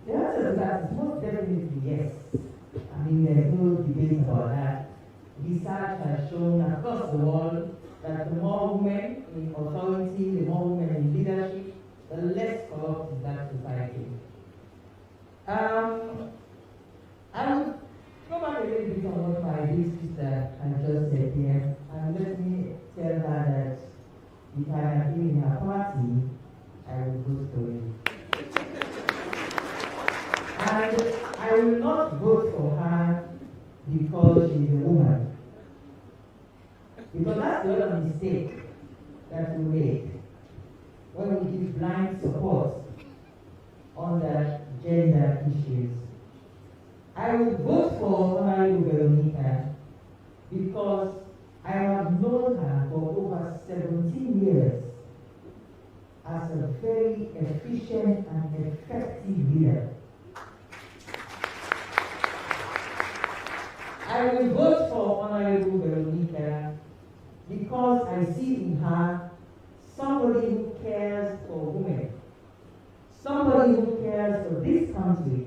The answer to that is most definitely yes. I mean, there's no debate about that. Research has shown across the world that the more women in authority, the more women in leadership, the less corrupt is that society. I would go back a little bit on what my big sister had just said here, and let me tell her that if I had been in her party, I would vote for you. And I will not vote for her because she's a woman. Because that's the other mistake that we make when we give blind support on the gender issues. I will vote for Honorable Veronica because I have known her for over 17 years as a very efficient and effective leader. I will vote for Honorable Veronica because I see in her somebody who cares for women, somebody who cares for this country,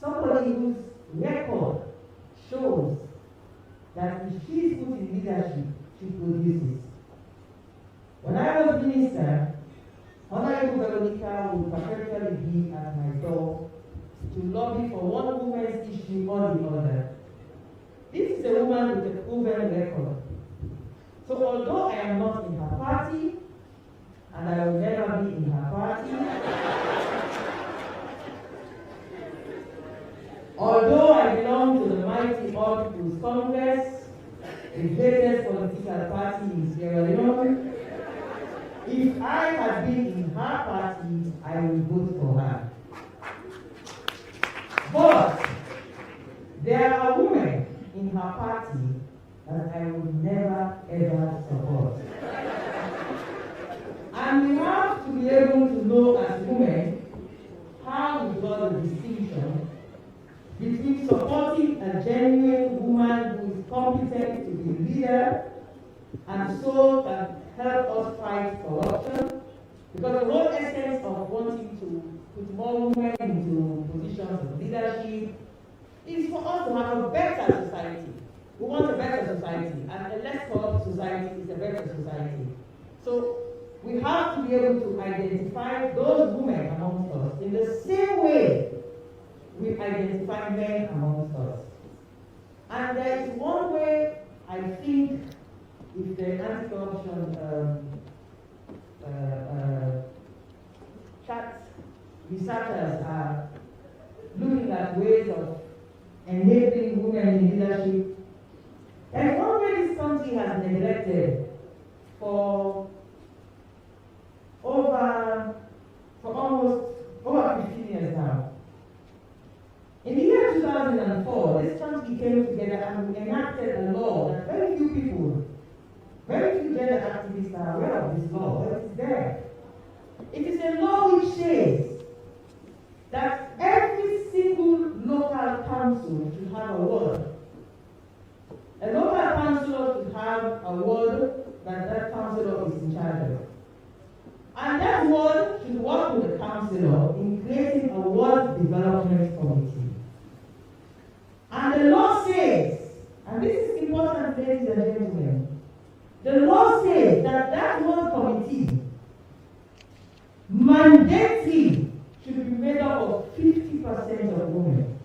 somebody whose record shows that if she's put in leadership, she produces. When I was minister, Honorable Veronica would perpetually be at my door to lobby for one woman's issue or the other. This is a woman with a proven record. So although I am not in her party, and I will never be in her party, although I belong to the mighty All People's Congress, the greatest political party in Sierra Leone, if I had been in her party, I would vote for her. But there are women in her party that I would never ever support. And we have to be able to know as women how we draw the distinction between supporting a genuine woman who is competent to be a leader and so can help us fight corruption. Because the whole essence of wanting to put more women into positions of leadership is for us to have a better society. We want a better society, and a less corrupt society is a better society. So we have to be able to identify those women amongst us in the same way we identify men amongst us. And there is one way I think if the anti-corruption researchers are looking at ways of enabling women in leadership, and one way this country has neglected for almost over 15 years now. In the year 2004, this country came together and enacted a law that very few people, very few gender activists are aware of this law, but it's there. It is a law which says that every single local council should have a ward. A local councillor should have a ward that councillor is in charge of. And that ward should work with the councillor in creating a ward development committee. And the law says, and this is important, ladies and gentlemen, the law says that that ward committee mandatory should be made up of 50% of women.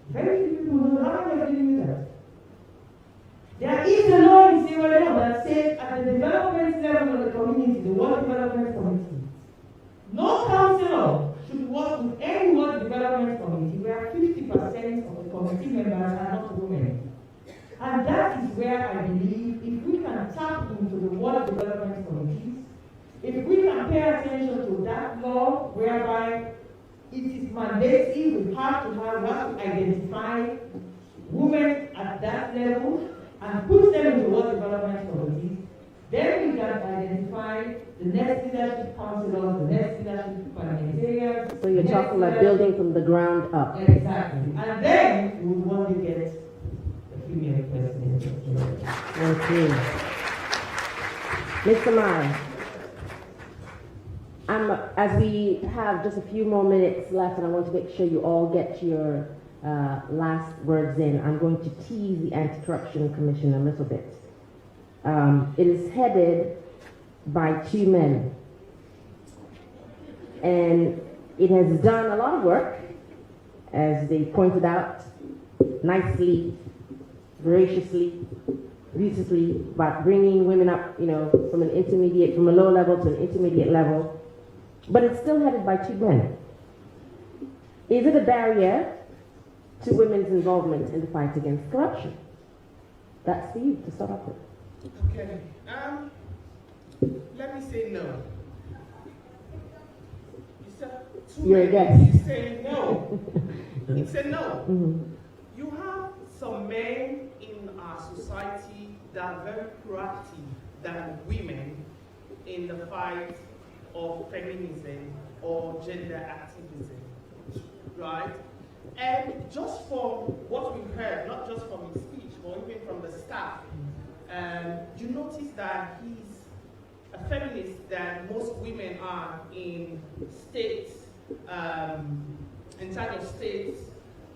Very few people know how many of you knew that. There is a law in Sierra Leone that says at the development level of the community, the Ward Development Committee, no councillor should work with any Ward Development Committee where 50% of the committee members are not women. And that is where I believe if we can tap into the Ward Development Committees, if we can pay attention to that law whereby it is mandatory, we have to identify women at that level and put them into world development committees. Then we can identify the next leadership councilors, the next leadership parliamentarians. So you're talking about building from the ground up. Exactly. And then we want to get a female president. Okay. Mr. Mara, as we have just a few more minutes left, and I want to make sure you all get your last words in, I'm going to tease the Anti-Corruption Commission a little bit. It is headed by 2 men, and it has done a lot of work, as they pointed out, nicely, graciously, beautifully, about bringing women up, from a low level to an intermediate level, but it's still headed by 2 men. Is it a barrier to women's involvement in the fight against corruption? That's for you to start off with. Okay. Let me say no. You said You're a guest. You say no. It's a no. Mm-hmm. You have some men in our society that are very proactive than women in the fight of feminism or gender activism, right? And just from what we've heard, not just from his speech, but even from the staff, you notice that he's a feminist that most women are in states, in charge of states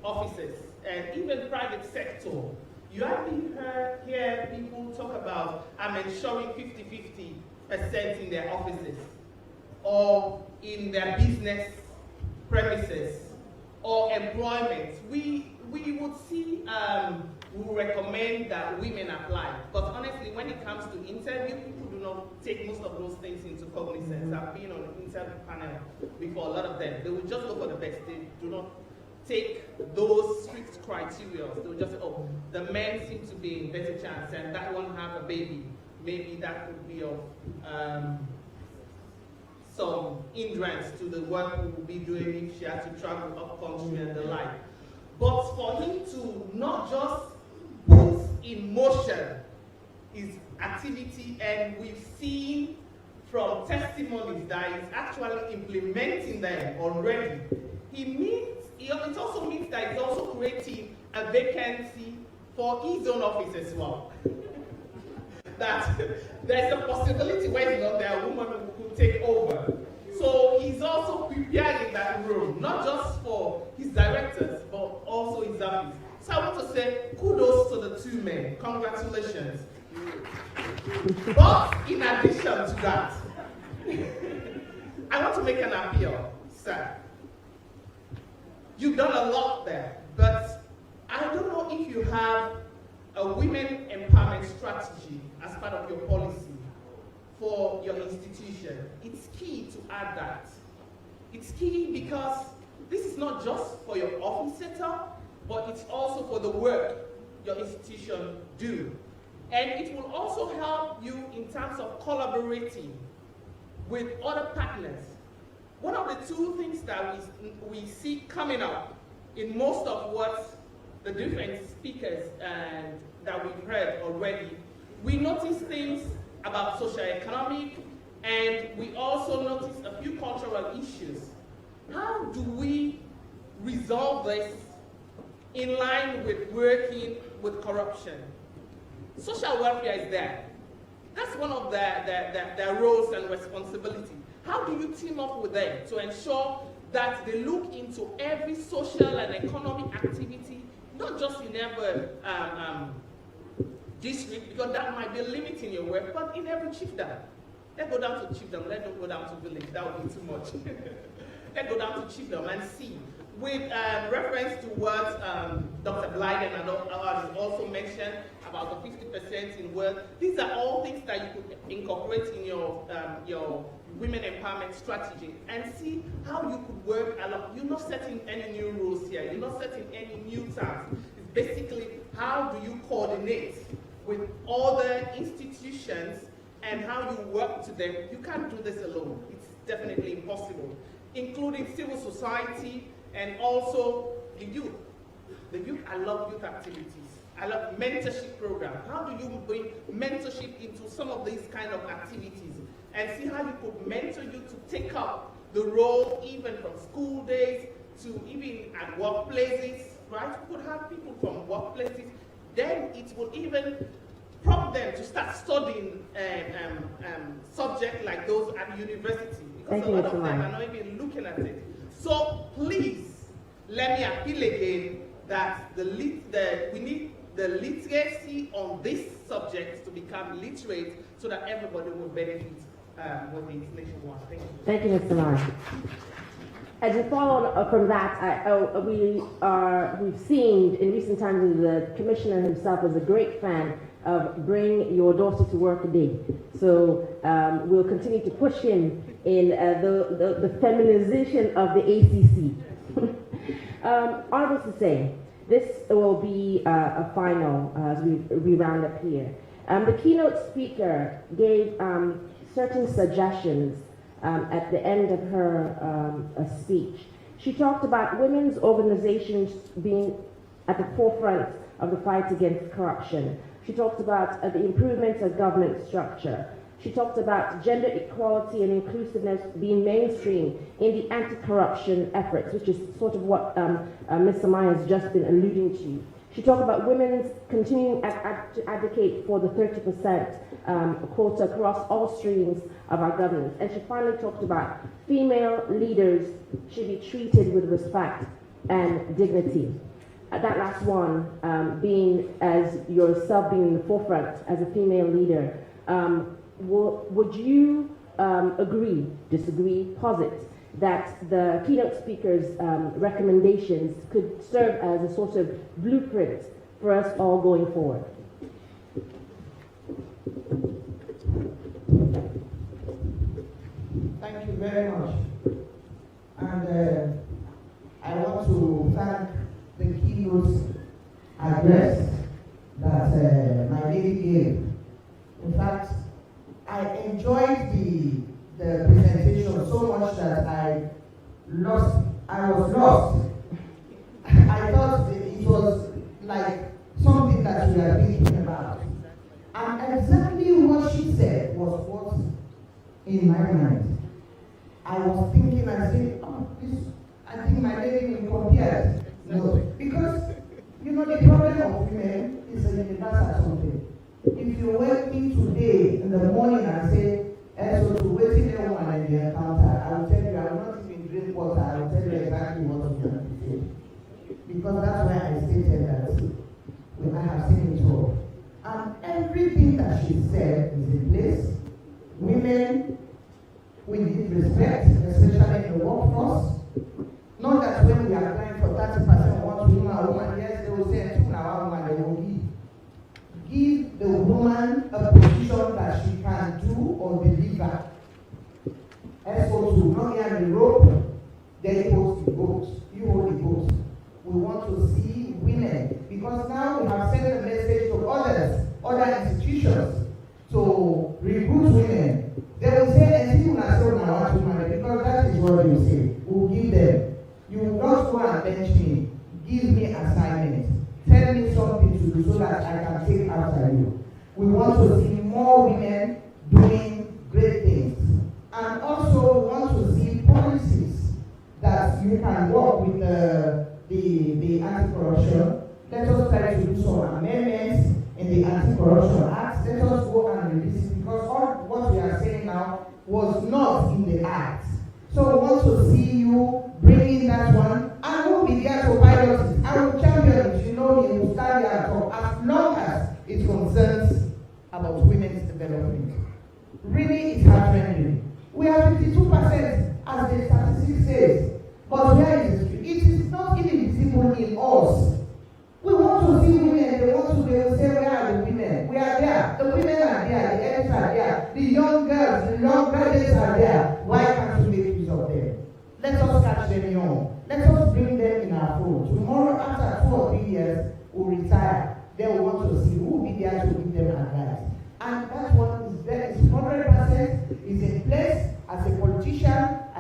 offices, and even private sector. You hardly hear people talk about, I'm ensuring 50-50% in their offices, or in their business premises, or employment. We would see, we recommend that women apply. But honestly, when it comes to interview, people do not take most of those things into cognizance. I've been on an interview panel before, a lot of them. They will just look for the best. They do not take those strict criteria. They will just say, oh, the men seem to be in better chance, and that one have a baby. Maybe that could be of some hindrance to the work we will be doing if she has to travel up country and the like. But for him to not just put in motion his activity, and we've seen from testimonies that he's actually implementing them already, it also means that he's also creating a vacancy for his own office as well. That there's a possibility when he's not there, a woman who could take over. So he's also preparing that room, not just for his directors, but also his office. So I want to say kudos to the 2 men. Congratulations. But in addition to that, I want to make an appeal, sir. You've done a lot there, but I don't know if you have a women empowerment strategy as part of your policy for your institution. It's key to add that. It's key because this is not just for your office setup, but it's also for the work your institution do. And it will also help you in terms of collaborating with other partners. One of the 2 things that we see coming up in most of what the different speakers and that we've heard already, we notice things about socioeconomic, and we also notice a few cultural issues. How do we resolve this in line with working with corruption? Social welfare is there. That's one of their roles and responsibilities. How do you team up with them to ensure that they look into every social and economic activity, not just in every district, because that might be limiting your work, but in every chiefdom? Let's go down to chiefdom, let's not go down to village, that would be too much. Let's go down to chiefdom and see. With reference to what Dr. Blyden and others also mentioned about the 50% in work, these are all things that you could incorporate in your women empowerment strategy and see how you could work along. You're not setting any new rules here. You're not setting any new tasks. It's basically how do you coordinate with other institutions and how you work to them, you can't do this alone. It's definitely impossible, including civil society and also the youth. The youth, I love youth activities. I love mentorship programs. How do you bring mentorship into some of these kind of activities and see how you could mentor you to take up the role even from school days to even at workplaces, right? You could have people from workplaces. Then it will even prompt them to start studying subjects like those at university, because a lot of them are not even looking at it. So please, let me appeal again that we need the literacy on this subject to become literate so that everybody will benefit with this nationwide. Thank you. Thank you, Mr. Mark. As a follow from that, we've seen in recent times the commissioner himself is a great fan of Bring Your Daughter to Work a Day. So we'll continue to push him in the feminization of the ACC. Honorable to say, this will be a final as we round up here. The keynote speaker gave certain suggestions at the end of her speech. She talked about women's organizations being at the forefront of the fight against corruption. She talked about the improvements of government structure. She talked about gender equality and inclusiveness being mainstream in the anti-corruption efforts, which is sort of what Ms. Samaya has just been alluding to. She talked about women's continuing to advocate for the 30% quota across all streams of our governance. And she finally talked about female leaders should be treated with respect and dignity. That last one being as yourself being in the forefront as a female leader. Would you agree, disagree, posit that the keynote speaker's recommendations could serve as a sort of blueprint for us all going forward? Thank you very much. And I want to thank the keynote address that my lady gave. In fact, I enjoyed the presentation so much that I was lost. I thought it was like something that we are thinking about. And exactly what she said was what in my mind. I was thinking and saying, oh, I think my lady will compare. No, because, you know, the problem of women is a universal something. If you wake me today in the morning and say, so to waiting a woman in the encounter, I will tell you, I will not even drink water, I will tell you exactly what you have to say. Because that's why I stated that I have seen it all. And everything that she said is in place. Women, we need respect, especially in the workforce. Not that when we are applying for 30% want to a woman, yes, they will say, now woman, they will give. Give the woman a position that she can do or deliver. SO2, not here in the rope, they hold the boat. You hold the boat. We want to see women, because now we have sent a message to other institutions to recruit women. They will say, and you are so now women, because that is what you say. We will give them. You will not go and bench me. Give me assignments. Tell me something to do so that I can take after you. We want to see more women doing great things. And also we want to see policies that you can work with the anti-corruption. Let us try to do some amendments in the Anti-Corruption Act. Let us go and release it, because all what we are saying now was not in the Act. So we want to see you bring in that one, and we'll be there to pilot it. I will champion it. You know me, we'll stand there for as long as it concerns about women's development. Really, it's heart-rending. We are 52% as the statistic says, but where is it? It is not even visible in us. We want to see women, they will say, where are the women? We are there. The women are there, the elders are there, the young girls, the young graduates are there. Why can't we make use of them? Let us catch them young. Let us bring them in our fold. Tomorrow, after 2 or 3 years, we'll retire. Then we want to see who will be there to give them advice. And that one is very, it's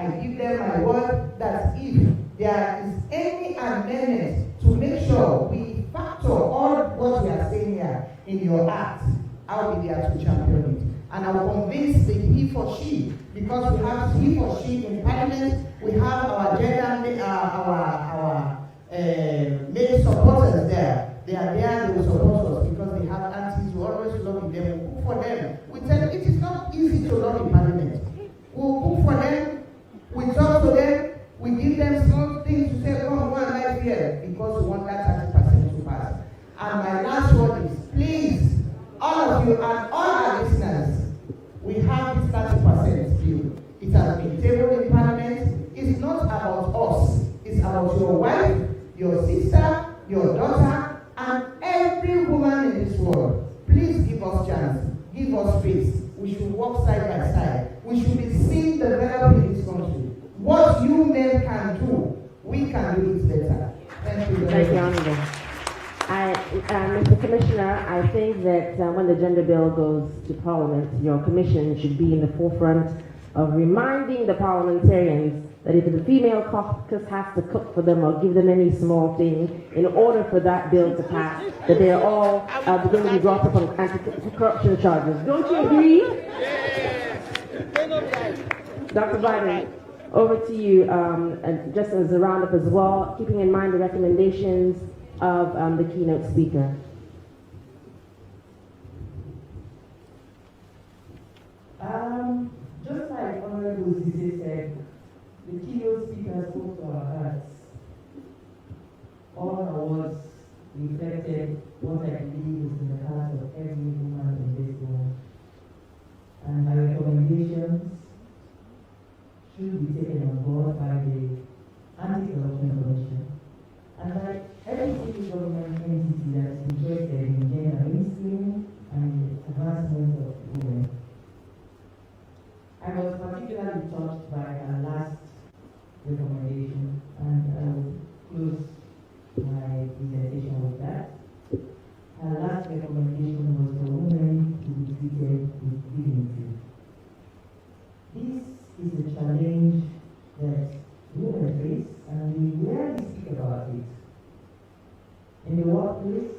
I give them my word that if there is any amendment to make sure we factor all what we are saying here in your act, I'll be there to champion it. And I will convince the he for she, because we have he for she in Parliament, we have our gender, our male supporters there. They are there, they will support us because they have aunties who always lobby them, we cook for them. We tell them it is not easy to lobby Parliament. We'll cook for them, we talk to them, we give them small things to say, come on, life here, because we want that 30% to pass. And my last word is, please, all of you and all our listeners, we have this 30% bill. It has been tabled in Parliament. It's not about us. It's about your wife, your sister, your daughter, and every woman in this world. Please give us chance. Give us space. We should work side by side. We should be seen developing in this country. What you men can do, we can do it better. Thank you very much. Thank you, Mr. Commissioner, I think that when the gender bill goes to Parliament, your commission should be in the forefront of reminding the parliamentarians that if the female caucus has to cook for them or give them any small thing in order for that bill to pass, that they are all going to be brought up on anti-corruption charges. Don't you agree? Dr. Biden, over to you, and just as a roundup as well, keeping in mind the recommendations of the keynote speaker. Just like Honorable Zise said, the keynote speaker spoke to our hearts. All awards reflected what I believe is in the heart of every woman in this world. And my recommendations should be taken on board by the Anti-Corruption Commission and by every single government entity that is interested in gender mainstreaming and the advancement of women. I was particularly touched by our last recommendation, and I will close my presentation with that. Our last recommendation was for women to be treated with dignity. This is a challenge that women face, and we rarely speak about it. In the workplace,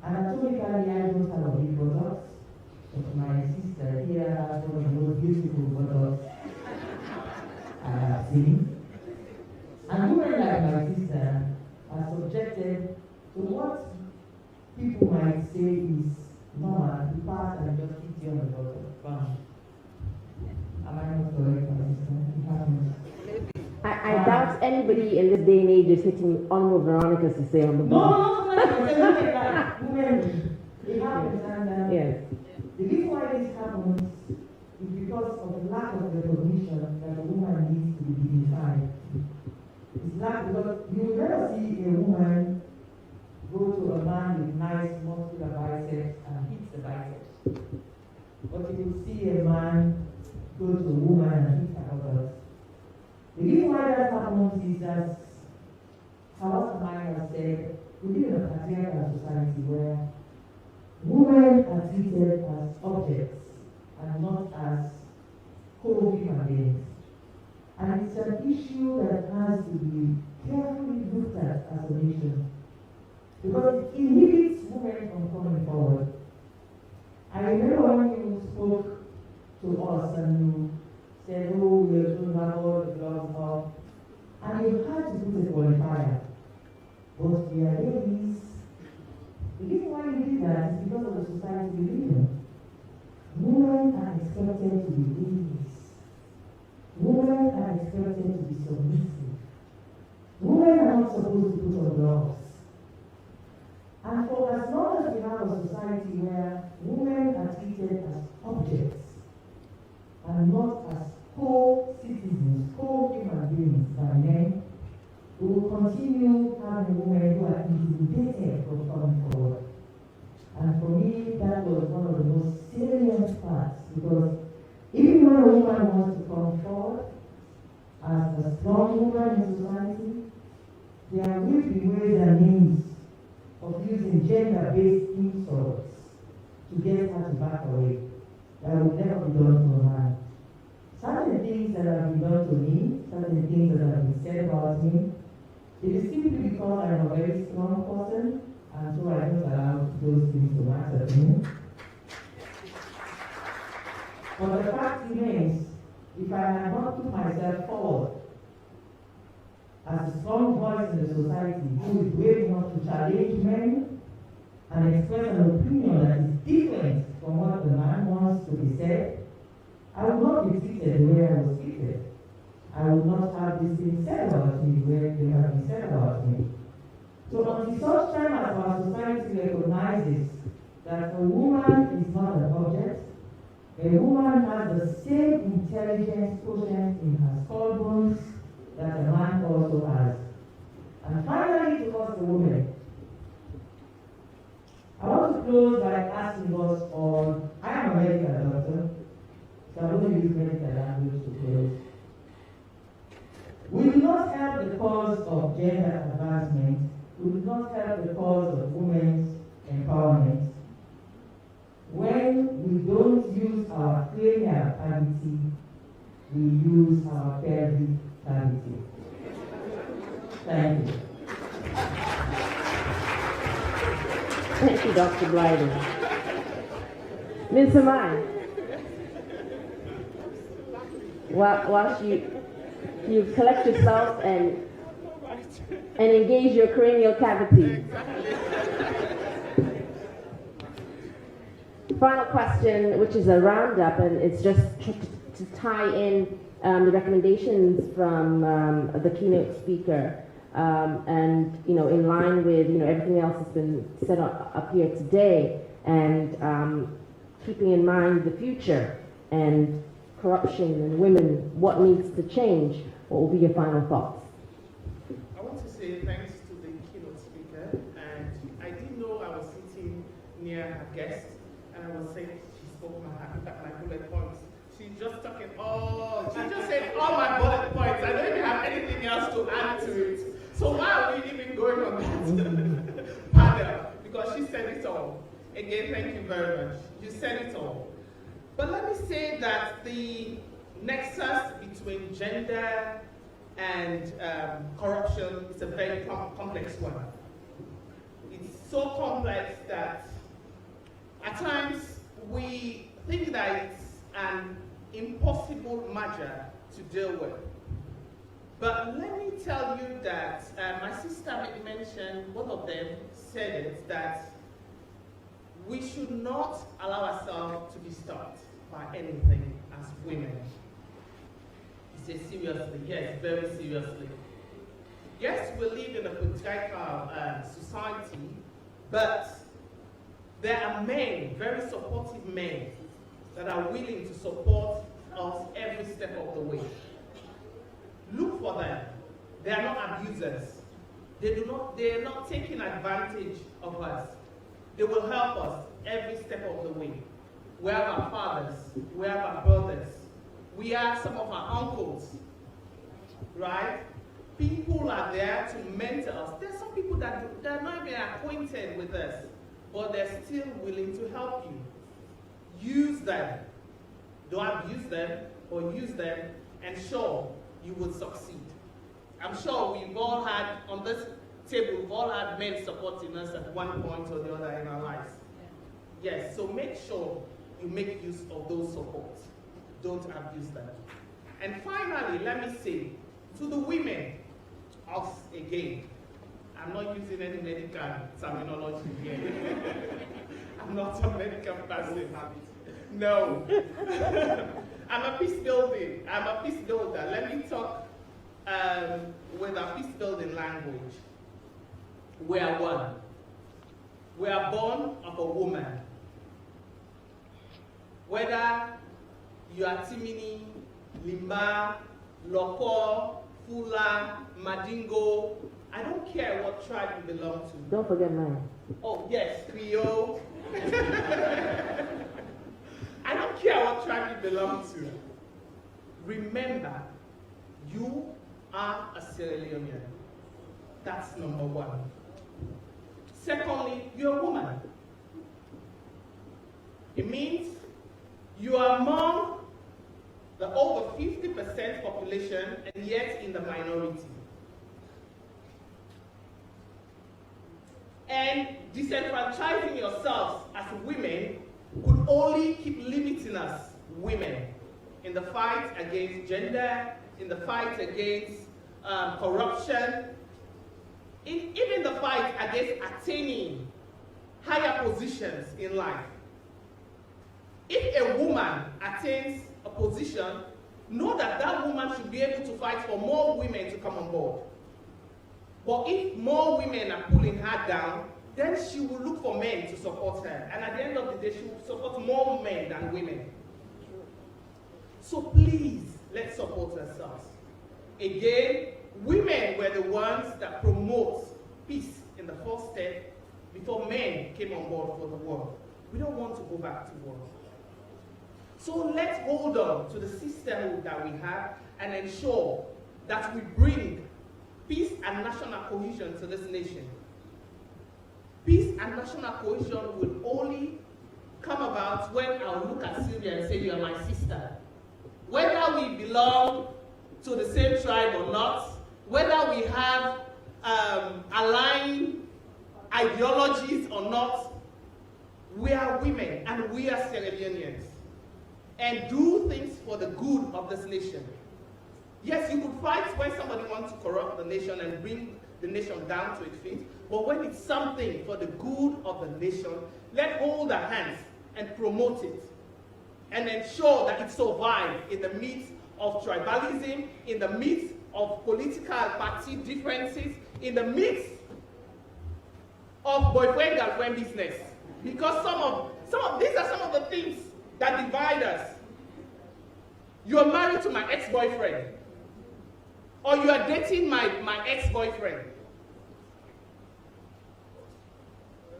anatomically I don't have a big buttocks, but my sister here has one of the most beautiful buttocks I have seen. And women like my sister are subjected to what people might say is normal. You pass and just hit you on the bottom. Bam. Am I not correct, my sister? It happens. I doubt anybody in this day and age is hitting Honorable Veronica to say on the ball. No, women, it happens. And yes. The reason why this happens is because of the lack of recognition that a woman needs to be dignified. It's lack because you will never see a woman go to a man with nice muscular biceps and hit the biceps. But you will see a man go to a woman and hit her buttocks. The reason why that happens is that Hawa Samaya has said, we live in a patriarchal society where women are treated as objects and not as co-human beings. And it's an issue that has to be carefully looked at as a nation, because it inhibits women from coming forward. I remember when you spoke to us and you said, oh, we are doing all the gloves off, and you had to put a qualifier. But we are ladies. The reason why we did that is because of the society we live in. Women are expected to be ladies. Women are expected to be submissive. Women are not supposed to put on gloves. And for as long as we have a society where women are treated as objects and not as co-citizens, co-human beings by men, we will continue having women who are intimidated from coming forward. And for me, that was one of the most salient parts, because even when a woman wants to come forward as a strong woman in society, there will be ways and means of using gender-based insults to get her to back away. That will never be done to a man. Certain things things that have been done to me, certain things that have been said about me, it is simply because I am a very strong person, and so I don't allow those things to matter to me. But the fact remains, if I had not put myself forward as a strong voice in the society who is brave enough to challenge men and express an opinion that is different from what the man wants to be said, I would not be treated the way I was treated. I would not have these things said about me where they have been said about me. So until such time as our society recognizes that a woman is not an object, a woman has the same intelligence quotient in her skull bones that a man also has. And finally, to us the women, I want to close by asking us all, I am a medical doctor, so I'm going to use medical language to close. We do not help the cause of gender advancement, we do not help the cause of women's empowerment when we don't use our cranial cavity, we use our pelvic cavity. Thank you. Thank you, Dr. Blyden. Ms. Amai, whilst you collect yourself and engage your cranial cavity. Final question, which is a roundup, and it's just to tie in the recommendations from the keynote speaker, and in line with everything else that's been said up here today, and keeping in mind the future and corruption and women, what needs to change. What will be your final thoughts? I want to say thanks to the keynote speaker, and I didn't know I was sitting near her guest, and I was saying she spoke my bullet points. She's just talking she just said all my bullet points. I don't even have anything else to add to it. So why are we even going on that panel? Because she said it all. Again, thank you very much. You said it all. But let me say that the nexus between gender and corruption is a very complex one. It's so complex that at times we think that it's an impossible matter to deal with. But let me tell you that my sister mentioned, both of them said it, that we should not allow ourselves to be stopped by anything as women. He said seriously, yes, very seriously. Yes, we live in a patriarchal society, but there are men, very supportive men, that are willing to support us every step of the way. Look for them. They are not abusers. They are not taking advantage of us. They will help us every step of the way. We have our fathers, we have our brothers, we have some of our uncles, right? People are there to mentor us. There's some people that are not even acquainted with us, but they're still willing to help you. Use them. Don't abuse them, or use them, and sure, you will succeed. I'm sure we've all had, on this table, we've all had men supporting us at one point or the other in our lives. Yes, so make sure you make use of those supports. Don't abuse them. And finally, let me say, to the women, us again, I'm not using any medical terminology here. I'm not a medical person. No. I'm a peace builder. Let me talk with a peace building language. We are one. We are born of a woman. Whether you are Timini, Limba, Loko, Fula, Madingo, I don't care what tribe you belong to. Don't forget mine. Oh, yes, Creole. I don't care what tribe you belong to. Remember, you are a Sierra Leonean. That's number one. Secondly, you're a woman. It means you are among the over 50% population, and yet in the minority. And disenfranchising yourselves as women could only keep limiting us, women, in the fight against gender, in the fight against corruption, even the fight against attaining higher positions in life. If a woman attains a position, know that that woman should be able to fight for more women to come on board. But if more women are pulling her down, then she will look for men to support her. And at the end of the day, she will support more men than women. So please, let's support ourselves. Again, women were the ones that promote peace in the first step before men came on board for the war. We don't want to go back to war. So let's hold on to the system that we have and ensure that we bring peace and national cohesion to this nation. Peace and national cohesion will only come about when I look at Sylvia and say, you are my sister. Whether we belong to the same tribe or not, whether we have aligned ideologies or not, we are women and we are Sierra Leoneans. And do things for the good of this nation. Yes, you could fight when somebody wants to corrupt the nation and bring the nation down to its feet, but when it's something for the good of the nation, let's hold our hands and promote it and ensure that it survives in the midst of tribalism, in the midst of political party differences, in the midst of boyfriend-girlfriend business. Because these are some of the things that divide us. You are married to my ex-boyfriend, or you are dating my ex-boyfriend.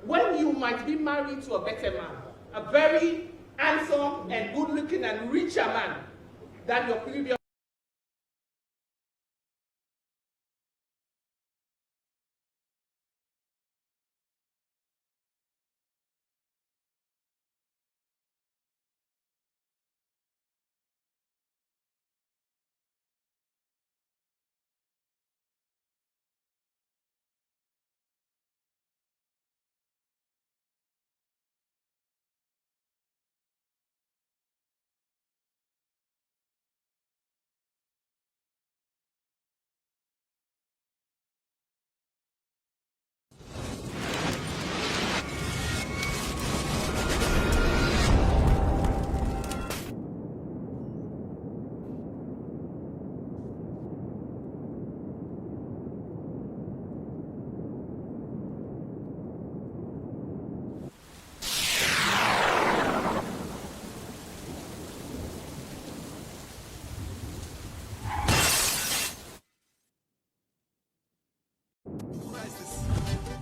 When you might be married to a better man, a very handsome and good-looking and richer man than your previous.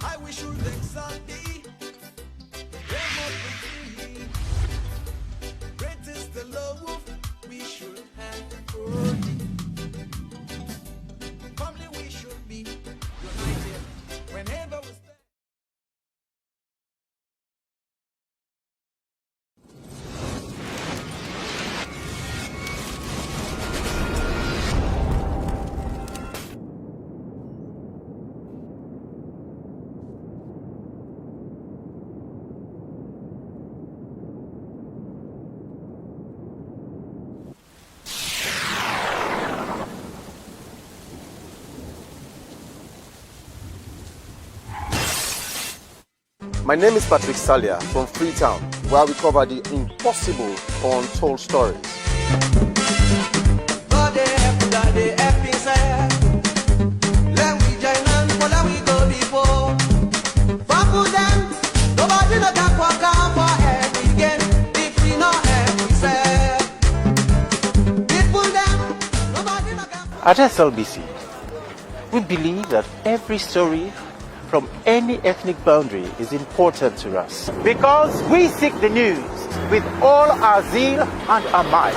I wish you thee. Great is the love we should have for thee. Family we should be united whenever we stand. My name is Patrick Salia from Freetown, where we cover the impossible untold stories. At SLBC, we believe that every story from any ethnic boundary is important to us, because we seek the news with all our zeal and our might.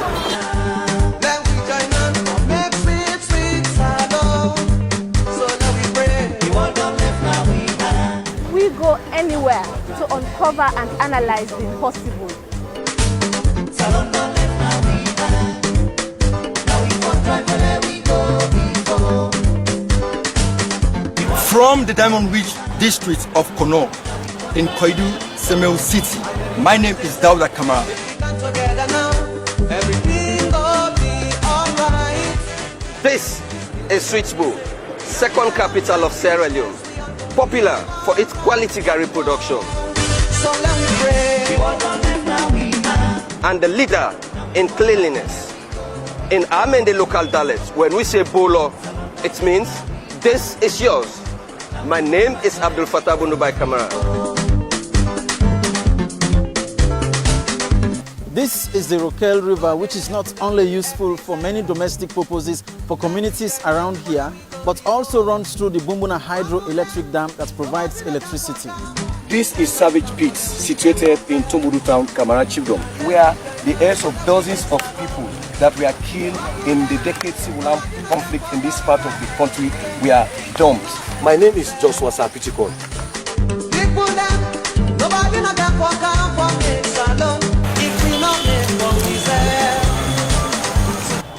We go anywhere to uncover and analyze the impossible. From the Diamond Ridge district of Kono in Koidu, Semel City, my name is Dauda Kamara. This is Switchboard, second capital of Sierra Leone, popular for its quality Gary production. And the leader in cleanliness. In Amende local dialect, when we say Bolo, it means this is yours. My name is Abdul Fattah Bundubai Kamara. This is the Rokel River, which is not only useful for many domestic purposes for communities around here, but also runs through the Bumbuna Hydroelectric Dam that provides electricity. This is Savage Pits, situated in Tumbudu Town, Kamara Chiefdom, where the heirs of dozens of people that were killed in the decades civil armed conflict in this part of the country were dumped. My name is Joshua Sapichikon.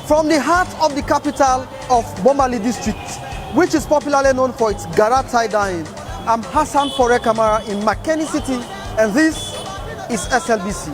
From the heart of the capital of Bomali district, which is popularly known for its Gara tie dyeing, I'm Hassan Fore Kamara in Makeni City, and this is SLBC.